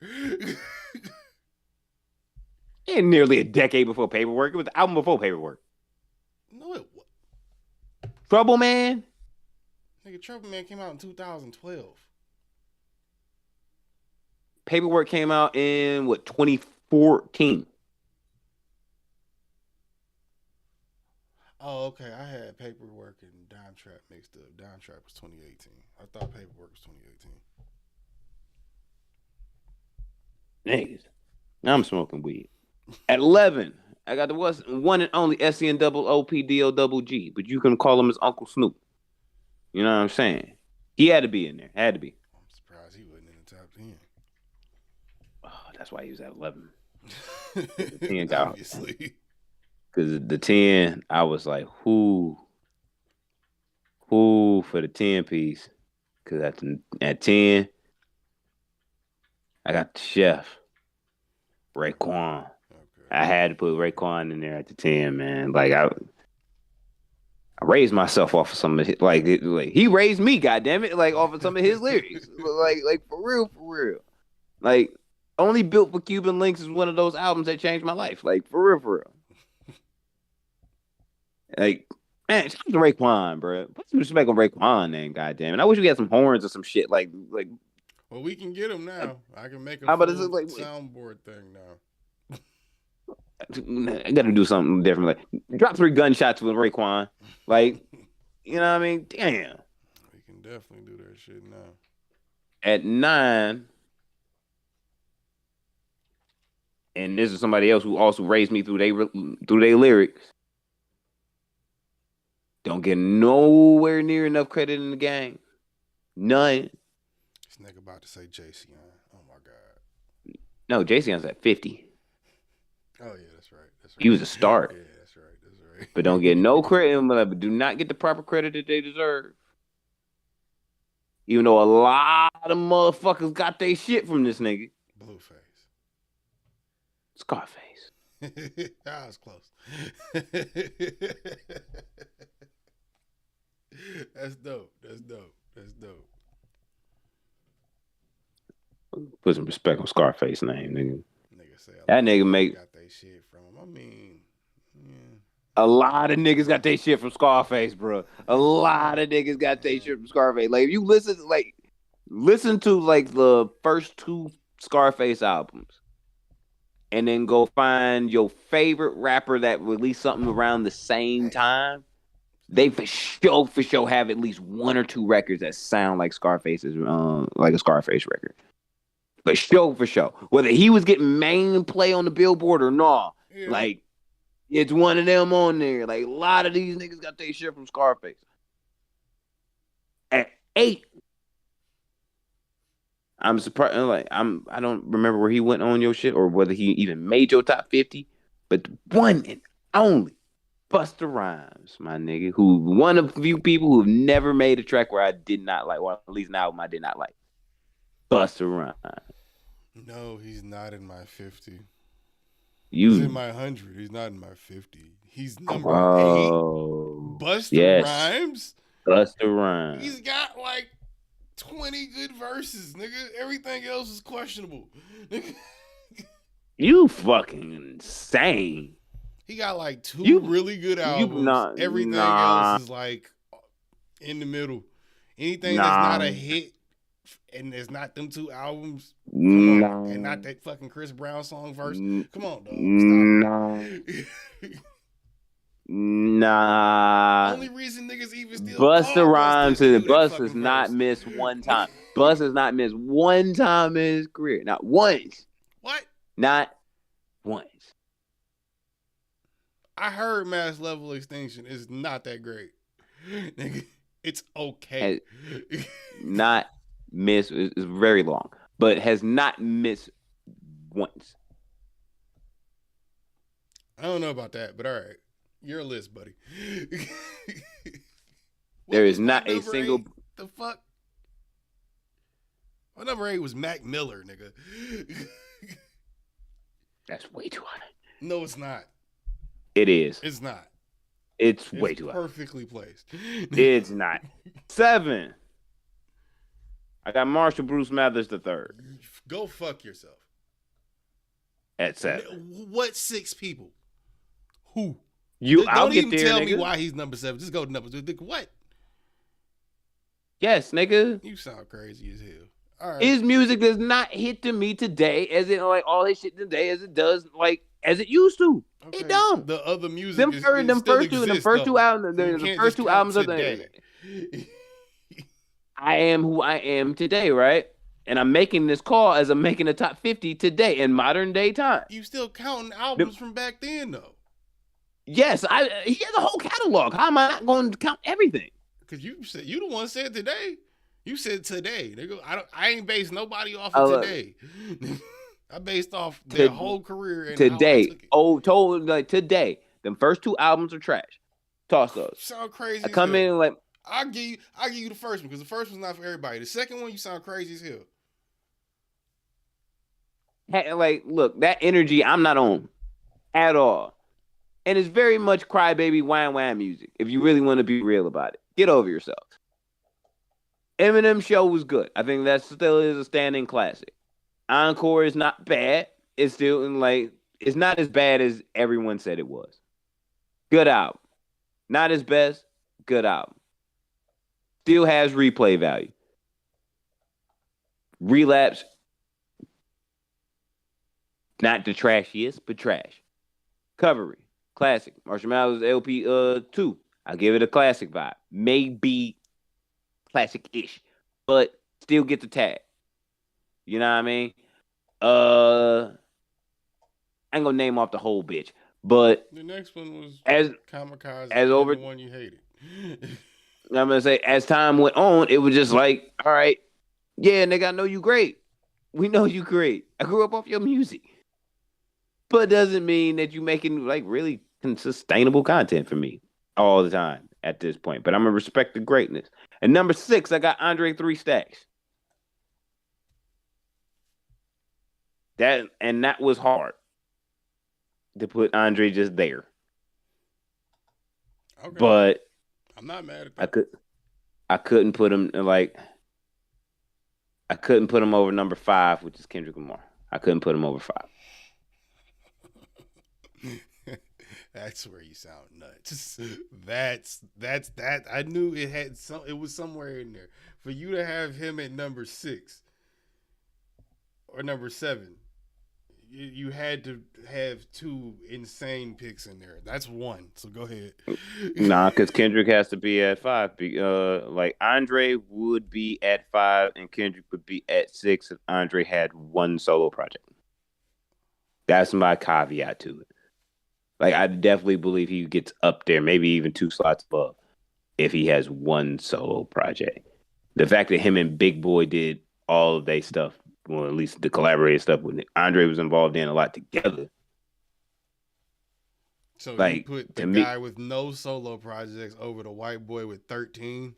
And nearly a decade before Paperwork. It was the album before Paperwork. No, it was. Trouble Man. Nigga, Trouble Man came out in 2012. Paperwork came out in 2014. Oh, okay. I had Paperwork and Dime Trap mixed up. Dime Trap was 2018. I thought Paperwork was 2018. Niggas. Now I'm smoking weed. At 11, I got the one and only SCNOOPDOGG, but you can call him his Uncle Snoop. You know what I'm saying? He had to be in there. Had to be. I'm surprised he wasn't in the top 10. Oh, that's why he was at 11. The 10 got Obviously. Because the 10, I was like, who for the 10 piece? Because at 10, I got the chef, Raekwon. Okay. I had to put Raekwon in there at the 10, man. Like I raised myself off of some of his, like he raised me, goddammit, like off of some of his lyrics. like for real. Like Only Built for Cuban Links is one of those albums that changed my life. Like for real. Like, man, shout out to Raekwon, bro. Put some respect on Raekwon name, goddamn. And I wish we had some horns or some shit. Like. Well, we can get him now. I can make a How about full this is like- soundboard thing now. I gotta do something different. Like, drop 3 gunshots with Raekwon. Like, you know what I mean? Damn. We can definitely do that shit now. At 9, and this is somebody else who also raised me through their lyrics. Don't get nowhere near enough credit in the game. None. This nigga about to say JC. Oh my god. No, Jason's at 50. Oh yeah, that's right. He was a start. Yeah, that's right. But don't get no credit. But do not get the proper credit that they deserve. Even though a lot of motherfuckers got their shit from this nigga. Blueface. Scarface. I was close. That's dope. Put some respect on Scarface name, nigga. Nigga say That nigga make got their shit from him. I mean, yeah. a lot of niggas got their shit from Scarface, bro. A lot of niggas got their shit from Scarface. Like if you listen to like the first 2 Scarface albums, and then go find your favorite rapper that released something around the same time. They for sure have at least 1 or 2 records that sound like Scarface's, like a Scarface record. For sure. Whether he was getting main play on the Billboard or not, Yeah. like it's one of them on there. Like a lot of these niggas got their shit from Scarface. At 8, I'm surprised. Like I don't remember where he went on your shit or whether he even made your top 50. But the one and only Busta Rhymes, my nigga, who one of the few people who've never made a track where I did not like, or at least an album I did not like. Busta Rhymes. No, he's not in my 50. You. He's in my 100. He's not in my 50. He's number 8. Busta yes. Rhymes? Busta Rhymes. He's got like 20 good verses, nigga. Everything else is questionable. You fucking insane. He got like 2 really good albums. Everything else is like in the middle. Anything that's not a hit and it's not them 2 albums, come on. And not that fucking Chris Brown song verse. Come on, dog. Stop. Nah. Only reason niggas even still Busta Rhymes and Bus has fucking not verse. missed one time. Bus has not missed one time in his career. Not once. What? Not once. I heard Mass Level Extinction is not that great. Nigga, it's okay. Not missed. It's very long, but has not missed once. I don't know about that, but all right. Your list, buddy. There is not a single. 8? The fuck? My number 8 was Mac Miller, nigga. That's way too high. No, it's not. It is. It's not. It's way too high. Perfectly placed. It's not. 7. I got Marshall Bruce Mathers III Go fuck yourself. at 7. What 6 people? Who? I'll Don't get even there, tell nigga. me why he's number 7. Just go to number 2. What? Yes, nigga. You sound crazy as hell. All right. His music does not hit to me today as it like all his shit today as it does like as it used to. Okay. It don't. The other music Them is, first, it them still first two, them exists, first two though. albums, You the can't first just two count albums of the. today. I am who I am today, right? And I'm making this call as I'm making the top 50 today in modern day time. You still counting albums from back then though? Yes, he has a whole catalog. How am I not going to count everything? Because you the one said today. You said today. Nigga, I ain't based nobody off of today. I based off their whole career and today. How I took it. Today. Them first two albums are trash. Toss those. Sound crazy. I come in like I'll give you the first one because the first one's not for everybody. The second one, you sound crazy as hell. Like, look, that energy I'm not on at all. And it's very much crybaby whine music, if you really want to be real about it. Get over yourself. Eminem show was good. I think that still is a standing classic. Encore is not bad. It's still it's not as bad as everyone said it was. Good album. Not his best, good album. Still has replay value. Relapse, not the trashiest, but trash. Recovery, classic. Marshall Mathers LP 2. I'll give it a classic vibe. Maybe classic-ish, but still get the tag. You know what I mean? I ain't gonna name off the whole bitch, but the next one was Kamikaze, the one you hated. I'm gonna say as time went on, it was just like, all right, yeah, nigga, I know you great. We know you great. I grew up off your music, but it doesn't mean that you making like really sustainable content for me all the time at this point. But I'm gonna respect the greatness. And number 6, I got Andre 3 Stacks. That was hard to put Andre just there. Okay. But I'm not mad at that. I couldn't put him over number 5, which is Kendrick Lamar. I couldn't put him over 5. That's where you sound nuts. That's that. I knew it was somewhere in there. For you to have him at number 6 or number 7, you had to have 2 insane picks in there. That's 1. So go ahead. Nah, because Kendrick has to be at 5. Like Andre would be at 5 and Kendrick would be at 6 if Andre had one solo project. That's my caveat to it. Like, I definitely believe he gets up there, maybe even 2 slots above, if he has one solo project. The fact that him and Big Boy did all of their stuff, well, at least the collaborated stuff with Andre was involved in a lot together. So like, you put the guy with no solo projects over the white boy with 13?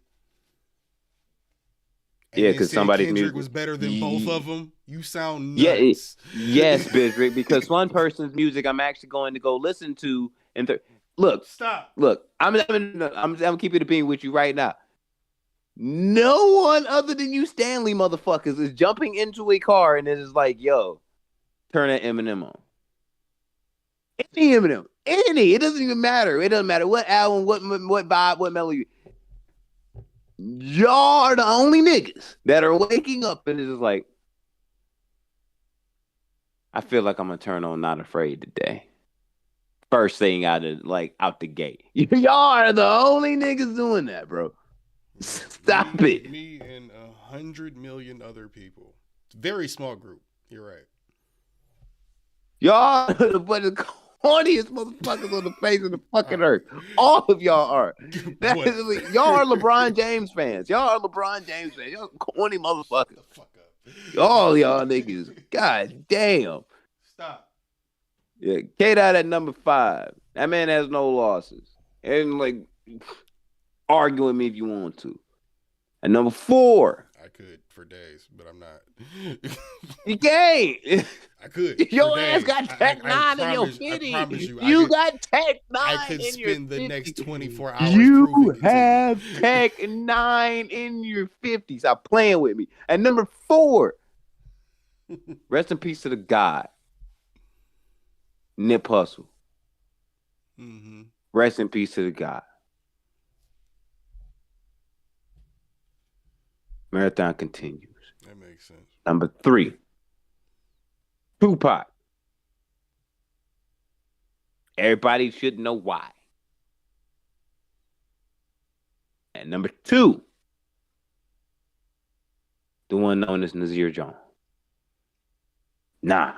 Yeah, because somebody's Kendrick music was better than both of them. You sound nuts. Yes, Bisrick, because one person's music I'm actually going to go listen to. And look, stop. Look, I'm keeping the opinion with you right now. No one other than you, Stanley motherfuckers, is jumping into a car and it is like, yo, turn that Eminem on. Any Eminem, any. It doesn't even matter. It doesn't matter what album, what vibe, what melody. Y'all are the only niggas that are waking up and it's just like, I feel like I'm gonna turn on Not Afraid today. First thing out the gate. Y'all are the only niggas doing that, bro. Stop it. Me and 100 million other people. Very small group. You're right. Y'all are the corniest motherfuckers on the face of the fucking earth. All of y'all are. Y'all are LeBron James fans. Y'all are LeBron James fans. Y'all corny motherfuckers. The fuck up. All y'all niggas. God damn. Stop. Yeah, K-Dot at number 5. That man has no losses. And argue with me if you want to. At number 4. I could for days, but I'm not. You can't. I could. Your for ass days. got Tech 9 in your I 50. promise you. You got Tech 9 I could in your spend the 50. next 24 hours You proving it to have Tech 9 in your 50s. Stop playing with me. And number 4, rest in peace to the God, Nip Hussle. Mm-hmm. Rest in peace to the God. Marathon continues. That makes sense. Number 3, Tupac. Everybody should know why. And number 2, the one known as Nasir Jones. Nah.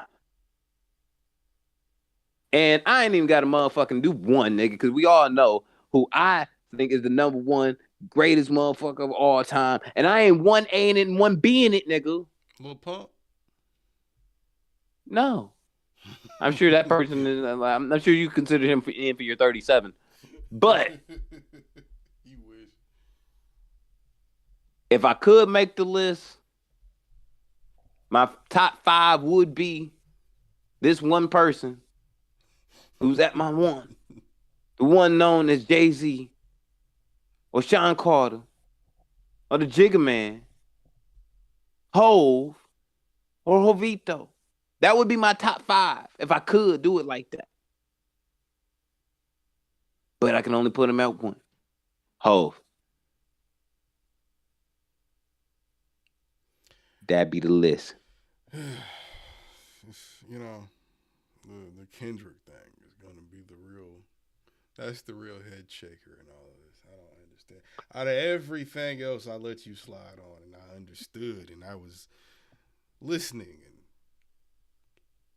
And I ain't even got to motherfucking do one, nigga, because we all know who I think is the number 1 greatest motherfucker of all time. And I ain't one A in it and one B in it, nigga. Lil Pump? No. I'm sure that person is, I'm not sure you consider him in for your 37. But You wish. if I could make the list, my top 5 would be this one person who's at my 1. The one known as Jay-Z or Sean Carter or the Jigga Man, Hove or Jovito. That would be my top 5 if I could do it like that. But I can only put him at 1. Hove. That'd be the list. You know, the Kendrick thing is going to be that's the real head shaker in all of this. I don't understand. Out of everything else I let you slide on and I understood and I was listening and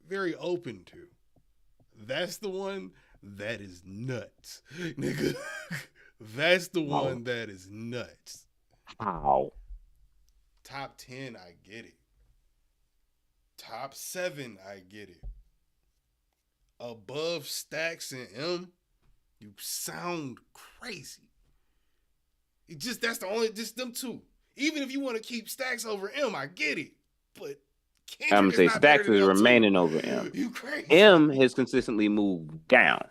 very open to, that's the one that is nuts. Nigga, that's the one that is nuts. How? Top 10, I get it. Top 7, I get it. Above Stacks and M, you sound crazy. That's the only, just them two. Even if you want to keep Stacks over M, I get it. But Kendrick I'm gonna say is not better Stacks than is them two. remaining over M. You crazy. M has consistently moved down.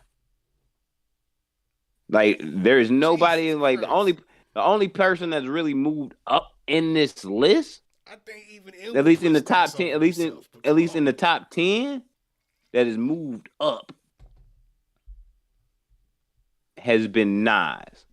Like there is nobody Jesus like Christ. the only person that's really moved up in this list, I think even M at least in the puts top Stacks 10, over at least himself, but at least come in the on. top 10 that has moved up has been Nas.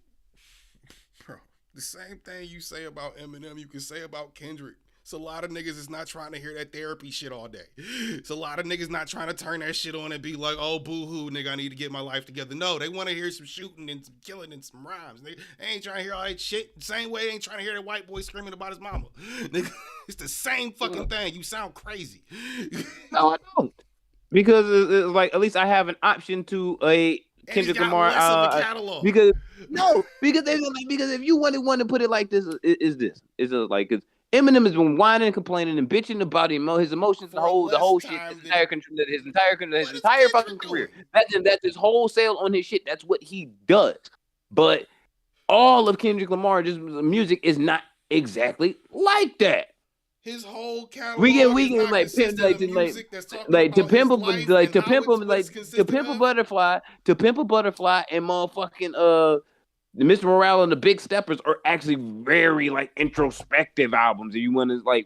Bro, the same thing you say about Eminem, you can say about Kendrick. It's a lot of niggas is not trying to hear that therapy shit all day. It's a lot of niggas not trying to turn that shit on and be like, oh, boo-hoo, nigga, I need to get my life together. No, they want to hear some shooting and some killing and some rhymes. They ain't trying to hear all that shit. The same way they ain't trying to hear that white boy screaming about his mama. Nigga, it's the same fucking thing. You sound crazy. No, I don't. Because it's like at least I have an option to a And he's Kendrick got Lamar. less of a catalog. Because if you want to put it like this, is like because Eminem has been whining and complaining and bitching about his emotions, For the whole less shit, time his than- entire What is entire fucking Kendrick career. doing? That's his wholesale on his shit. That's what he does. But all of Kendrick Lamar just music is not exactly like that. His whole catalog We can is not like pimp consistent of like music that's talking like to about his pimp a life like and to how pimp it's him what like it's to consistent pimp a of. butterfly and motherfucking Mr. Morale and the Big Steppers are actually very like introspective albums if you want to like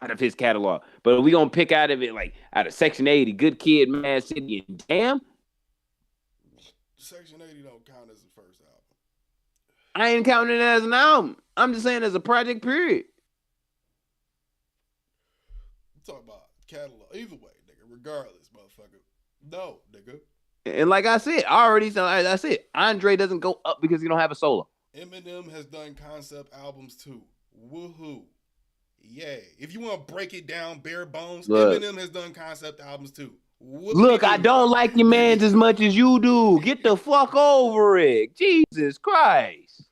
out of his catalog. But we gonna pick out of it like out of Section 80, Good Kid, Mad City, and Damn. Section 80 don't count as the first album. I ain't counting it as an album. I'm just saying as a project period. Talk about catalog. Either way, nigga. Regardless, motherfucker. No, nigga. And like I said, that's it. Andre doesn't go up because he don't have a solo. Eminem has done concept albums too. Woohoo. Yay. If you want to break it down bare bones, Look. Eminem has done concept albums too. Look, I don't like your mans as much as you do. Get the fuck over it. Jesus Christ.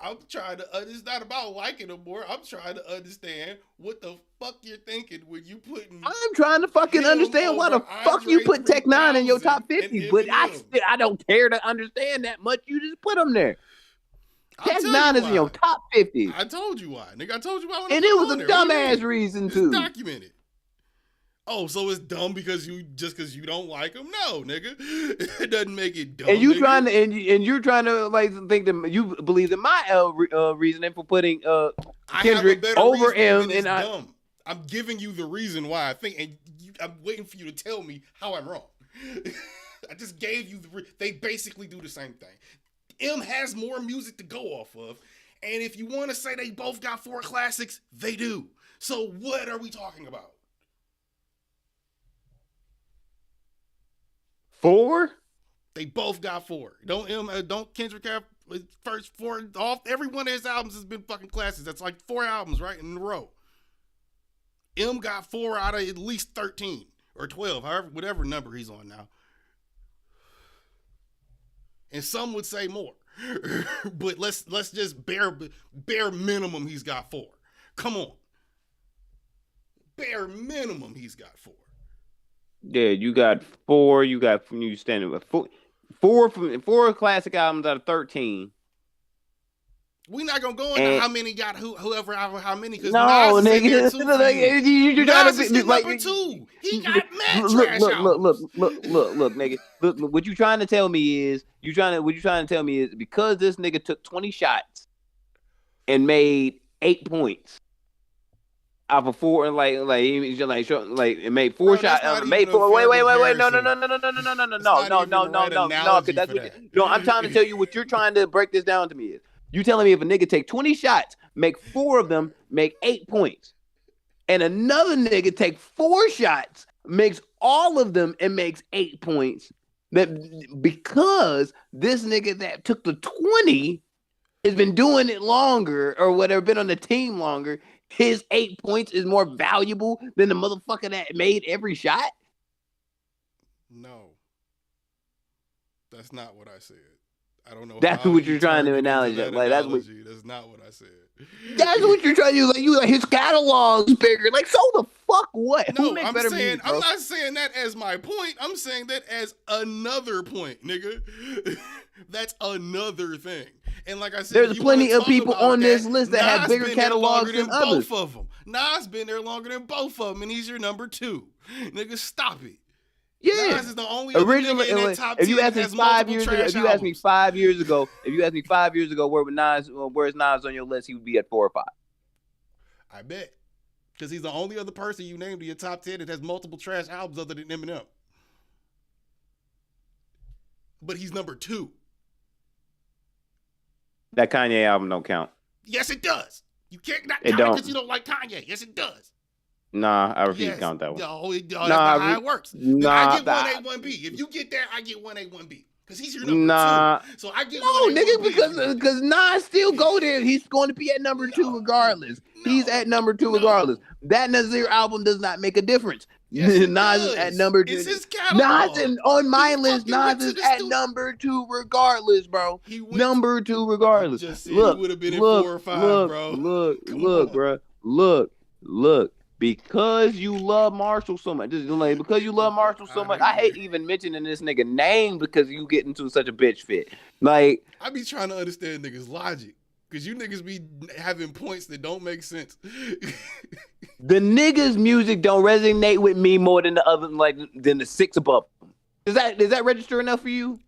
I'm trying to, it's not about liking them more. I'm trying to understand what the fuck you're thinking when you putting. I'm trying to fucking him understand why the over fuck you put Andre Tech 9 in your top 3000 50, and but Eminem. I don't care to understand that much. You just put them there. Test 9 is in your top 50. I told you why, nigga. I told you why. And it was a dumbass reason it's too. Documented. Oh, so it's dumb because you don't like him? No, nigga. It doesn't make it dumb. And you nigga. trying to and you're trying to like think that you believe in my reasoning for putting Kendrick over him, and dumb. I'm giving you the reason why I think, and I'm waiting for you to tell me how I'm wrong. I just gave you they basically do the same thing. M has more music to go off of, and if you want to say they both got 4 classics, they do. So what are we talking about? 4? They both got 4. Don't Kendrick have his first 4? Every one of his albums has been fucking classics. That's like 4 albums right in a row. M got 4 out of at least 13 or 12, however, whatever number he's on now. And some would say more, but let's just bare minimum he's got 4. Come on, bare minimum he's got 4. Yeah, you got 4. You standing with 4 classic albums out of 13. We're not gonna go into how many got whoever how many. No, nigga, you're trying to be like number 2. He got mad trash look, nigga. Look, what you trying to tell me is because this nigga took 20 shots and made 8 points off of 4, and like it made 4 shots. Made 4. Wait. No. Because that's what. No, I'm trying to tell you what you're trying to break this down to me is. You telling me if a nigga take 20 shots, make 4 of them, make 8 points, and another nigga take 4 shots, makes all of them, and makes 8 points, that because this nigga that took the 20 has been doing it longer or whatever, been on the team longer, his 8 points is more valuable than the motherfucker that made every shot? No. That's not what I said. I don't know. That's what you're trying to acknowledge. Like that's not what I said. That's what you're trying to do. Like his catalog's bigger. Like so the fuck what? No, I'm saying I'm not saying that as my point. I'm saying that as another point, nigga. That's another thing. And like I said, there's plenty of people on this list that have bigger catalogs than others. Both of them. Nas been there longer than both of them, and he's your number 2. Nigga, stop it. Yeah, Nas is the only originally. in that top if you 10 asked me 5 years ago, if you asked me 5 years ago, where's Nas on your list, he would be at 4 or 5. I bet, because he's the only other person you named in your top 10 that has multiple trash albums other than Eminem. But he's number 2. That Kanye album don't count. Yes, it does. You can't not count it because you don't like Kanye. Yes, it does. Nah, I refuse to count that one. That's not how it works. Nah, I get 1A, 1B. If you get that, I get 1A, 1B. Because he's your number 2. So I get 1A, nigga, because Nas still go there. He's going to be at number 2 regardless. He's at number 2 regardless. That Nasir album does not make a difference. Yes, Nas is at number 2. It's his catalog. Nas on my list, Nas is at number 2 regardless, bro. Number 2 regardless. Look, would have been at 4 or 5, bro. Look. Because you love Marshall so much, I hate even mentioning this nigga name because you get into such a bitch fit. Like, I be trying to understand niggas' logic because you niggas be having points that don't make sense. The niggas' music don't resonate with me more than the other, than the 6 above. Does that register enough for you?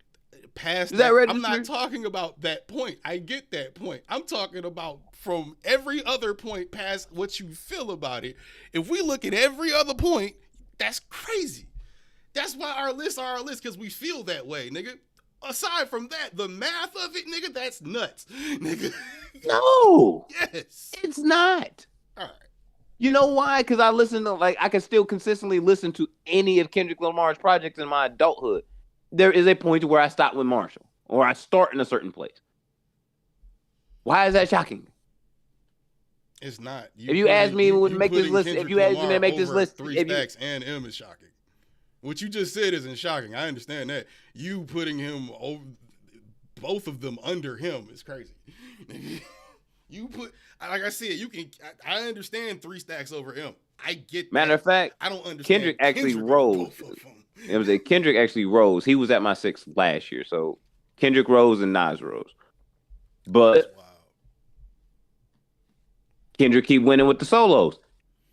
Past that, I'm not talking about that point. I get that point. I'm talking about from every other point past what you feel about it. If we look at every other point, that's crazy. That's why our lists are our lists, because we feel that way, nigga. Aside from that, the math of it, nigga, that's nuts, nigga. No. Yes. It's not. All right. You know why? Because I can still consistently listen to any of Kendrick Lamar's projects in my adulthood. There is a point where I stop with Marshall, or I start in a certain place. Why is that shocking? It's not. If you ask me to make this list, if you ask me to make this list, 3 Stacks and M is shocking. What you just said isn't shocking. I understand that. You putting him over, both of them under him is crazy. You put, like I said, you can. I understand 3 Stacks over M. I get that. Matter of fact, I don't understand. Kendrick actually rose. It was Kendrick actually rose. He was at my 6th last year. So Kendrick rose and Nas rose. But Wow. Kendrick keep winning with the solos.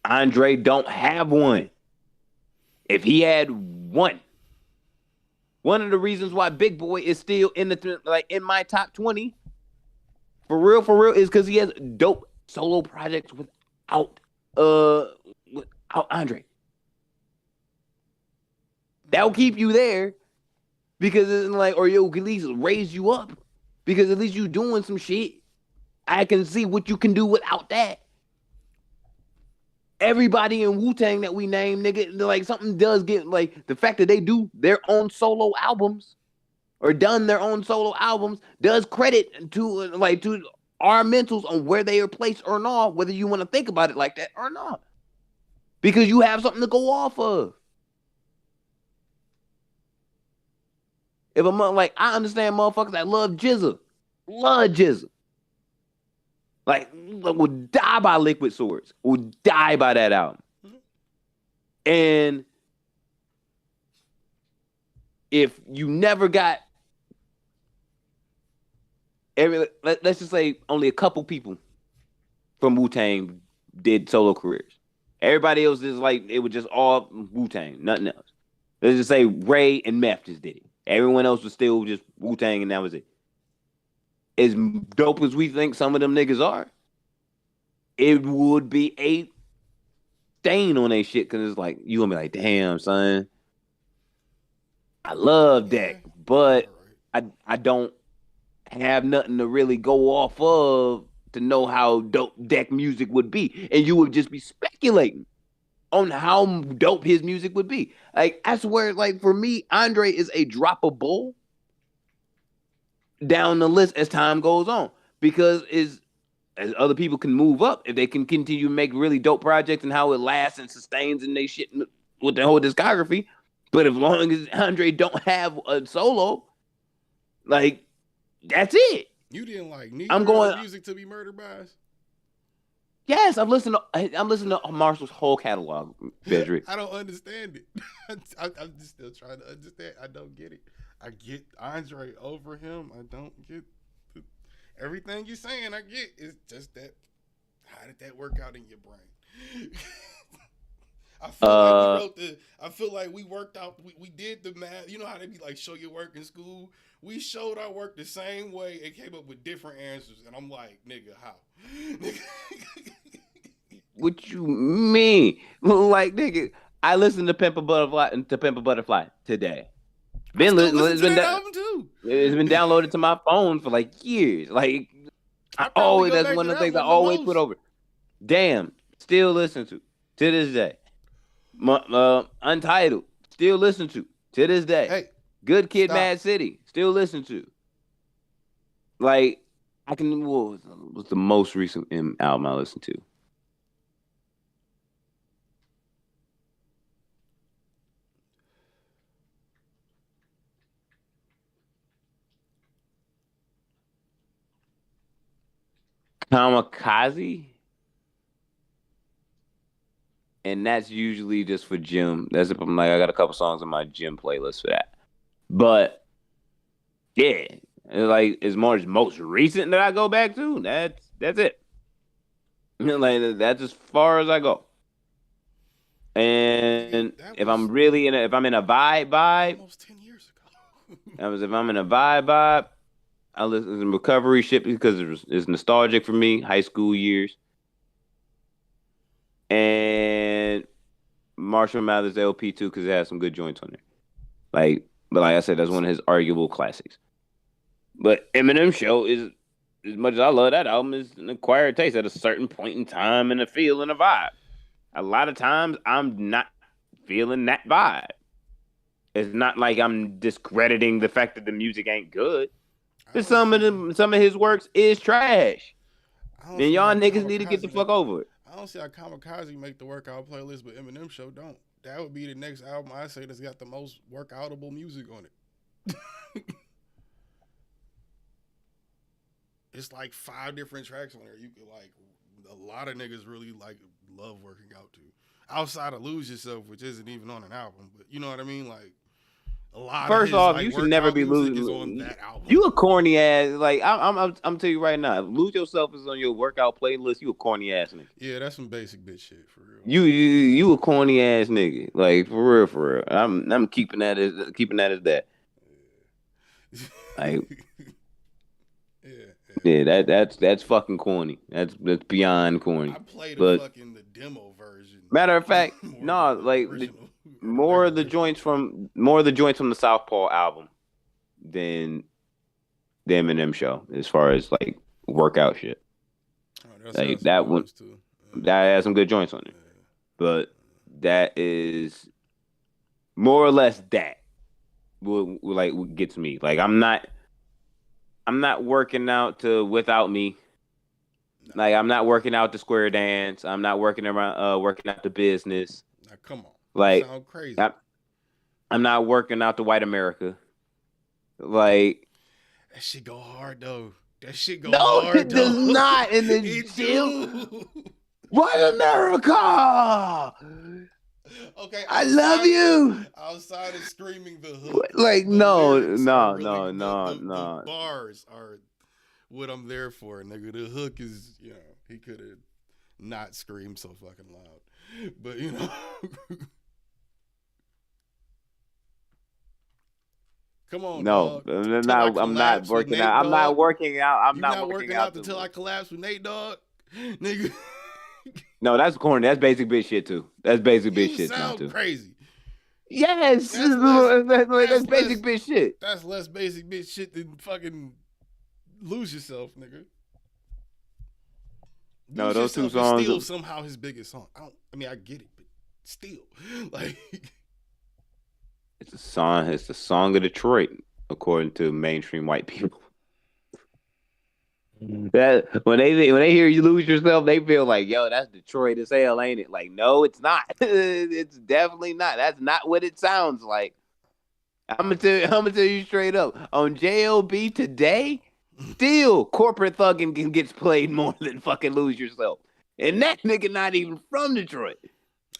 Andre don't have one. If he had one of the reasons why Big Boy is still in my top 20, for real, is because he has dope solo projects without Andre. That will keep you there because it's like, or you'll at least raise you up because at least you doing some shit. I can see what you can do without that. Everybody in Wu-Tang that we name, nigga, like something does get like the fact that they do their own solo albums or done their own solo albums does credit to our mentals on where they are placed or not, whether you want to think about it like that or not. Because you have something to go off of. If I understand motherfuckers that love GZA. Like, would die by Liquid Swords. Would die by that album. And if you never got let's just say only a couple people from Wu-Tang did solo careers. Everybody else is like, it was just all Wu-Tang, nothing else. Let's just say Ray and Meth just did it. Everyone else was still just Wu-Tang and that was it. As dope as we think some of them niggas are, it would be a stain on their shit because it's like, you gonna be like, damn, son, I love Deck, but I don't have nothing to really go off of to know how dope Deck music would be. And you would just be speculating on how dope his music would be. Like, I swear, like, for me, Andre is a droppable down the list as time goes on. Because as other people can move up, if they can continue to make really dope projects and how it lasts and sustains and they shit with the whole discography. But as long as Andre don't have a solo, like, that's it. You didn't like music to be murdered by us? Yes, I'm listening to Marshall's whole catalog, Frederick. I don't understand it. I'm just still trying to understand. I don't get it. I get Andre over him. I don't get everything you're saying. I get. It's just that, how did that work out in your brain? I feel like we worked out. We did the math. You know how they be like, show your work in school. We showed our work the same way and came up with different answers. And I'm like, nigga, how? What you mean? Like, nigga, I listened to Pimp a Butterfly today. It's been downloaded to my phone for like years. Like, that's one of the things I always put over. Damn, still listen to this day. Untitled, still listen to this day. Hey, Good Kid, Mad City, still listen to. Like, what was the most recent album I listened to? Kamikaze? And that's usually just for gym. I got a couple songs on my gym playlist for that. But yeah, like as most recent that I go back to, that's it. Like, that's as far as I go. And if I'm in a vibe, almost 10 years ago. if I'm in a vibe, I listen to Recovery shit because it's nostalgic for me, high school years. And Marshall Mathers LP too, because it has some good joints on there. But like I said, that's one of his arguable classics. But Eminem Show is, as much as I love that album, is an acquired taste at a certain point in time and a feel and a vibe. A lot of times I'm not feeling that vibe. It's not like I'm discrediting the fact that the music ain't good. Some of his works is trash. And y'all niggas need to get the fuck over it. I don't see how Kamikaze make the workout playlist, but Eminem Show don't. That would be the next album I say that's got the most workoutable music on it. It's like 5 different tracks on there. You could like, a lot of niggas really like love working out to. Outside of Lose Yourself, which isn't even on an album, but you know what I mean? Like, A lot of First his, off, like, you should never workout be music is losing. on that album. You a corny ass. Like I'm telling you right now. If Lose Yourself is on your workout playlist, you a corny ass nigga. Yeah, that's some basic bitch shit for real. You a corny ass nigga. Like for real, for real. I'm keeping that as that. Like yeah, that's fucking corny. That's beyond corny. I played But fucking the demo version. matter of fact, More no, than like original. more of the joints from the Southpaw album than the Eminem show, as far as like workout shit. Like that one, that has some good joints on it, but that is more or less that what gets me. Like I'm not working out to Without Me. Like I'm not working out the square dance. I'm not working out the business. Now come on, Like sound crazy. I'm not working out the White America. Like That shit go hard though. That shit go no, hard. it does though. not in the It gym. do. White America. Okay, I love you. Outside of screaming the hook, Like the no, lyrics no, are really- no, the- no, the no. bars are what I'm there for, nigga. The hook is, he could have not screamed so fucking loud, but come on, No, dog. I'm Till I not collapse with working Nate out. I'm not Dogg. working out. I'm You not working out until I collapse with Nate Dogg, nigga. No, that's corny. That's basic bitch shit too. That's basic bitch You shit now sound too. crazy. Yes, That's that's basic bitch shit. That's less basic bitch shit than fucking Lose Yourself, nigga. No, Lose those two Yourself is songs still are- somehow his biggest song. I get it, but still, like, It's a song. It's the song of Detroit, according to mainstream white people. That when they hear you Lose Yourself, they feel like, yo, that's Detroit as hell, ain't it? Like, no, it's not. It's definitely not. That's not what it sounds like. I'm gonna tell you straight up. On JLB today, still corporate thugging gets played more than fucking Lose Yourself, and that nigga not even from Detroit.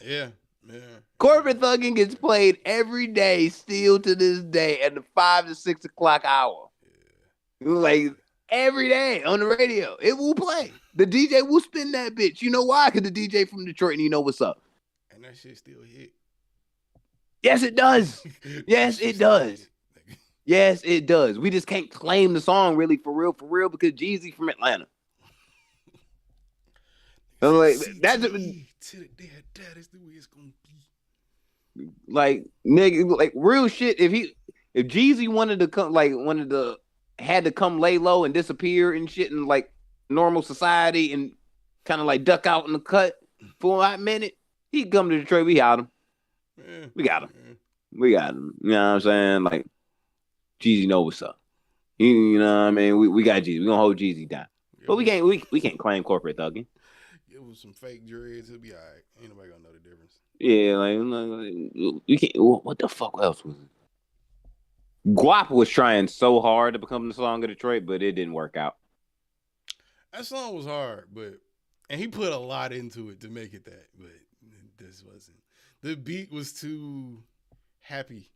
yeah. Corporate thugging gets played every day, still to this day, at the 5 to 6 o'clock hour. Like every day on the radio, it will play. The DJ will spin that bitch. You know why? Because the DJ from Detroit and you know what's up. And that shit still hit. Yes, it does. Yes, That shit it still does. hit, nigga. Yes, it does. We just can't claim the song really for real, because Jeezy from Atlanta. I'm like that's CTE to the dead, that is the way it's gonna be. like nigga, like real shit. If Jeezy wanted to come, had to come lay low and disappear and shit in like normal society and kind of like duck out in the cut for a hot minute, he'd come to Detroit. We got him. Yeah, We got him. yeah. We got him. You know what I'm saying? Like Jeezy know what's up. You know what I mean? We got Jeezy. We gonna hold Jeezy down. But we can't claim corporate thugging. Give him some fake dreads, he'll be all right. Ain't nobody gonna know the difference. Yeah, like we can't. What the fuck else was it? Guap was trying so hard to become the song of Detroit, but it didn't work out. That song was hard, and he put a lot into it to make it that, but this wasn't. The beat was too happy.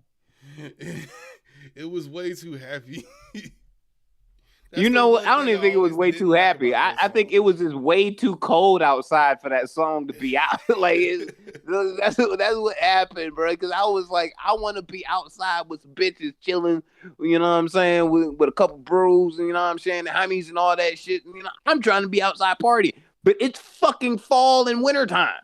It was way too happy. You know what? I don't even think it was way too happy. I think it was just way too cold outside for that song to be out. Like that's what happened, bro. Because I was like, I want to be outside with some bitches chilling. You know what I'm saying? With a couple brews. You know what I'm saying? The homies and all that shit. You know, I'm trying to be outside partying, but it's fucking fall and winter time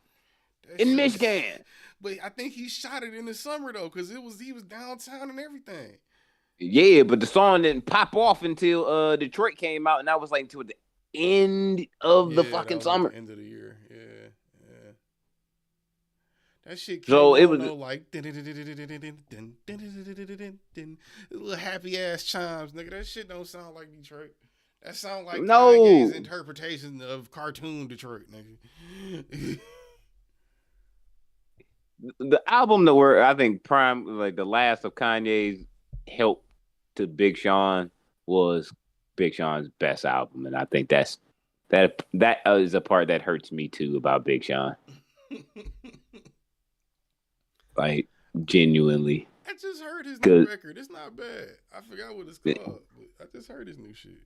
in Michigan. But I think he shot it in the summer though, because he was downtown and everything. Yeah, but the song didn't pop off until Detroit came out, and that was like until the end of the fucking that was summer. At the end of the year, yeah. That shit came So it on, was though, like little happy ass chimes, nigga. That shit don't sound like Detroit. That sound like No. Kanye's interpretation of cartoon Detroit, nigga. The album that were, I think, prime, like the last of Kanye's help to Big Sean was Big Sean's best album, and I think that is a part that hurts me too about Big Sean. Like genuinely, I just heard his new Good. record. It's not bad. I forgot what it's called, but I just heard his new shit.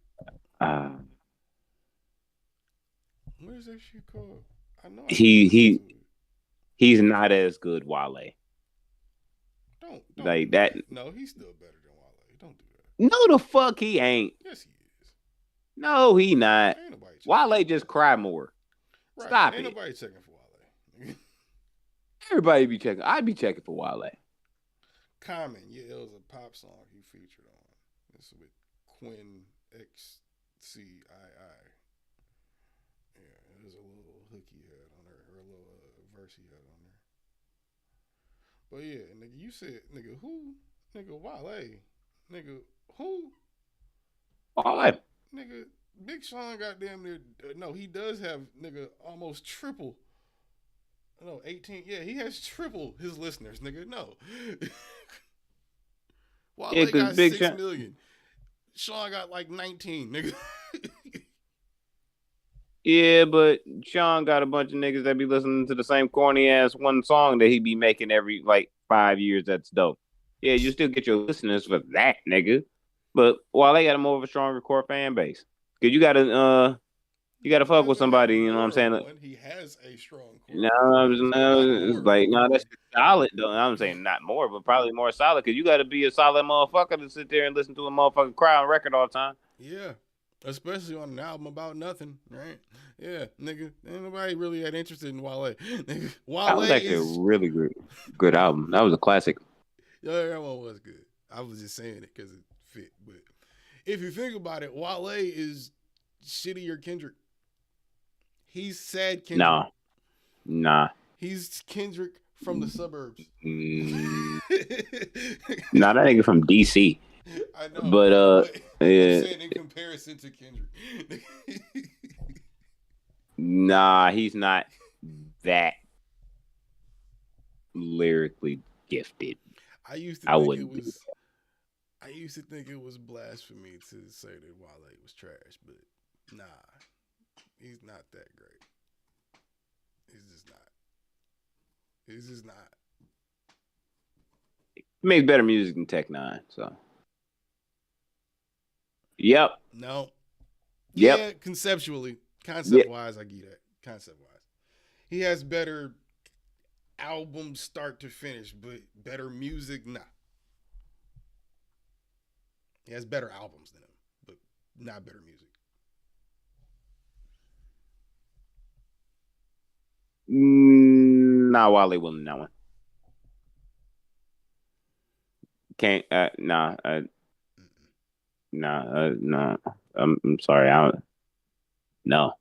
What is that shit called? I know. He's not as good, Wale. Don't Like do that. No, he's still better than Wale. Don't do that. No, the fuck he ain't. Yes, he is. No, he not. Ain't nobody checking. Wale just cry more. Right. Stop Ain't it. nobody checking for Wale. Everybody be checking. I'd be checking for Wale. Common, yeah, it was a pop song he featured on. It's with Quinn XCII. Yeah, there's a little hook he had on there, or a little verse he had on there. But yeah, nigga, you said, nigga, who? Nigga, Wale. Nigga, who? Wale. Nigga, Big Sean goddamn near, no, he does have, nigga, almost triple. No, 18. Yeah, he has triple his listeners, nigga. No. Wale got Big 6 Sean, million. Sean got like 19, nigga. yeah, but Sean got a bunch of niggas that be listening to the same corny ass one song that he be making every like 5 years. That's dope. Yeah, you still get your listeners for that, nigga. But Wale got a more of a stronger core fan base. Cause you gotta fuck with somebody. You know what I'm saying? He has a strong core. It's like that's solid though. I'm saying not more, but probably more solid. Cause you got to be a solid motherfucker to sit there and listen to a motherfucker cry on record all the time. Yeah, especially on an album about nothing, right? Yeah, nigga, ain't nobody really that interested in Wale. Nigga, Wale that was actually a really good album. That was a classic. Yeah, that one was good. I was just saying it because it fit. But if you think about it, Wale is shittier Kendrick. He's sad Kendrick. Nah. He's Kendrick from the suburbs. Nah, that nigga from DC. I know. But yeah. yeah. I'm saying in comparison to Kendrick. Nah, he's not that lyrically gifted. I used to think it was blasphemy to say that Wale was trash, but nah. He's not that great. He's just not. He makes better music than Tech Nine, so. Yep. No. Yep. Yeah, concept-wise, I get that. Concept-wise. He has better albums start to finish, but better music, nah. He has better albums than him, but not better music. Nah, Wale will in that one. Can't. Nah. I'm sorry. No.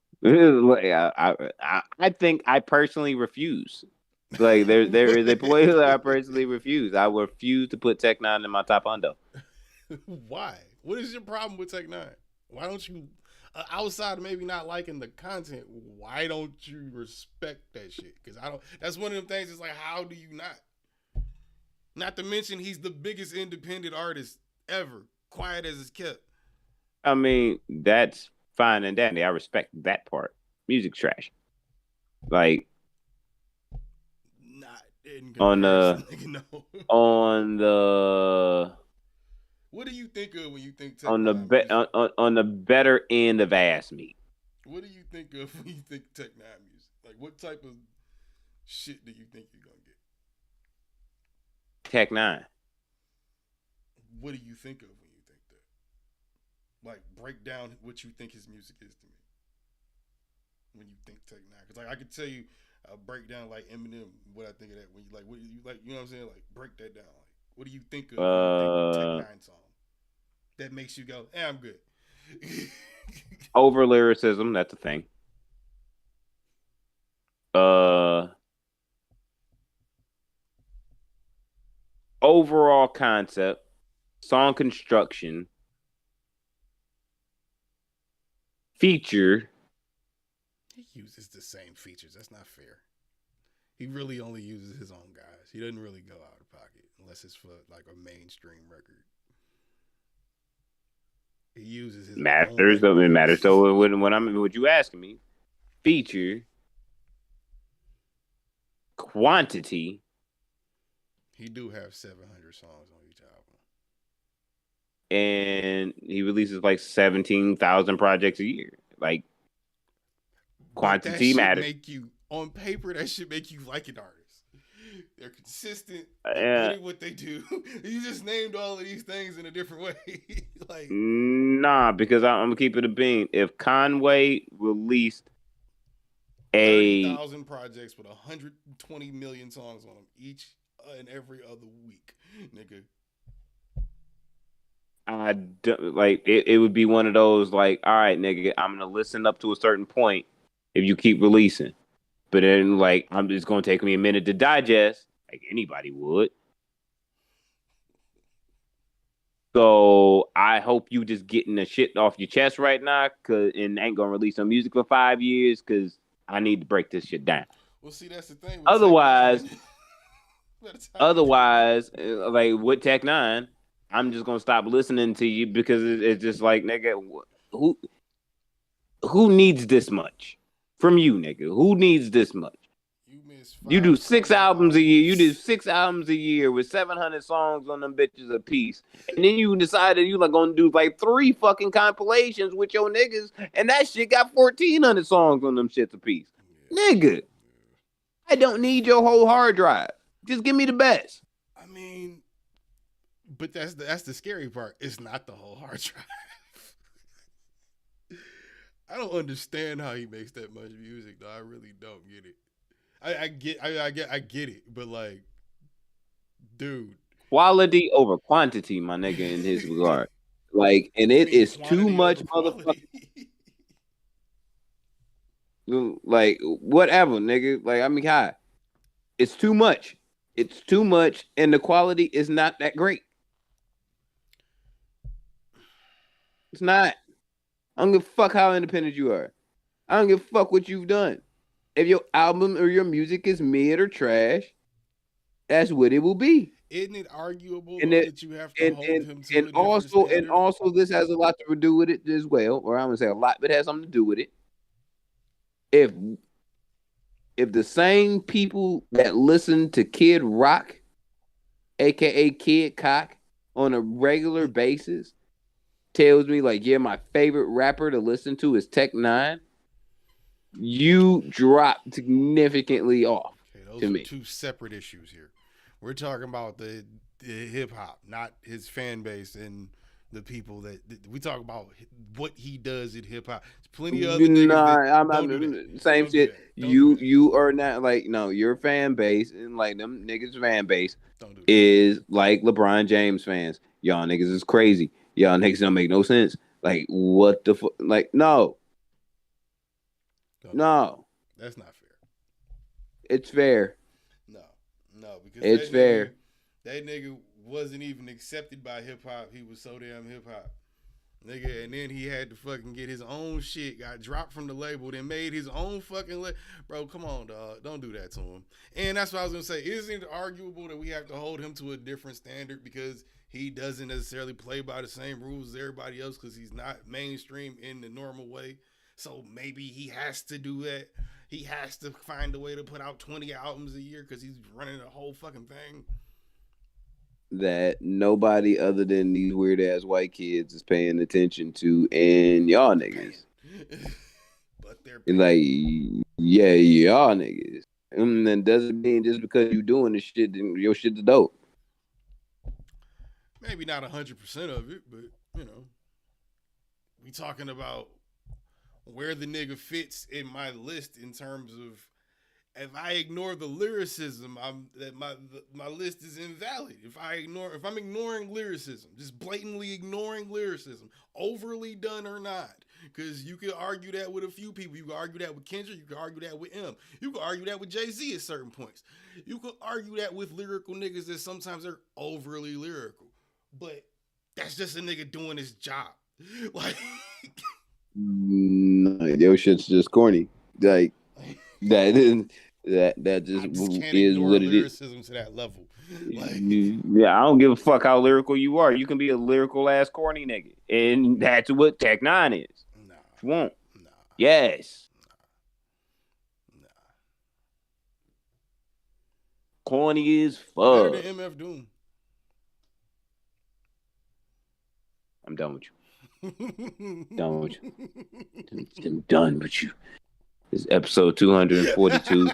I think I personally refuse. Like there is a point that I personally refuse. I refuse to put Tech Nine in my top hundo. Why? What is your problem with Tech Nine? Why don't you, outside of maybe not liking the content, why don't you respect that shit? Because I don't. That's one of them things. It's like, how do you not? Not to mention, he's the biggest independent artist ever. Quiet as it's kept. I mean, that's fine and dandy. I respect that part. Music's trash. Like, not in on no. on the. What do you think of when you think Tech on Nine the on the better end of ass meat? What do you think of when you think Tech Nine music? Like, what type of shit do you think you're gonna get? Tech Nine. What do you think of when you think that? Like, break down what you think his music is to me. When you think Tech Nine, because like I could tell you, I'll break down like Eminem what I think of that. When you like, what you like, you know what I'm saying? Like, break that down. Like, what do you think of when you think Tech Nine song that makes you go, I'm good? Over lyricism, that's a thing. Overall concept, song construction, feature. He uses the same features. That's not fair. He really only uses his own guys. He doesn't really go out of pocket unless it's for like a mainstream record. He uses his matters. Own it matters. So when I'm what you asking me, feature, quantity. He do have 700 songs on each album. And he releases like 17,000 projects a year. Like, quantity matters. Make you on paper. That should make you like an artist. They're consistent. Yeah. They're good at what they do. You just named all of these things in a different way. Like, nah, because I'm gonna keep it a bean. If Conway released 30,000 projects with 120 million songs on them each and every other week, nigga. It would be one of those like, all right, nigga, I'm gonna listen up to a certain point if you keep releasing, but then like I'm just gonna take me a minute to digest, like anybody would. So I hope you just getting the shit off your chest right now, and ain't gonna release some music for 5 years, cause I need to break this shit down. Well, see, that's the thing. Otherwise, like with Tech Nine, I'm just gonna stop listening to you because it's just like, nigga, who needs this much from you, nigga? Who needs this much? You do 6 albums a year. You did 6 albums a year with 700 songs on them bitches a piece, and then you decided you like gonna do like 3 fucking compilations with your niggas, and that shit got 1,400 songs on them shits a piece, nigga. I don't need your whole hard drive. Just give me the best. I mean, but that's the scary part. It's not the whole hard drive. I don't understand how he makes that much music, though. I really don't get it. I get it, but like, dude, quality over quantity, my nigga, in his regard. Like, and it is too much, motherfucker. Like, whatever, nigga. Like, I mean, hi. It's too much. It's too much, and the quality is not that great. It's not. I don't give a fuck how independent you are. I don't give a fuck what you've done. If your album or your music is mid or trash, that's what it will be. Isn't it arguable that you have to hold him to and also this has a lot to do with it as well, or I'm gonna say a lot, but it has something to do with it. If the same people that listen to Kid Rock, aka Kid Cock, on a regular basis tells me like, yeah, my favorite rapper to listen to is Tech Nine, you drop significantly off. Okay, those to are me. 2 separate issues here. We're talking about the hip hop, not his fan base and the people that we talk about what he does in hip hop. There's plenty of other niggas same shit. You are not like, no, your fan base and like them niggas fan base is like LeBron James fans. Y'all niggas is crazy. Y'all niggas don't make no sense. Like, what the fuck? Like, no. No. That's not fair. It's fair. No, because it's fair. That nigga wasn't even accepted by hip hop. He was so damn hip hop. Nigga, and then he had to fucking get his own shit, got dropped from the label, then made his own fucking Bro, come on, dog. Don't do that to him. And that's what I was gonna say. Isn't it arguable that we have to hold him to a different standard because he doesn't necessarily play by the same rules as everybody else because he's not mainstream in the normal way? So maybe he has to do that. He has to find a way to put out 20 albums a year because he's running the whole fucking thing. That nobody other than these weird ass white kids is paying attention to, and y'all niggas. But they're like, yeah, y'all niggas. And then doesn't mean just because you doing this shit, then your shit's dope. Maybe not 100% of it, but you know, we talking about where the nigga fits in my list in terms of if I ignore the lyricism, my list is invalid. If I'm ignoring lyricism, just blatantly ignoring lyricism, overly done or not, because you could argue that with a few people. You could argue that with Kendrick. You could argue that with M. You could argue that with Jay-Z at certain points. You could argue that with lyrical niggas that sometimes they're overly lyrical, but that's just a nigga doing his job. Like, your shit's just corny. Like that is. That just is what it is. Lyricism to that level. Like, yeah, I don't give a fuck how lyrical you are. You can be a lyrical ass corny nigga, and that's what Tech Nine is. Nah, you won't. Nah. Yes. Nah. Corny as Better fuck. than MF Doom. I'm done with you. Done with you. I'm done with you. This is episode 242.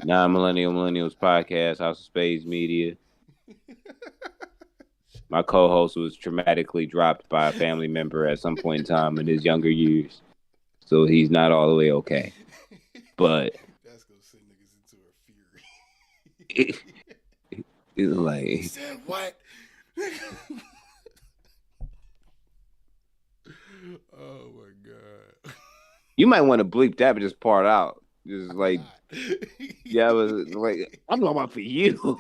Non-Millennials Podcast, House of Spades Media. My co-host was traumatically dropped by a family member at some point in time in his younger years. So he's not all the way okay. But that's gonna send niggas into a fury. it's like, He said what? Oh my god. you might want to bleep that, but just part out. Just like, yeah, I was like, I'm talking about for you.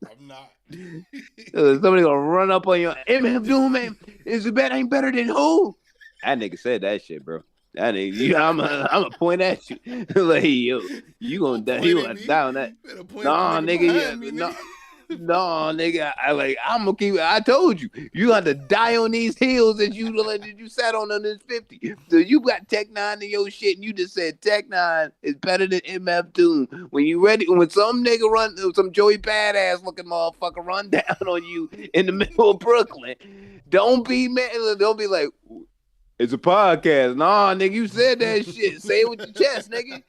I'm not. Somebody gonna run up on your MF Doom, man. Is it better? Ain't better than who? That nigga said that shit, bro. That nigga, I'm gonna point at you. Like, yo, you gonna die? You gonna die on that? Nah, nigga, no, nigga. I'm gonna keep. I told you, you got to die on these hills that you sat on this 50. So you got Tech Nine in your shit, and you just said Tech Nine is better than MF Doom. When you ready, when some nigga some Joey Badass looking motherfucker run down on you in the middle of Brooklyn, don't be mad. Don't be like, it's a podcast. Nah, nigga, you said that shit. Say it with your chest, nigga.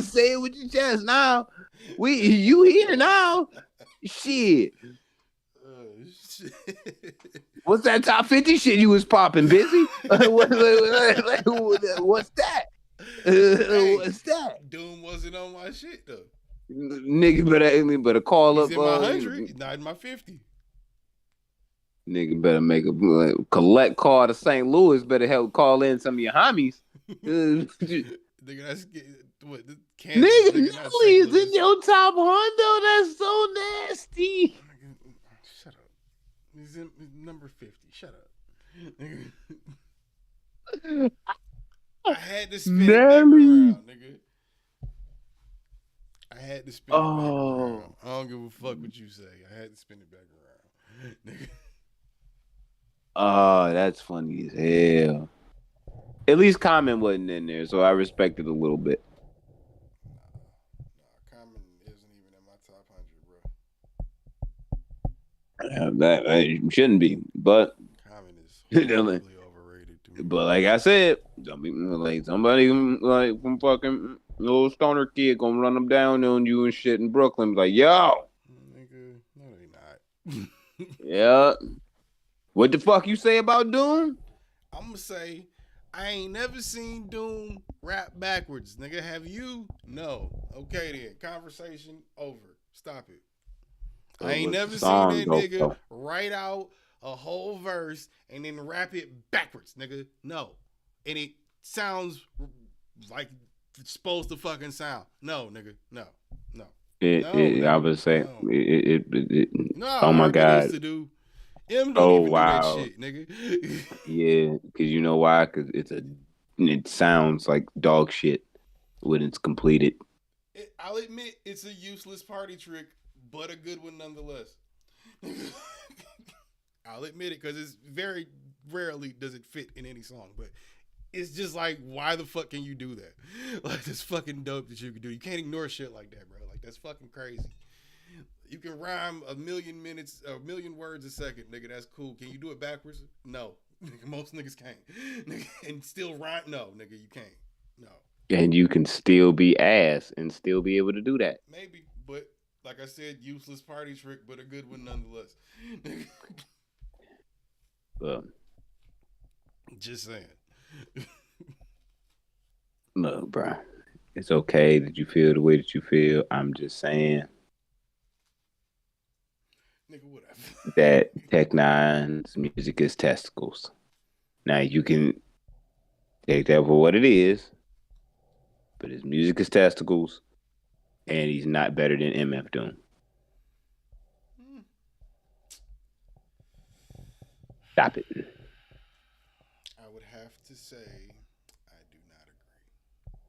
Say it with your chest. Now, you here now. Shit. Shit. What's that top 50 shit you was popping, Busy? What's that? What's that? Doom wasn't on my shit though. Nigga better call He's up. in my 100, not in my 50. Nigga better make a collect call to St. Louis. Better help call in some of your homies. Nigga, that's what? Nigga, Nelly is in your top hundo. That's so nasty. Shut up. He's in number 50. Shut up. I had to spin it back around, nigga. I had to spin it back around. I don't give a fuck what you say. I had to spin it back around. Nigga. Oh, that's funny as hell. At least Common wasn't in there, so I respect it a little bit. Nah, Common isn't even in my top 100, bro. That shouldn't be, but Common is really overrated to me. But like I said, like somebody like from fucking little stoner kid gonna run them down on you and shit in Brooklyn, be like, yo, nigga, no, they not. Yeah. What the fuck you say about Doom? I'm gonna say, I ain't never seen Doom rap backwards, nigga. Have you? No. Okay then. Conversation over. Stop it. I ain't never seen that nigga write out a whole verse and then rap it backwards, nigga. No. And it sounds like it's supposed to fucking sound. No, nigga. No. I would say no. Oh my God. Used to do. M don't even do that shit, nigga. Yeah, because you know why? Because it sounds like dog shit when it's completed. I'll admit it's a useless party trick, but a good one nonetheless. I'll admit it because it's very rarely does it fit in any song, but it's just like, why the fuck can you do that? Like, that's fucking dope that you can do. You can't ignore shit like that, bro. Like, that's fucking crazy. You can rhyme a million words a second, nigga. That's cool. Can you do it backwards? No. Most niggas can't. And still rhyme? No, nigga, you can't. No. And you can still be ass and still be able to do that. Maybe, but like I said, useless party trick, but a good one nonetheless. Just saying. Look, bro. It's okay that you feel the way that you feel. I'm just saying. Nigga, whatever. That Tech Nine's music is testicles. Now you can take that for what it is, but his music is testicles, and he's not better than MF Doom. Stop it. I would have to say I do not agree.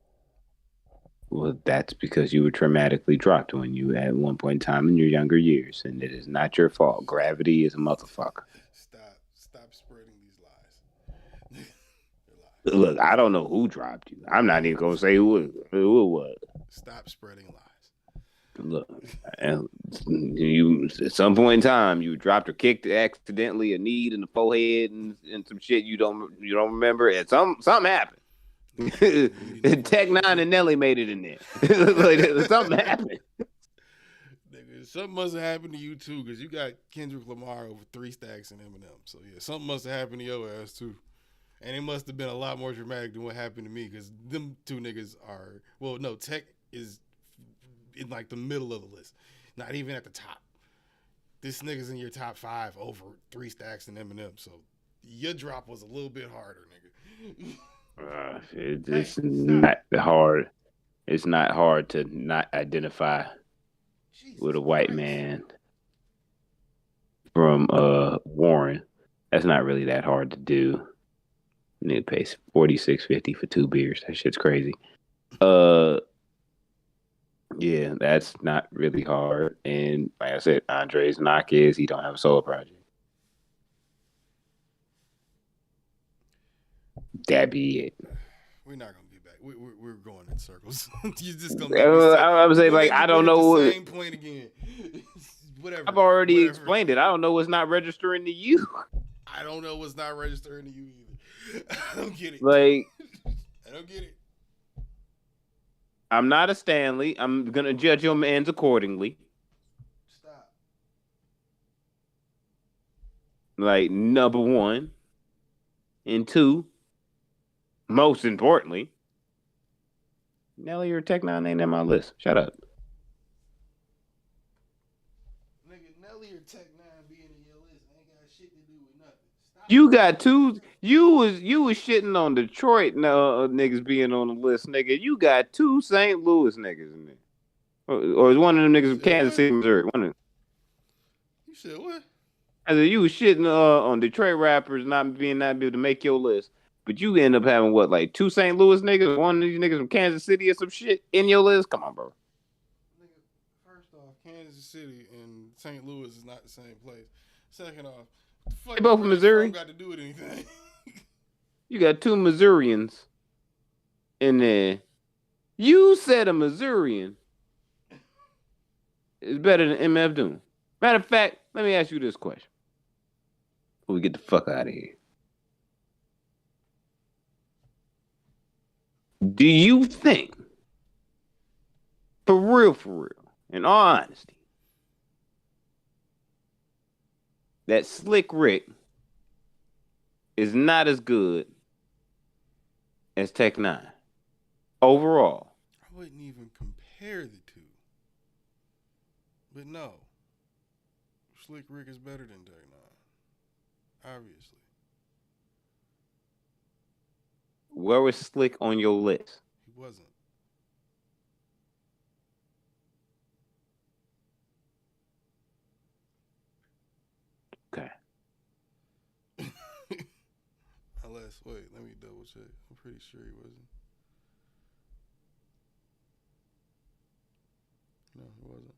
Well, that's because you were traumatically dropped when you at one point in time in your younger years, and it is not your fault. Gravity is a motherfucker. Stop spreading these lies. Look, I don't know who dropped you. I'm not even gonna say who it was. Stop spreading lies. Look, and you at some point in time you dropped or kicked accidentally a knee in the forehead and some shit you don't remember, and something happened. Tech Nine and Nelly made it in there. Like, something happened. Nigga, something must have happened to you too, because you got Kendrick Lamar over 3 stacks in Eminem. So yeah, something must have happened to your ass too. And it must have been a lot more dramatic than what happened to me, because them two niggas are, well, no, Tech is in like the middle of the list, not even at the top. This nigga's in your top 5 over 3 stacks in Eminem. So your drop was a little bit harder, nigga. It's not hard. It's not hard to not identify with a white man from Warren. That's not really that hard to do. Nigga pays $46.50 for 2 beers. That shit's crazy. Yeah, that's not really hard. And like I said, Andre's knock is he don't have a solo project. That be it. We're not gonna get back. We're going in circles. You just gonna. I would say like I don't know. The same point again. Whatever. I've already explained it. I don't know what's not registering to you. I don't know what's not registering to you either. I don't get it. Like I don't get it. I'm not a Stanley. I'm gonna judge your man's accordingly. Stop. Like number 1, and 2, most importantly, Nelly or Tech Nine ain't in my list. Shut up. Nigga, Nelly or Tech Nine being in your list ain't got shit to do with nothing. Stop. You got 2. You was shitting on Detroit niggas being on the list, nigga. You got 2 St. Louis niggas in there, or is one of them niggas from Kansas City, Missouri? One of them. You said what? I said you was shitting on Detroit rappers not being able to make your list, but you end up having what, like 2 St. Louis niggas, one of these niggas from Kansas City or some shit in your list? Come on, bro. Nigga, first off, Kansas City and St. Louis is not the same place. Second off, what the fuck They both from Missouri. got to do with anything? You got 2 Missourians in there. You said a Missourian is better than MF Doom. Matter of fact, let me ask you this question before we get the fuck out of here. Do you think, for real, in all honesty, that Slick Rick is not as good as Tech Nine overall? I wouldn't even compare the two. But no, Slick Rick is better than Tech Nine, obviously. Where was Slick on your list? He wasn't. Okay. Unless, wait, let me double check. I'm pretty sure he wasn't. No, he wasn't.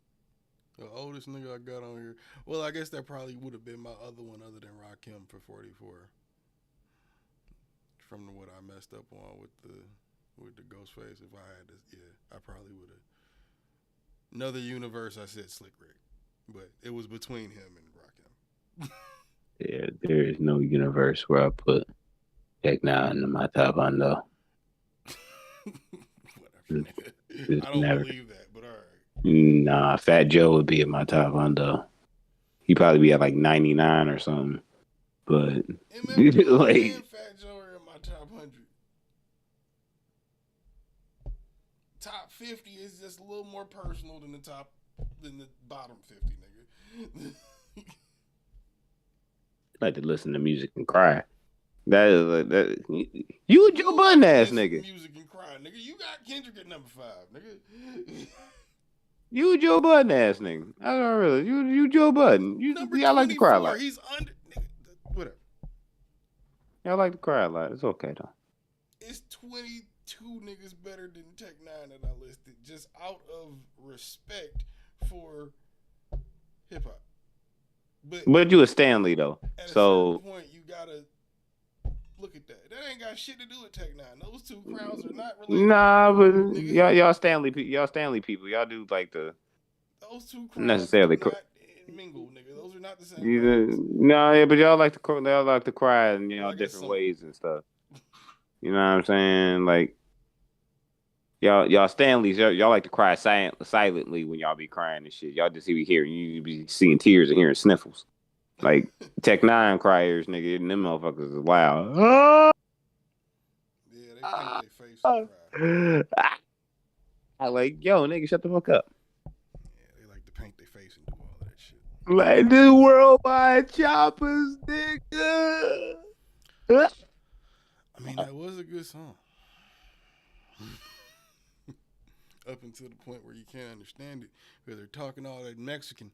The oldest nigga I got on here. Well, I guess that probably would have been my other one other than Rakim for 44. From what I messed up on with the Ghostface. If I had to, yeah, I probably would have. Another universe, I said Slick Rick. But it was between him and Rakim. Yeah, there is no universe where I put Tech Nine in my top undo. Whatever. I don't believe that, but all right. Nah, Fat Joe would be in my top undo. He'd probably be at like 99 or something. But like Fat Joe are in my top 100. Top 50 is just a little more personal than the bottom 50, nigga. I like to listen to music and cry. That is that. You a Joe Budden ass nigga. Music and cry, nigga. You got Kendrick at number 5, nigga. You a Joe Budden ass nigga. I don't really. You Joe Budden. Y'all like to cry a lot. He's under. Nigga, whatever. Y'all like to cry a lot. It's okay though. It's 22 niggas better than Tech Nine that I listed, just out of respect for hip hop. But you a Stanley though, at so a certain point you gotta look at that. That ain't got shit to do with Tech Nine. Those two crowds are not related. Nah, but y'all Stanley people. Y'all do like the Those two necessarily. cries do not mingle, nigga. Those are not the same. No, yeah, but y'all like to cry in Like different some. ways and stuff. You know what I'm saying? Like y'all Stanleys, y'all like to cry silently when y'all be crying and shit. Y'all just be hearing, you be seeing tears and hearing sniffles. Like Tech Nine criers, nigga, and them motherfuckers is loud. Yeah, they paint their face and cry. I like, yo, nigga, shut the fuck up. Yeah, they like to paint their face and do all of that shit. Like this worldwide choppers, nigga. I mean, that was a good song. Up until the point where you can't understand it, because they're talking all that Mexican.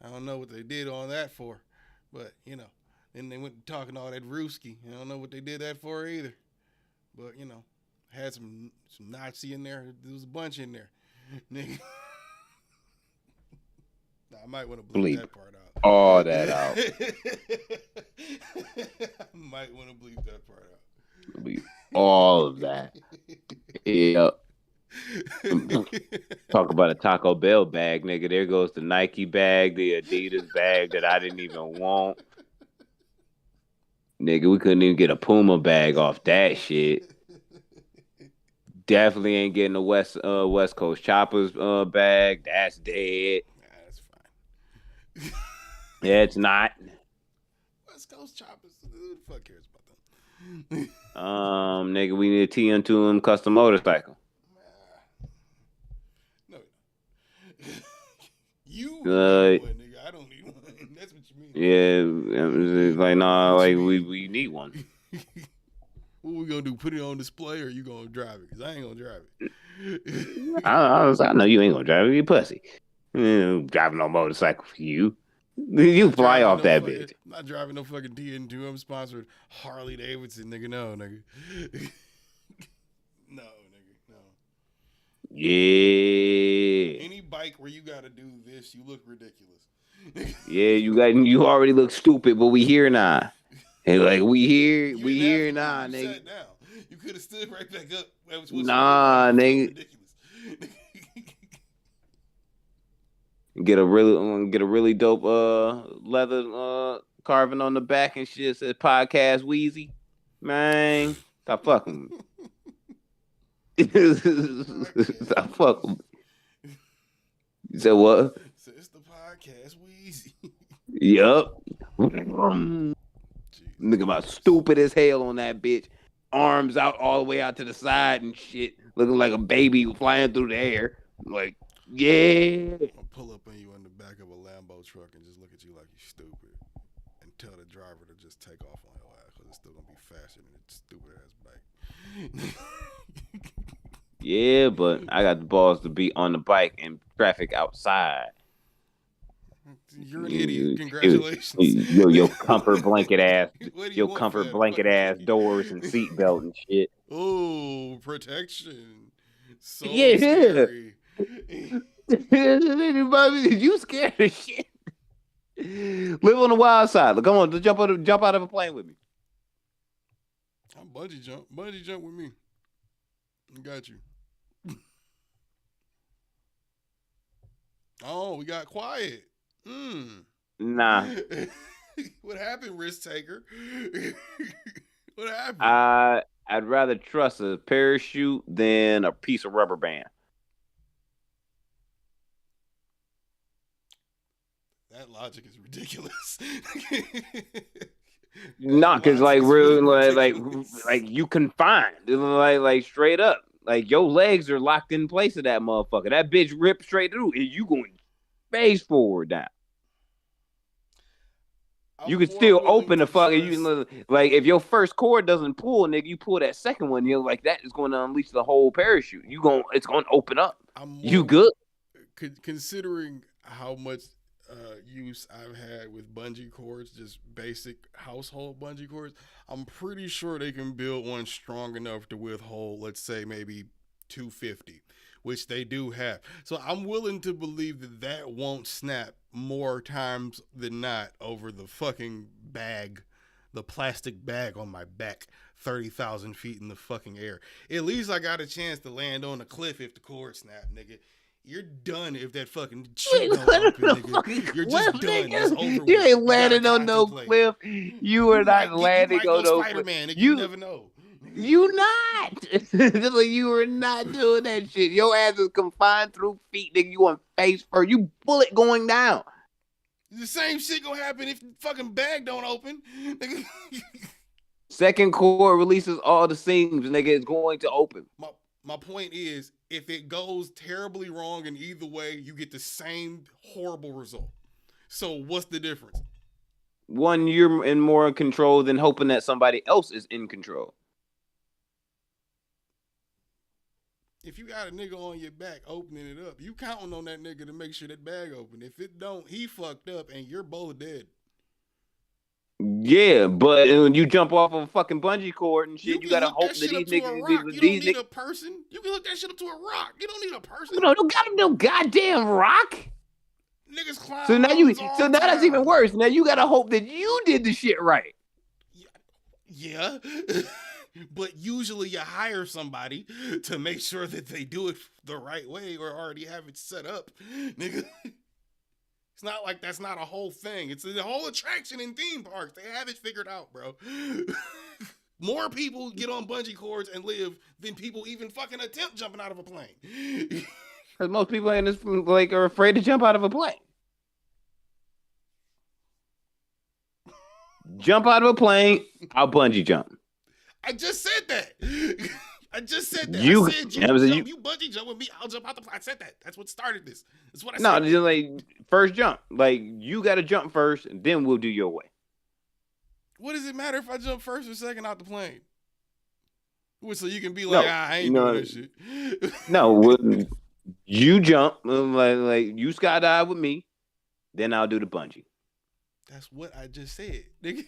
I don't know what they did all that for, but you know, then they went talking all that Ruski. I don't know what they did that for either, but you know, had some Nazi in there. There was a bunch in there, nigga. I might want to bleep that part out. All that out. I might want to bleep that part out. Bleep all of that. Yeah. Talk about a Taco Bell bag, nigga. There goes the Nike bag, the Adidas bag that I didn't even want. Nigga, we couldn't even get a Puma bag off that shit. Definitely ain't getting a West Coast Choppers bag. That's dead. Nah, that's fine. Yeah, it's not. West Coast Choppers. Who the fuck cares about them? Nigga, we need a TN2M custom motorcycle. No. You need one, nigga. I don't need one. That's what you mean. Yeah, like nah, like we need one. What we gonna do? Put it on display, or you gonna drive it? Cause I ain't gonna drive it. I know you ain't gonna drive it, you pussy. Driving no motorcycle for you. You fly off that bitch. I'm not driving no fucking TN2. I'm sponsored Harley Davidson, nigga. No, nigga. No, nigga. No. Yeah. Any bike where you gotta do this, you look ridiculous. Yeah, you already look stupid, but we here now. And like we here now, you nigga. Sat down. You could have stood right back up. Nah, nigga. Ridiculous. Get a really dope leather carving on the back and shit. Says podcast Wheezy. Man, stop fucking. Stop fucking. You said what? It's the podcast Wheezy. Yup. Nigga about stupid as hell on that bitch. Arms out all the way out to the side and shit. Looking like a baby flying through the air. Like, yeah. I'll pull up on you in the back of a Lambo truck and just look at you like you're stupid. And tell the driver to just take off on your ass because it's still going to be faster than its stupid ass bike. Yeah, but I got the balls to be on the bike and traffic outside. You're an idiot. Congratulations. Your comfort blanket ass, doors and seatbelt and shit. Oh, protection. So yeah. Scary. You scared of shit. Live on the wild side. Look, come on, jump out of a plane with me. I'm bungee jump with me. I got you. Oh, we got quiet. Nah. What happened, risk taker? What happened? I'd rather trust a parachute than a piece of rubber band. That logic is ridiculous. Nah, cause like real, like you confined, like straight up, like your legs are locked in place of that motherfucker. That bitch ripped straight through, and you going face forward now. You could still open the fucking. Like if your first cord doesn't pull, nigga, you pull that second one. You're like that is going to unleash the whole parachute. It's going to open up. You good? Considering how much use I've had with bungee cords, just basic household bungee cords, I'm pretty sure they can build one strong enough to withhold, let's say, maybe 250, which they do have. So I'm willing to believe that won't snap more times than not over the fucking bag, the plastic bag on my back, 30,000 feet in the fucking air. At least I got a chance to land on a cliff if the cord snapped, nigga. You're done if that fucking shit You don't open, the nigga. fucking You're cliff, just done. nigga. It's over You with. ain't gotta landing on no contemplate. cliff. You are not you landing might on go no cliff. Spider-Man, nigga. You never know. You not. Just like you were not doing that shit. Your ass is confined through feet, nigga. You on face first. You bullet going down. The same shit gonna happen if the fucking bag don't open. Nigga. Second core releases all the seams, nigga. It's going to open. My point is, if it goes terribly wrong in either way, you get the same horrible result. So what's the difference? One, you're in more control than hoping that somebody else is in control. If you got a nigga on your back opening it up, you counting on that nigga to make sure that bag open. If it don't, he fucked up and you're both dead. Yeah, but when you jump off of a fucking bungee cord and shit, you gotta hope that shit these up to a niggas, rock. You don't these need niggas, a person. You can hook that shit up to a rock. You don't need a person. you know, don't got no goddamn rock. Niggas climb. So now so now that's even worse. Now you gotta hope that you did the shit right. Yeah. But usually you hire somebody to make sure that they do it the right way or already have it set up. Nigga. It's not like that's not a whole thing. It's a whole attraction in theme parks. They have it figured out, bro. More people get on bungee cords and live than people even fucking attempt jumping out of a plane. Because most people in this like are afraid to jump out of a plane. Jump out of a plane, I'll bungee jump. I just said that. I just said that. You- I said you bungee jump with me. I'll jump out the plane. I said that. That's what started this. That's what I No, said. just like first jump. Like you gotta jump first, and then we'll do your way. What does it matter if I jump first or second out the plane? So you can be like, No, I ain't doing this shit. No, you jump like you skydive with me, then I'll do the bungee. That's what I just said, nigga.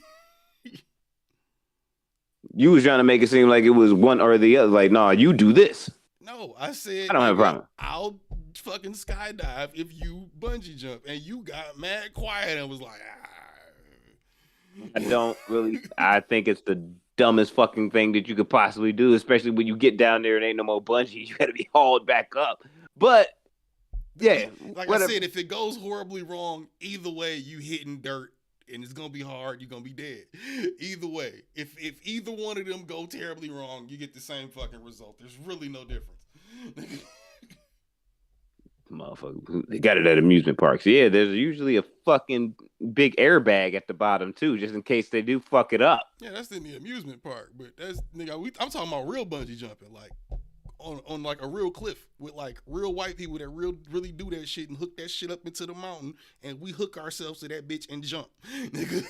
You was trying to make it seem like it was one or the other. Like, nah, you do this. No, I said I don't have a problem. I'll fucking skydive if you bungee jump, and you got mad quiet and was like, I don't really. I think it's the dumbest fucking thing that you could possibly do, especially when you get down there and ain't no more bungee. You got to be hauled back up. But yeah, like whatever. I said, if it goes horribly wrong, either way, you hitting dirt. And it's gonna be hard. You're gonna be dead. Either way, if either one of them go terribly wrong, you get the same fucking result. There's really no difference. Motherfucker, they got it at amusement parks. Yeah, there's usually a fucking big airbag at the bottom too, just in case they do fuck it up. Yeah, that's in the amusement park, but that's nigga. I'm talking about real bungee jumping, like on like a real cliff with like real white people that really do that shit and hook that shit up into the mountain, and we hook ourselves to that bitch and jump, nigga,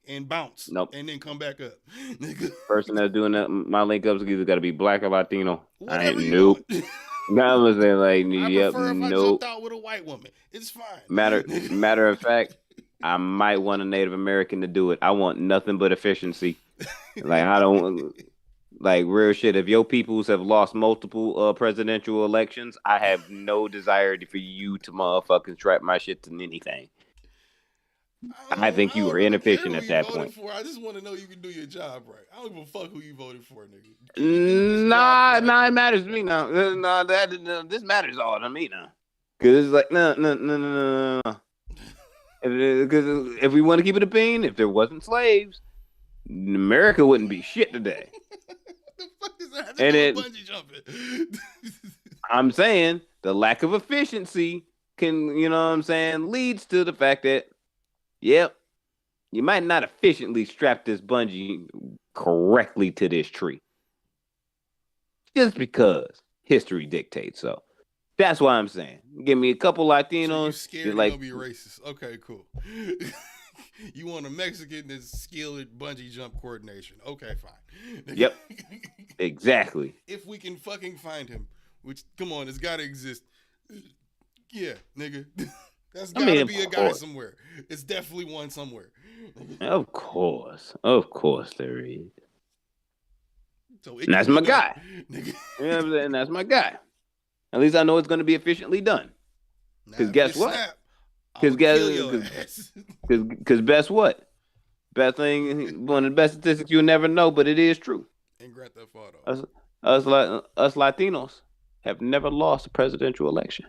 and bounce, Nope. and then come back up, nigga. Person that's doing that, my link ups either got to be black or Latino. I ain't Whatever you nope. want. Now I'm saying like, I yep, prefer if I nope. jumped out with a white woman. It's fine. Matter of fact, I might want a Native American to do it. I want nothing but efficiency. Like I don't. Like real shit. If your peoples have lost multiple presidential elections, I have no desire for you to motherfucking strap my shit to anything. I think you were inefficient at that point. I just want to know you can do your job right. I don't give a fuck who you voted for, nigga. Nah, it matters to me now. Nah, this matters all to me now. Cause it's like no. Because if we want to keep it a bean, if there wasn't slaves, America wouldn't be shit today. The fuck does that have to do with bungee jumping? I'm saying the lack of efficiency can, you know what I'm saying, leads to the fact that, yep, you might not efficiently strap this bungee correctly to this tree. Just because history dictates so. That's why I'm saying. Give me a couple Latinos. So you scared like, you're gonna be racist. Okay, cool. You want a Mexican that's skilled at bungee jump coordination. Okay, fine. Yep. Exactly. If we can fucking find him, which, come on, it's gotta exist. Yeah, nigga. That's gotta be a guy somewhere. It's definitely one somewhere. Of course there is. So and that's my guy. You know what I'm saying? That's my guy. At least I know it's going to be efficiently done. Because guess what? Because guess what? Best thing, one of the best statistics you'll never know, but it is true. And Grand Theft Auto. Us Latinos have never lost a presidential election.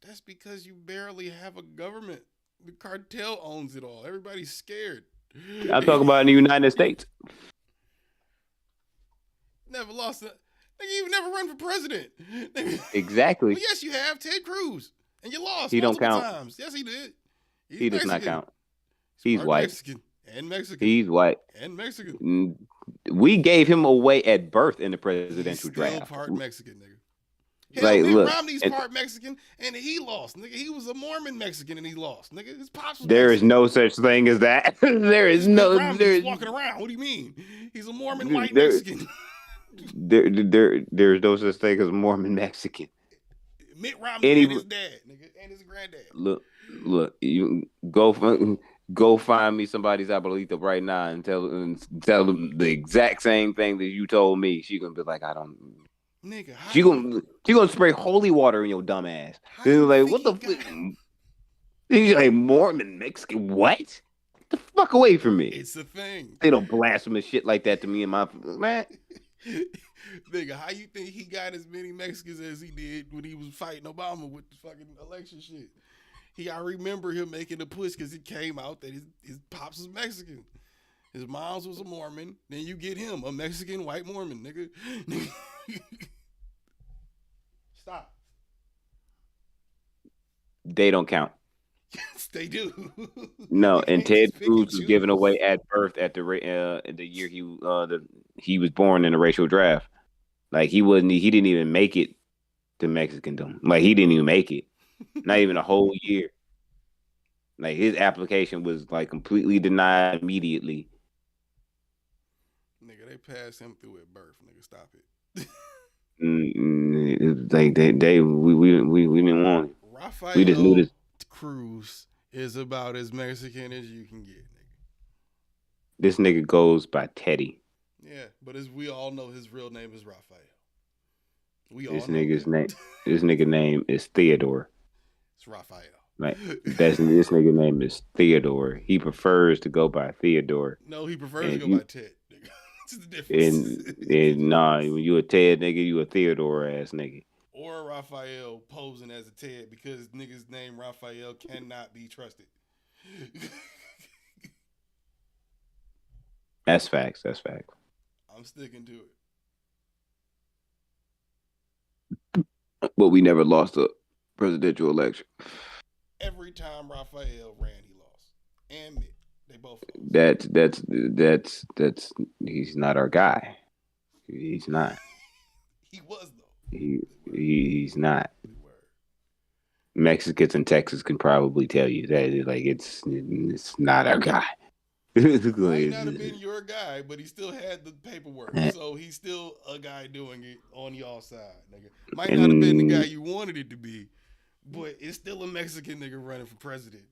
That's because you barely have a government. The cartel owns it all. Everybody's scared. I'm talking about in the United States. Never lost a nigga. You've never run for president. Exactly. Well, yes, you have. Ted Cruz, and you lost. He don't multiple count. times. Yes, he did. He's He does not Mexican. count. He's part white. Mexican and Mexican He's white. and Mexican. We gave him away at birth in the He's presidential still draft. part Mexican, nigga. Hell, Like, Mitt look, Romney's and- part Mexican, and he lost, nigga. He was a Mormon Mexican, and he lost, nigga. His pops was There is Mexican. no such thing as that. There is Mitt no. Romney's There's walking around. What do you mean? He's a Mormon Dude, white there- Mexican. there's no such thing as Mormon Mexican. Mitt Romney Any- and his dad, nigga, and his granddad. Look, you go find me somebody's abuelita right now and tell them the exact same thing that you told me. She gonna be like, I don't. Nigga, how She gonna spray holy water in your dumb ass. how Then you like, think what the he fuck? got- He's like Mormon Mexican. What? Get the fuck away from me. It's a thing. They don't blasphemous shit like that to me and my man. Nigga, how you think he got as many Mexicans as he did when he was fighting Obama with the fucking election shit? I remember him making a push because it came out that his pops was Mexican. His mom's was a Mormon. Then you get him, a Mexican white Mormon, nigga. Stop. They don't count. Yes, they do. No, You and can't Ted just pick Cruz and was choose. given away at birth at the year he was born in the racial draft. Like he didn't even make it to Mexicandom. Like he didn't even make it. Not even a whole year. Like his application was like completely denied immediately. Nigga, they passed him through at birth. Nigga, stop it. Like we didn't want it. Rafael We just knew this. Cruz is about as Mexican as you can get, nigga. This nigga goes by Teddy. Yeah, but as we all know, his real name is Rafael. We This all know nigga's that. name. This nigga name is Theodore. It's Rafael. Like this nigga name is Theodore. He prefers to go by Theodore. No, he prefers And to go you- by Ted. Nigga. It's the difference. And nah, when you a Ted nigga, you a Theodore ass nigga. Or Rafael posing as a Ted because nigga's name Rafael cannot be trusted. That's facts. That's facts. I'm sticking to it. But we never lost a presidential election. Every time Rafael ran, he lost. And Mitt. They both lost. That's he's not our guy. He's not. He was, though. He's not. Word. Mexicans in Texas can probably tell you that like it's not our guy. Might not have been your guy, but he still had the paperwork. Eh. So he's still a guy doing it on y'all side, nigga. Might not have been the guy you wanted it to be, but it's still a Mexican nigga running for president.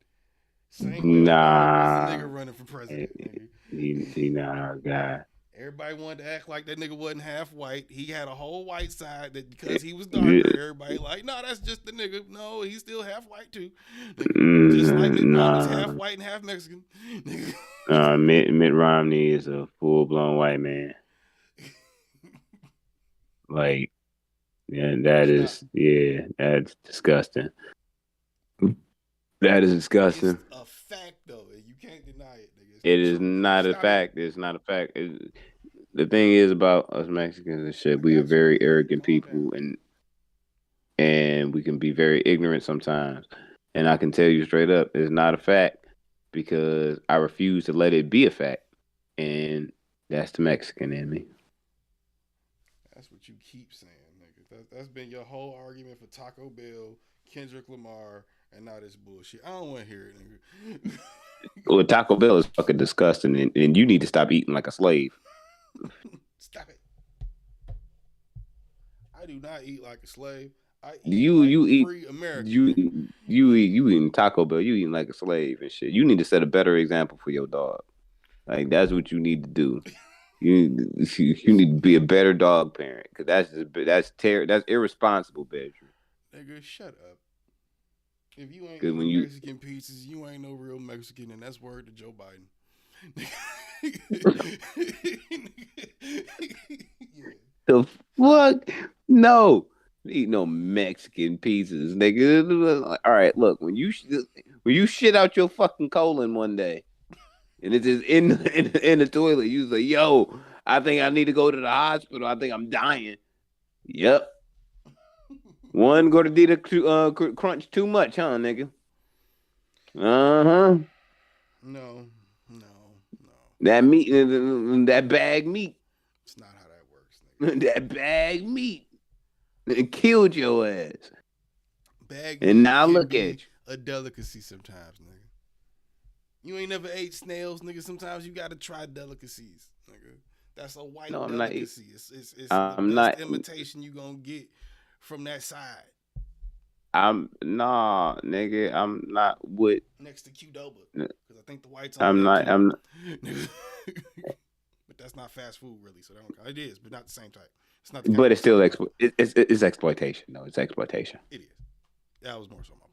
Same way Nah. was a nigga running for president, nigga. He not our guy. Everybody wanted to act like that nigga wasn't half white. He had a whole white side that because he was darker, everybody like, no, that's just the nigga. No, he's still half white too. Nigga, just like Mitt Romney's half Nah. white and half Mexican. Nigga. Mitt Romney is a full blown white man. Like, yeah, that's disgusting. That is disgusting. It's a fact though. You can't deny it, nigga. It's It the is truth. not a Stop fact. It's not a fact. The thing is about us Mexicans and shit, we are very arrogant people, and we can be very ignorant sometimes. And I can tell you straight up, it's not a fact because I refuse to let it be a fact, and that's the Mexican in me. That's what you keep saying, nigga. That's been your whole argument for Taco Bell, Kendrick Lamar, and now this bullshit. I don't want to hear it, nigga. Well, Taco Bell is fucking disgusting, and you need to stop eating like a slave. Stop it. I do not eat like a slave. I eat You like eat- free America. You eating Taco Bell, you eating like a slave and shit. You need to set a better example for your dog. Like that's what you need to do. You need to be a better dog parent because that's irresponsible, bedroom. Nigga, shut up. If you ain't Good, eating when you- Mexican pizzas, you ain't no real Mexican, and that's word to Joe Biden. Yeah. The fuck? No. Eat no Mexican pizzas, nigga. All right, look, when you shit out your fucking colon one day, and it's just in the toilet, you say, "Yo, I think I need to go to the hospital. I think I'm dying." Yep, one gordita crunch too much, huh, nigga? Uh-huh. No, no, no. That meat, that bag meat, It's not how that works, nigga. that bag meat, it killed your ass. Bag And meat now can look be at you. a delicacy sometimes, nigga. You ain't never ate snails, nigga. Sometimes you gotta try delicacies, nigga. That's a white No, I'm not. delicacy. It's the I'm best not. imitation you gonna get from that side. I'm nah, nigga. I'm not with. Next to Qdoba. Because I think the whites own I'm that not. too. I'm. But that's not fast food really, so they don't count. It is, but not the same type. It's not the kind But of it's still same type. it's exploitation. No, it's exploitation. It is. That was more so my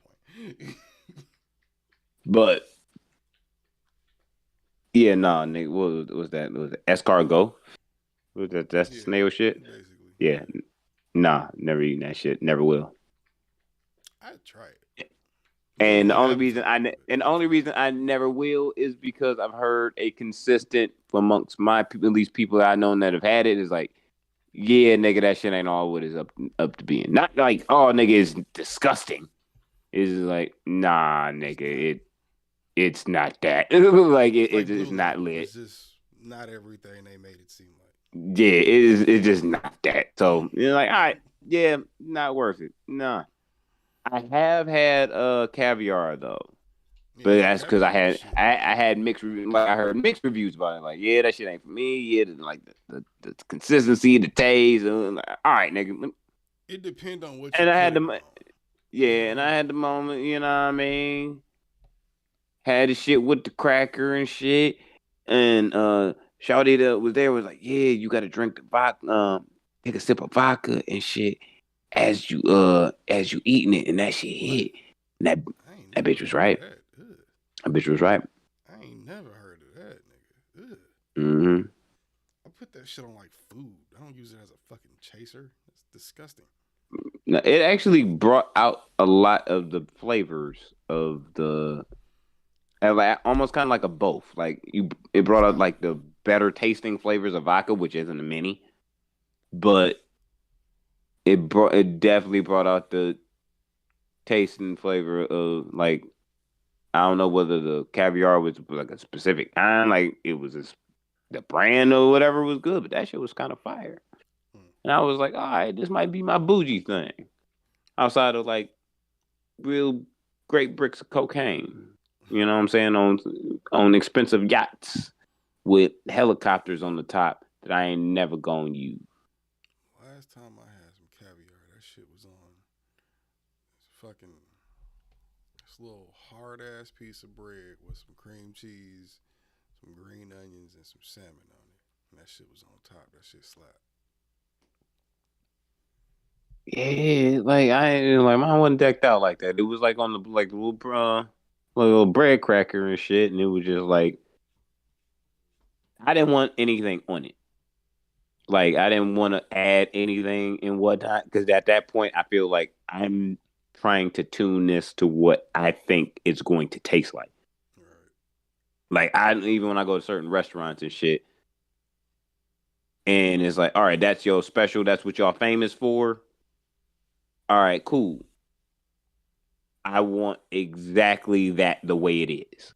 point. But yeah, nah, nigga. What was that? Was it escargot? Was that that's Yeah, snail shit? basically. Yeah. Nah, never eaten that shit. Never will. I'd try it. And the Don't only have reason to, I but and the only reason I never will is because I've heard a consistent amongst my people, at least people that I know that have had it, is like, yeah, nigga, that shit ain't all what it's up to being. Not like, oh, nigga, it's disgusting. It's like, nah, nigga, it's not that. Like it's like it's Blue not Label. lit. It's just not everything they made it seem like. Yeah, it is. It's just not that. So you're like, all right, yeah, not worth it. Nah. I have had caviar though. But Yeah, that's because I caviar is had shit. I had mixed like I heard mixed reviews about it. Like, yeah, that shit ain't for me. Yeah, like the consistency, the taste. Like, all right, nigga. It depends on what you And I put had it on. yeah, and I had the moment. You know what I mean? Had the shit with the cracker and shit. And Shawty that was there was like, yeah, you got to drink the vodka, take a sip of vodka and shit as you eating it, and that shit hit. And that bitch was right. That bitch was right. I ain't never heard of that, nigga. Ugh. Mm-hmm. I put that shit on like food. I don't use it as a fucking chaser. It's disgusting. No, it actually brought out a lot of the flavors of the, almost kind of like a both. Like it brought out like the better tasting flavors of vodka, which isn't a mini, but it definitely brought out the taste and flavor of like, I don't know whether the caviar was like a specific kind, like it was the brand or whatever was good, but that shit was kind of fire. And I was like, all right, this might be my bougie thing. Outside of like real great bricks of cocaine. You know what I'm saying? On expensive yachts with helicopters on the top that I ain't never gonna use. Last time I had some caviar, that shit was on fucking this little hard ass piece of bread with some cream cheese, some green onions, and some salmon on it. And that shit was on top. That shit slapped. Yeah, like mine wasn't decked out like that. It was like on the like the little bread cracker and shit, and it was just like I didn't want anything on it. Like I didn't want to add anything and whatnot because at that point I feel like I'm trying to tune this to what I think it's going to taste like. Right. Like I even when I go to certain restaurants and shit, and it's like, all right, that's your special. That's what y'all famous for. All right, cool. I want exactly that the way it is.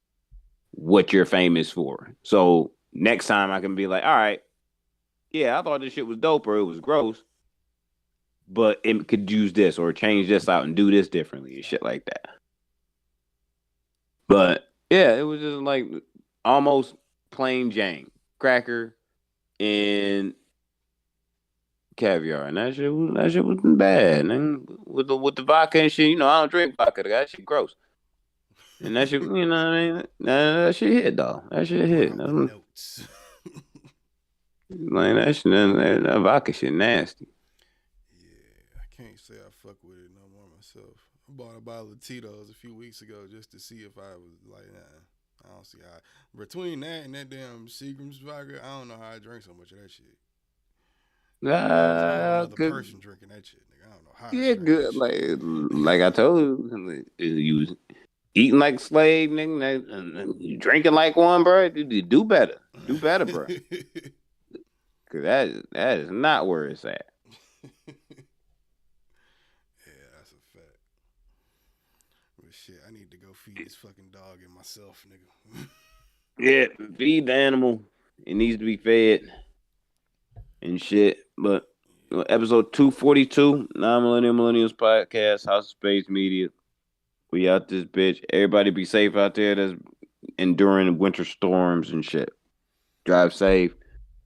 What you're famous for. So next time I can be like, all right, yeah, I thought this shit was dope or it was gross, but it could use this or change this out and do this differently and shit like that. But yeah, it was just like almost plain Jane cracker and caviar, and that shit wasn't bad. And with the vodka and shit, I don't drink vodka. That shit gross. And that shit, what I mean? That shit hit though. That shit hit. Notes. Like that shit, that vodka shit nasty. Yeah, I can't say I fuck with it no more myself. I bought a bottle of Tito's a few weeks ago just to see if I was like, nah, I don't see how. Between that and that damn Seagram's vodka, I don't know how I drank so much of that shit. It was another Good. person drinking that shit, nigga. I don't know how. Yeah, they drank that good. shit. Like I told you, you was eating like a slave, nigga. And you drinking like one, bro. You do better. Do better, bro. Cause that is not where it's at. Yeah, that's a fact. But shit, I need to go feed this fucking dog and myself, nigga. Yeah, feed the animal. It needs to be fed and shit. But episode 242, Non-Millennial Millennials Podcast, House of Space Media. We out this bitch. Everybody be safe out there that's enduring winter storms and shit. Drive safe.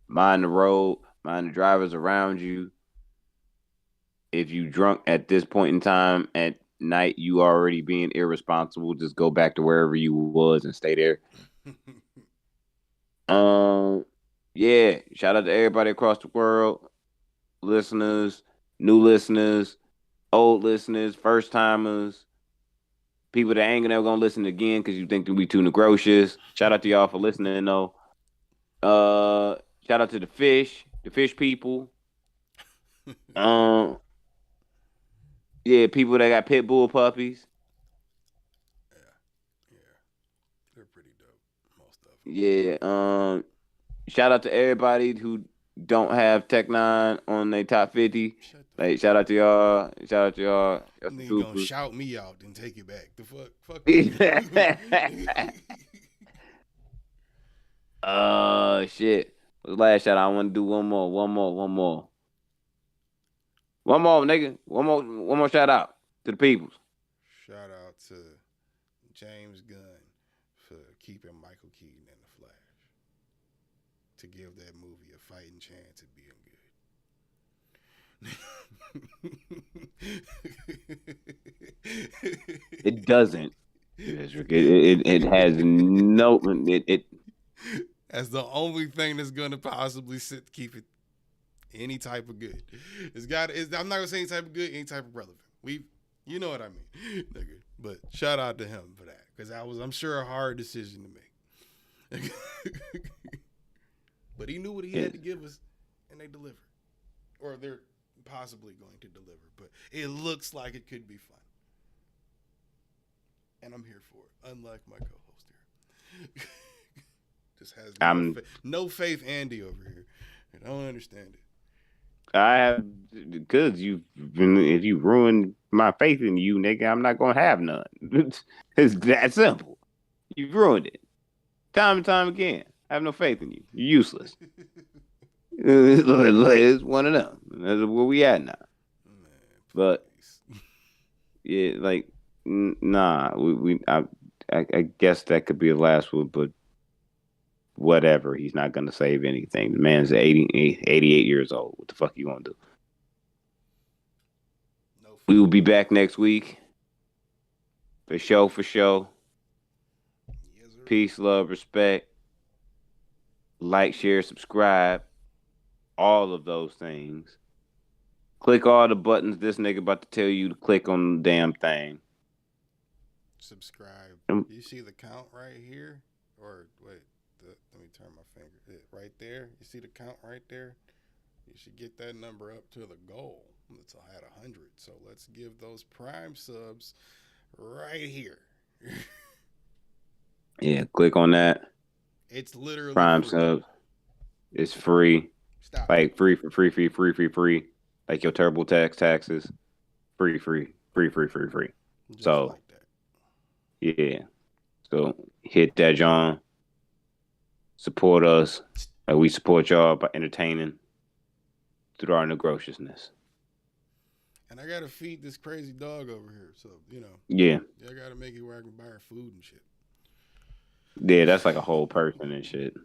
Mind the road. Mind the drivers around you. If you drunk at this point in time at night, you already being irresponsible. Just go back to wherever you was and stay there. Yeah. Shout out to everybody across the world. Listeners, new listeners, old listeners, first timers, people that ain't never gonna listen again because you think that we too negrocious. Shout out to y'all for listening though. Shout out to the fish people. Yeah, people that got pit bull puppies. Yeah, they're pretty dope. Most of them. Yeah. Shout out to everybody who don't have Tech Nine on their top 50. Like, shout out to y'all. Shout out to y'all. Nigga gonna shout me out and take it back. The fuck. Shit. Last shout out. I want to do one more, nigga. One more shout out to the peoples. Shout out to James Gunn for keeping Michael Keaton in the Flash to give that movie a fighting chance at being good. It doesn't. It has no. It. That's the only thing that's gonna possibly keep it any type of good. I'm not gonna say any type of good, any type of relevant. You know what I mean, nigga. But shout out to him for that, because that was, I'm sure, a hard decision to make. But he knew what he had to give us, and they delivered, or they're possibly going to deliver. But it looks like it could be fun, and I'm here for it. Unlike my co-host here. Just has no faith Andy over here. I don't understand it. I have, because if you ruin my faith in you, nigga, I'm not gonna have none. It's that simple. You've ruined it. Time and time again. I have no faith in you. You're useless. It's one of them. That's where we at now. Man, but yeah, like nah. I guess that could be the last one, but whatever. He's not going to save anything. The man's 88 years old. What the fuck you going to do? We will be back next week. For show. Yes, Peace, love, respect. Like, share, subscribe. All of those things. Click all the buttons this nigga about to tell you to click on the damn thing. Subscribe. You see the count right here? Or wait. Let me turn my finger. Right there. You see the count right there? You should get that number up to the goal. It's at 100. So let's give those Prime subs right here. Yeah, click on that. It's literally Prime free. sub. It's free. Stop. Like free. Like your TurboTax taxes. Free. Just so like that. Yeah. So hit that, John. Support us. Like we support y'all by entertaining through our negrociousness. And I gotta feed this crazy dog over here. So, Yeah. I gotta make it where I can buy her food and shit. Yeah, that's like a whole person and shit.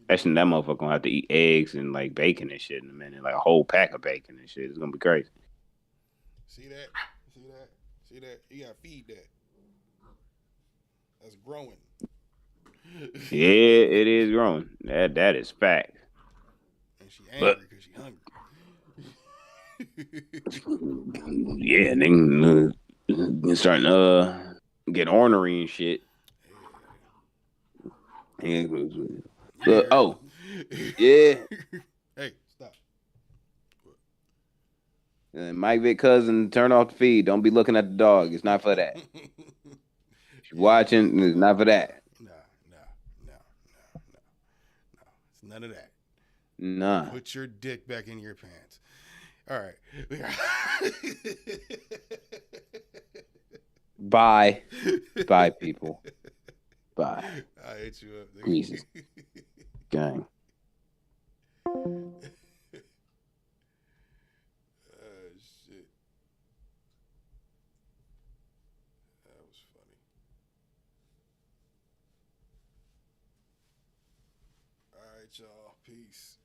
Actually, that motherfucker gonna have to eat eggs and like bacon and shit in a minute. Like a whole pack of bacon and shit. It's gonna be crazy. See that? You gotta feed that. That's growing. Yeah, it is growing. That is fact. And she angry because she hungry. Yeah, nigga starting to get ornery and shit. Oh, yeah. Hey, stop. Mike Vick cousin, turn off the feed. Don't be looking at the dog. It's not for that. If you're watching, it's not for that. No. It's none of that. Nah. Put your dick back in your pants. All right. Bye. Bye, people. Bye. I hit you up. Jesus. Gang. Shit. That was funny. All right, y'all. Peace.